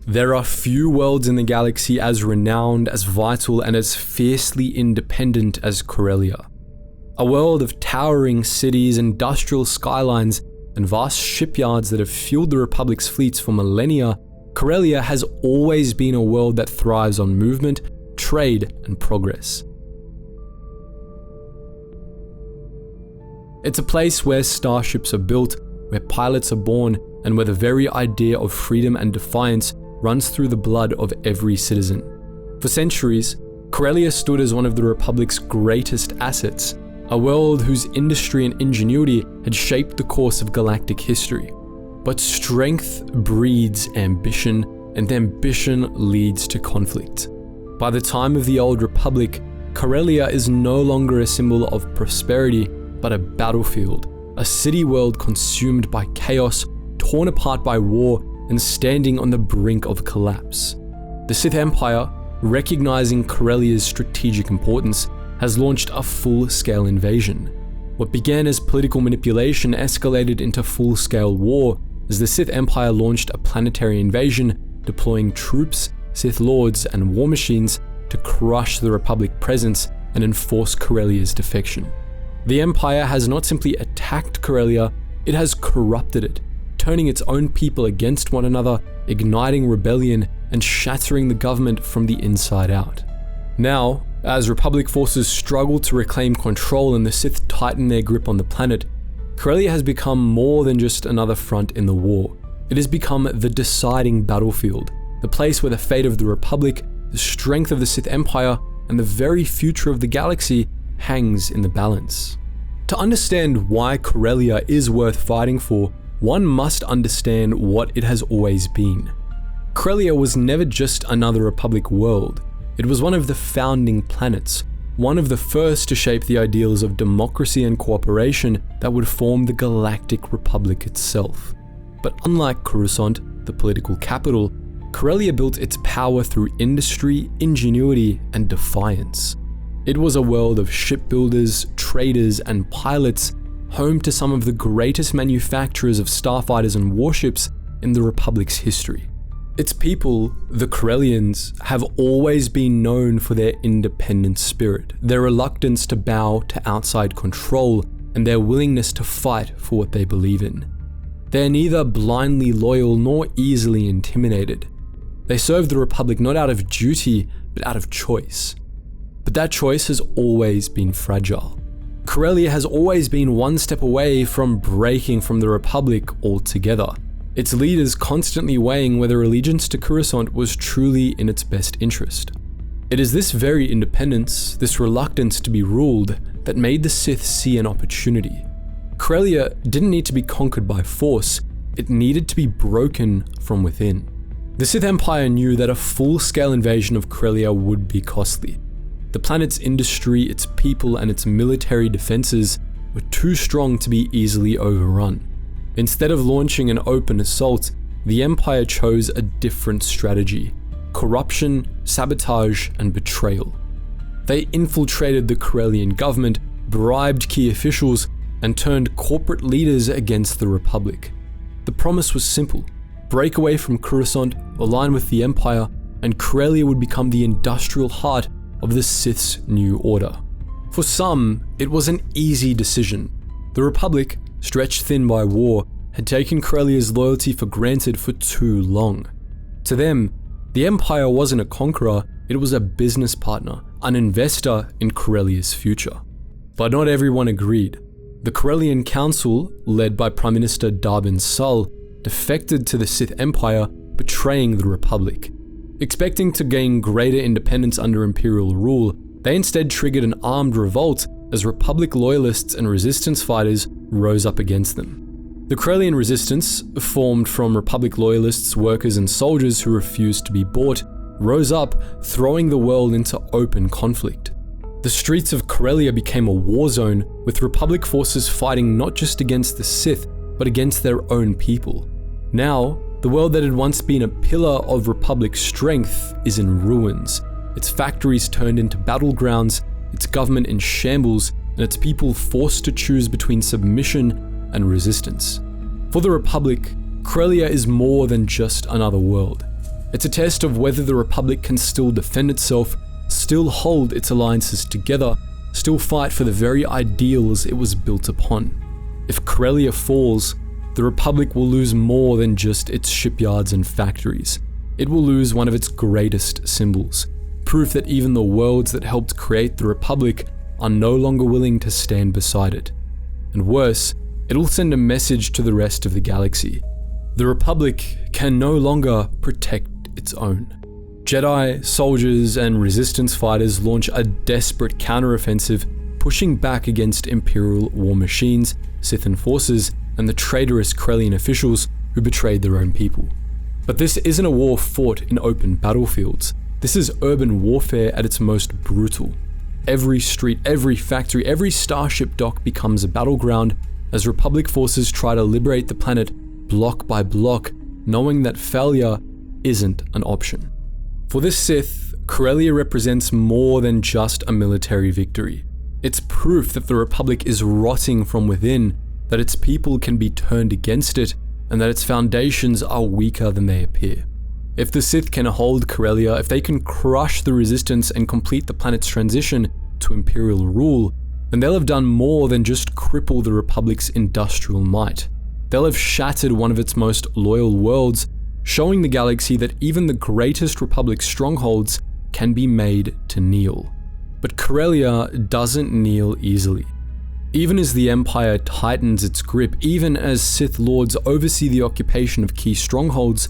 There are few worlds in the galaxy as renowned, as vital, and as fiercely independent as Corellia. A world of towering cities, industrial skylines, and vast shipyards that have fueled the Republic's fleets for millennia, Corellia has always been a world that thrives on movement, trade, and progress. It's a place where starships are built, where pilots are born, and where the very idea of freedom and defiance runs through the blood of every citizen. For centuries, Corellia stood as one of the Republic's greatest assets, a world whose industry and ingenuity had shaped the course of galactic history. But strength breeds ambition, and ambition leads to conflict. By the time of the Old Republic, Corellia is no longer a symbol of prosperity, but a battlefield, a city world consumed by chaos, torn apart by war, and standing on the brink of collapse. The Sith Empire, recognizing Corellia's strategic importance, has launched a full-scale invasion. What began as political manipulation escalated into full-scale war as the Sith Empire launched a planetary invasion, deploying troops, Sith Lords, and war machines to crush the Republic presence and enforce Corellia's defection. The Empire has not simply attacked Corellia, it has corrupted it, turning its own people against one another, igniting rebellion, and shattering the government from the inside out. Now, as Republic forces struggle to reclaim control and the Sith tighten their grip on the planet, Corellia has become more than just another front in the war. It has become the deciding battlefield, the place where the fate of the Republic, the strength of the Sith Empire, and the very future of the galaxy hangs in the balance. To understand why Corellia is worth fighting for, one must understand what it has always been. Corellia was never just another Republic world. It was one of the founding planets, one of the first to shape the ideals of democracy and cooperation that would form the Galactic Republic itself. But unlike Coruscant, the political capital, Corellia built its power through industry, ingenuity, and defiance. It was a world of shipbuilders, traders, and pilots, home to some of the greatest manufacturers of starfighters and warships in the Republic's history. Its people, the Corellians, have always been known for their independent spirit, their reluctance to bow to outside control, and their willingness to fight for what they believe in. They are neither blindly loyal nor easily intimidated. They serve the Republic not out of duty, but out of choice. But that choice has always been fragile. Corellia has always been one step away from breaking from the Republic altogether, its leaders constantly weighing whether allegiance to Coruscant was truly in its best interest. It is this very independence, this reluctance to be ruled, that made the Sith see an opportunity. Corellia didn't need to be conquered by force, it needed to be broken from within. The Sith Empire knew that a full-scale invasion of Corellia would be costly. The planet's industry, its people, and its military defenses were too strong to be easily overrun. Instead of launching an open assault, the Empire chose a different strategy: corruption, sabotage, and betrayal. They infiltrated the Corellian government, bribed key officials, and turned corporate leaders against the Republic. The promise was simple: break away from Coruscant, align with the Empire, and Corellia would become the industrial heart of the Sith's new order. For some, it was an easy decision. The Republic, stretched thin by war, had taken Corellia's loyalty for granted for too long. To them, the Empire wasn't a conqueror, it was a business partner, an investor in Corellia's future. But not everyone agreed. The Corellian Council, led by Prime Minister Darbin Sul, defected to the Sith Empire, betraying the Republic. Expecting to gain greater independence under Imperial rule, they instead triggered an armed revolt as Republic loyalists and resistance fighters rose up against them. The Corellian resistance, formed from Republic loyalists, workers, and soldiers who refused to be bought, rose up, throwing the world into open conflict. The streets of Corellia became a war zone, with Republic forces fighting not just against the Sith, but against their own people. Now, the world that had once been a pillar of Republic strength is in ruins, its factories turned into battlegrounds, its government in shambles, and its people forced to choose between submission and resistance. For the Republic, Corellia is more than just another world. It's a test of whether the Republic can still defend itself, still hold its alliances together, still fight for the very ideals it was built upon. If Corellia falls, the Republic will lose more than just its shipyards and factories. It will lose one of its greatest symbols, proof that even the worlds that helped create the Republic are no longer willing to stand beside it. And worse, it'll send a message to the rest of the galaxy. The Republic can no longer protect its own. Jedi, soldiers, and resistance fighters launch a desperate counteroffensive, pushing back against Imperial war machines, Sithan forces, and the traitorous Corellian officials who betrayed their own people. But this isn't a war fought in open battlefields. This is urban warfare at its most brutal. Every street, every factory, every starship dock becomes a battleground as Republic forces try to liberate the planet block by block, knowing that failure isn't an option. For this Sith, Corellia represents more than just a military victory. It's proof that the Republic is rotting from within, that its people can be turned against it, and that its foundations are weaker than they appear. If the Sith can hold Corellia, if they can crush the Resistance and complete the planet's transition to Imperial rule, then they'll have done more than just cripple the Republic's industrial might. They'll have shattered one of its most loyal worlds, showing the galaxy that even the greatest Republic strongholds can be made to kneel. But Corellia doesn't kneel easily. Even as the Empire tightens its grip, even as Sith Lords oversee the occupation of key strongholds,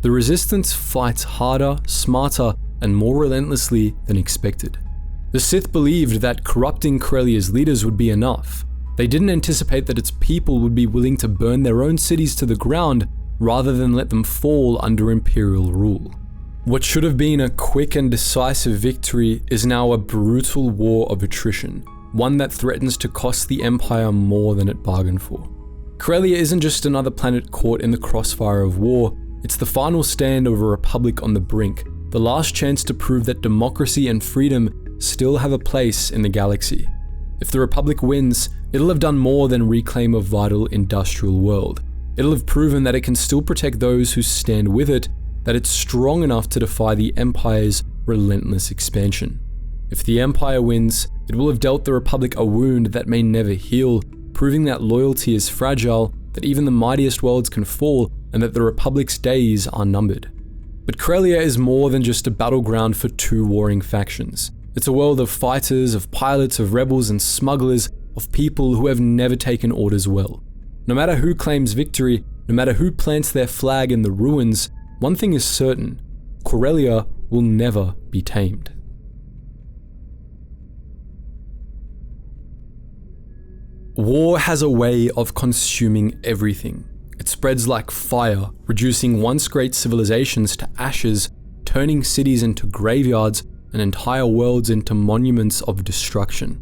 the Resistance fights harder, smarter, and more relentlessly than expected. The Sith believed that corrupting Corellia's leaders would be enough. They didn't anticipate that its people would be willing to burn their own cities to the ground rather than let them fall under Imperial rule. What should have been a quick and decisive victory is now a brutal war of attrition, one that threatens to cost the Empire more than it bargained for. Corellia isn't just another planet caught in the crossfire of war, it's the final stand of a Republic on the brink, the last chance to prove that democracy and freedom still have a place in the galaxy. If the Republic wins, it'll have done more than reclaim a vital industrial world. It'll have proven that it can still protect those who stand with it, that it's strong enough to defy the Empire's relentless expansion. If the Empire wins, it will have dealt the Republic a wound that may never heal, proving that loyalty is fragile, that even the mightiest worlds can fall, and that the Republic's days are numbered. But Corellia is more than just a battleground for two warring factions. It's a world of fighters, of pilots, of rebels and smugglers, of people who have never taken orders well. No matter who claims victory, no matter who plants their flag in the ruins, one thing is certain: Corellia will never be tamed. War has a way of consuming everything. It spreads like fire, reducing once great civilizations to ashes, turning cities into graveyards and entire worlds into monuments of destruction.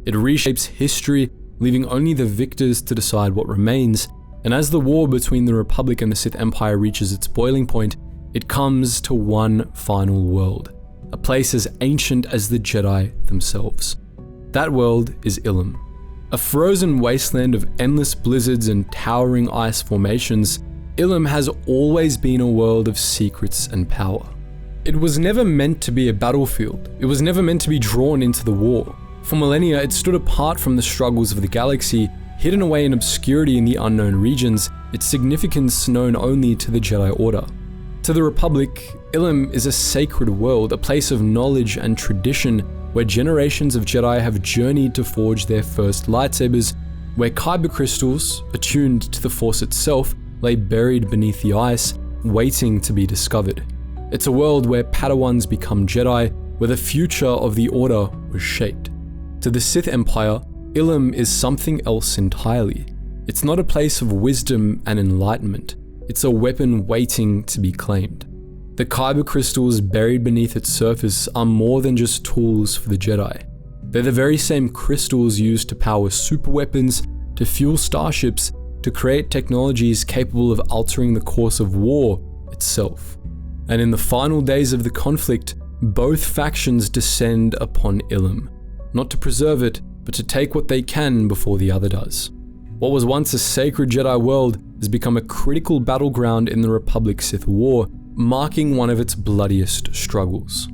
It reshapes history, leaving only the victors to decide what remains, and as the war between the Republic and the Sith Empire reaches its boiling point, it comes to one final world, a place as ancient as the Jedi themselves. That world is Ilum. A frozen wasteland of endless blizzards and towering ice formations, Ilum has always been a world of secrets and power. It was never meant to be a battlefield. It was never meant to be drawn into the war. For millennia, it stood apart from the struggles of the galaxy, hidden away in obscurity in the unknown regions, its significance known only to the Jedi Order. To the Republic, Ilum is a sacred world, a place of knowledge and tradition, where generations of Jedi have journeyed to forge their first lightsabers, where kyber crystals, attuned to the Force itself, lay buried beneath the ice, waiting to be discovered. It's a world where Padawans become Jedi, where the future of the Order was shaped. To the Sith Empire, Ilum is something else entirely. It's not a place of wisdom and enlightenment, it's a weapon waiting to be claimed. The kyber crystals buried beneath its surface are more than just tools for the Jedi. They're the very same crystals used to power superweapons, to fuel starships, to create technologies capable of altering the course of war itself. And in the final days of the conflict, both factions descend upon Ilum, not to preserve it, but to take what they can before the other does. What was once a sacred Jedi world has become a critical battleground in the Republic-Sith War, marking one of its bloodiest struggles.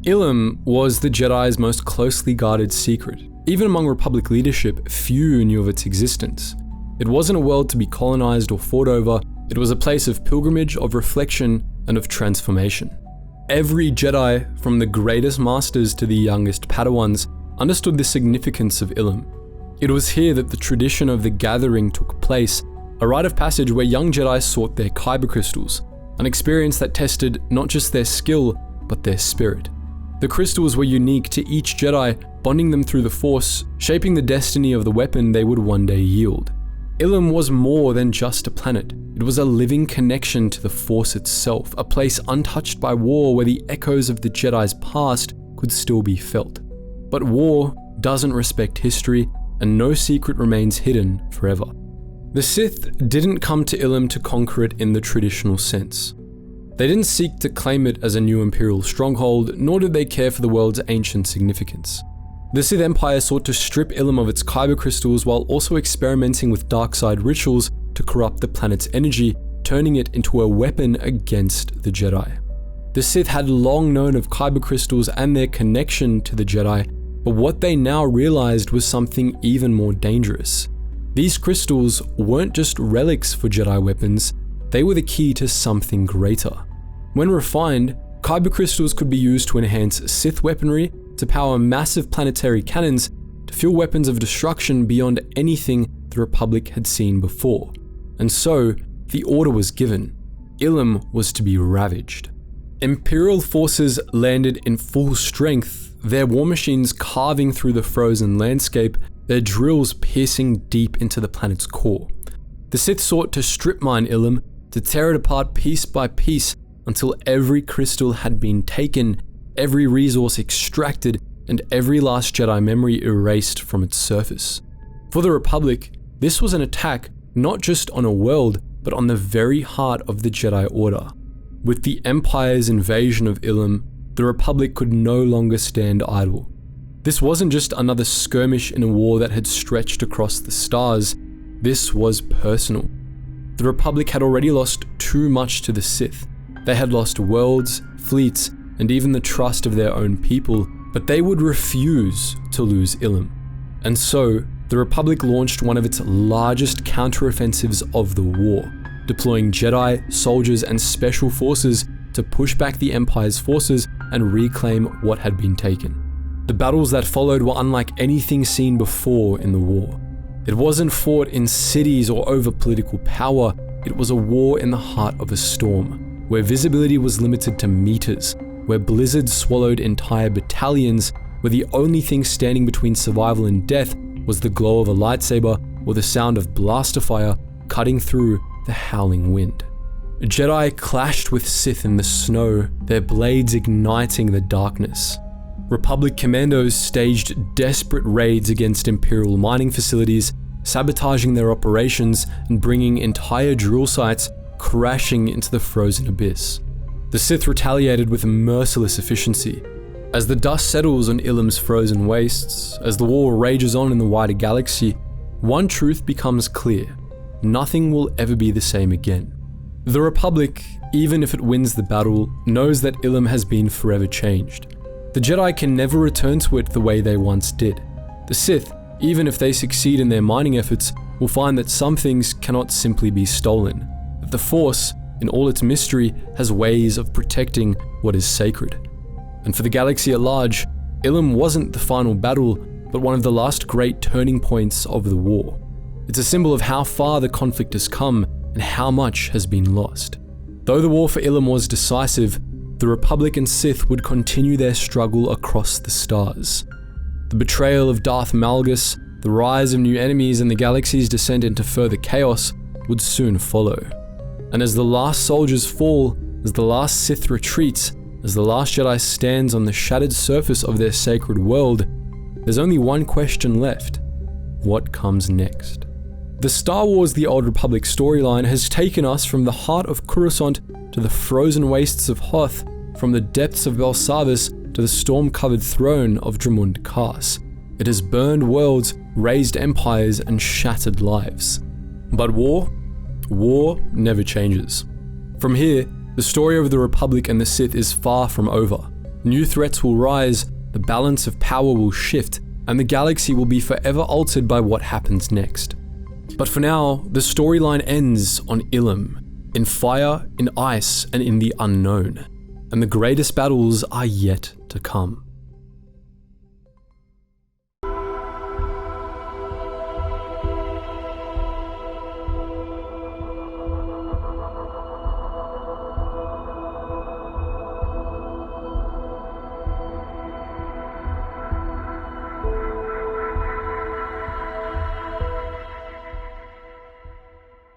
Ilum was the Jedi's most closely guarded secret. Even among Republic leadership, few knew of its existence. It wasn't a world to be colonized or fought over, it was a place of pilgrimage, of reflection, and of transformation. Every Jedi, from the greatest masters to the youngest Padawans, understood the significance of Ilum. It was here that the tradition of the Gathering took place, a rite of passage where young Jedi sought their kyber crystals, an experience that tested not just their skill, but their spirit. The crystals were unique to each Jedi, bonding them through the Force, shaping the destiny of the weapon they would one day yield. Ilum was more than just a planet. It was a living connection to the Force itself, a place untouched by war where the echoes of the Jedi's past could still be felt. But war doesn't respect history, and no secret remains hidden forever. The Sith didn't come to Ilum to conquer it in the traditional sense. They didn't seek to claim it as a new Imperial stronghold, nor did they care for the world's ancient significance. The Sith Empire sought to strip Ilum of its kyber crystals while also experimenting with dark side rituals to corrupt the planet's energy, turning it into a weapon against the Jedi. The Sith had long known of kyber crystals and their connection to the Jedi, but what they now realized was something even more dangerous. These crystals weren't just relics for Jedi weapons, they were the key to something greater. When refined, kyber crystals could be used to enhance Sith weaponry, to power massive planetary cannons, to fuel weapons of destruction beyond anything the Republic had seen before. And so, the order was given. Ilum was to be ravaged. Imperial forces landed in full strength, their war machines carving through the frozen landscape, their drills piercing deep into the planet's core. The Sith sought to strip mine Ilum, to tear it apart piece by piece until every crystal had been taken, every resource extracted, and every last Jedi memory erased from its surface. For the Republic, this was an attack not just on a world, but on the very heart of the Jedi Order. With the Empire's invasion of Ilum, the Republic could no longer stand idle. This wasn't just another skirmish in a war that had stretched across the stars, this was personal. The Republic had already lost too much to the Sith. They had lost worlds, fleets, and even the trust of their own people, but they would refuse to lose Ilum. And so, the Republic launched one of its largest counteroffensives of the war, deploying Jedi, soldiers, and special forces to push back the Empire's forces and reclaim what had been taken. The battles that followed were unlike anything seen before in the war. It wasn't fought in cities or over political power, it was a war in the heart of a storm, where visibility was limited to meters, where blizzards swallowed entire battalions, where the only thing standing between survival and death was the glow of a lightsaber or the sound of blaster fire cutting through the howling wind. Jedi clashed with Sith in the snow, their blades igniting the darkness. Republic commandos staged desperate raids against Imperial mining facilities, sabotaging their operations and bringing entire drill sites crashing into the frozen abyss. The Sith retaliated with merciless efficiency. As the dust settles on Ilum's frozen wastes, as the war rages on in the wider galaxy, one truth becomes clear: nothing will ever be the same again. The Republic, even if it wins the battle, knows that Ilum has been forever changed. The Jedi can never return to it the way they once did. The Sith, even if they succeed in their mining efforts, will find that some things cannot simply be stolen, that the Force, in all its mystery, has ways of protecting what is sacred. And for the galaxy at large, Ilum wasn't the final battle, but one of the last great turning points of the war. It's a symbol of how far the conflict has come and how much has been lost. Though the war for Ilum was decisive, the Republic and Sith would continue their struggle across the stars. The betrayal of Darth Malgus, the rise of new enemies, and the galaxy's descent into further chaos would soon follow. And as the last soldiers fall, as the last Sith retreats, as the last Jedi stands on the shattered surface of their sacred world, there's only one question left: what comes next? The Star Wars The Old Republic storyline has taken us from the heart of Coruscant to the frozen wastes of Hoth, from the depths of Belsavis to the storm-covered throne of Dromund Kaas. It has burned worlds, raised empires, and shattered lives. But war never changes. From here, the story of the Republic and the Sith is far from over. New threats will rise, the balance of power will shift, and the galaxy will be forever altered by what happens next. But for now, the storyline ends on Ilum, in fire, in ice, and in the unknown. And the greatest battles are yet to come.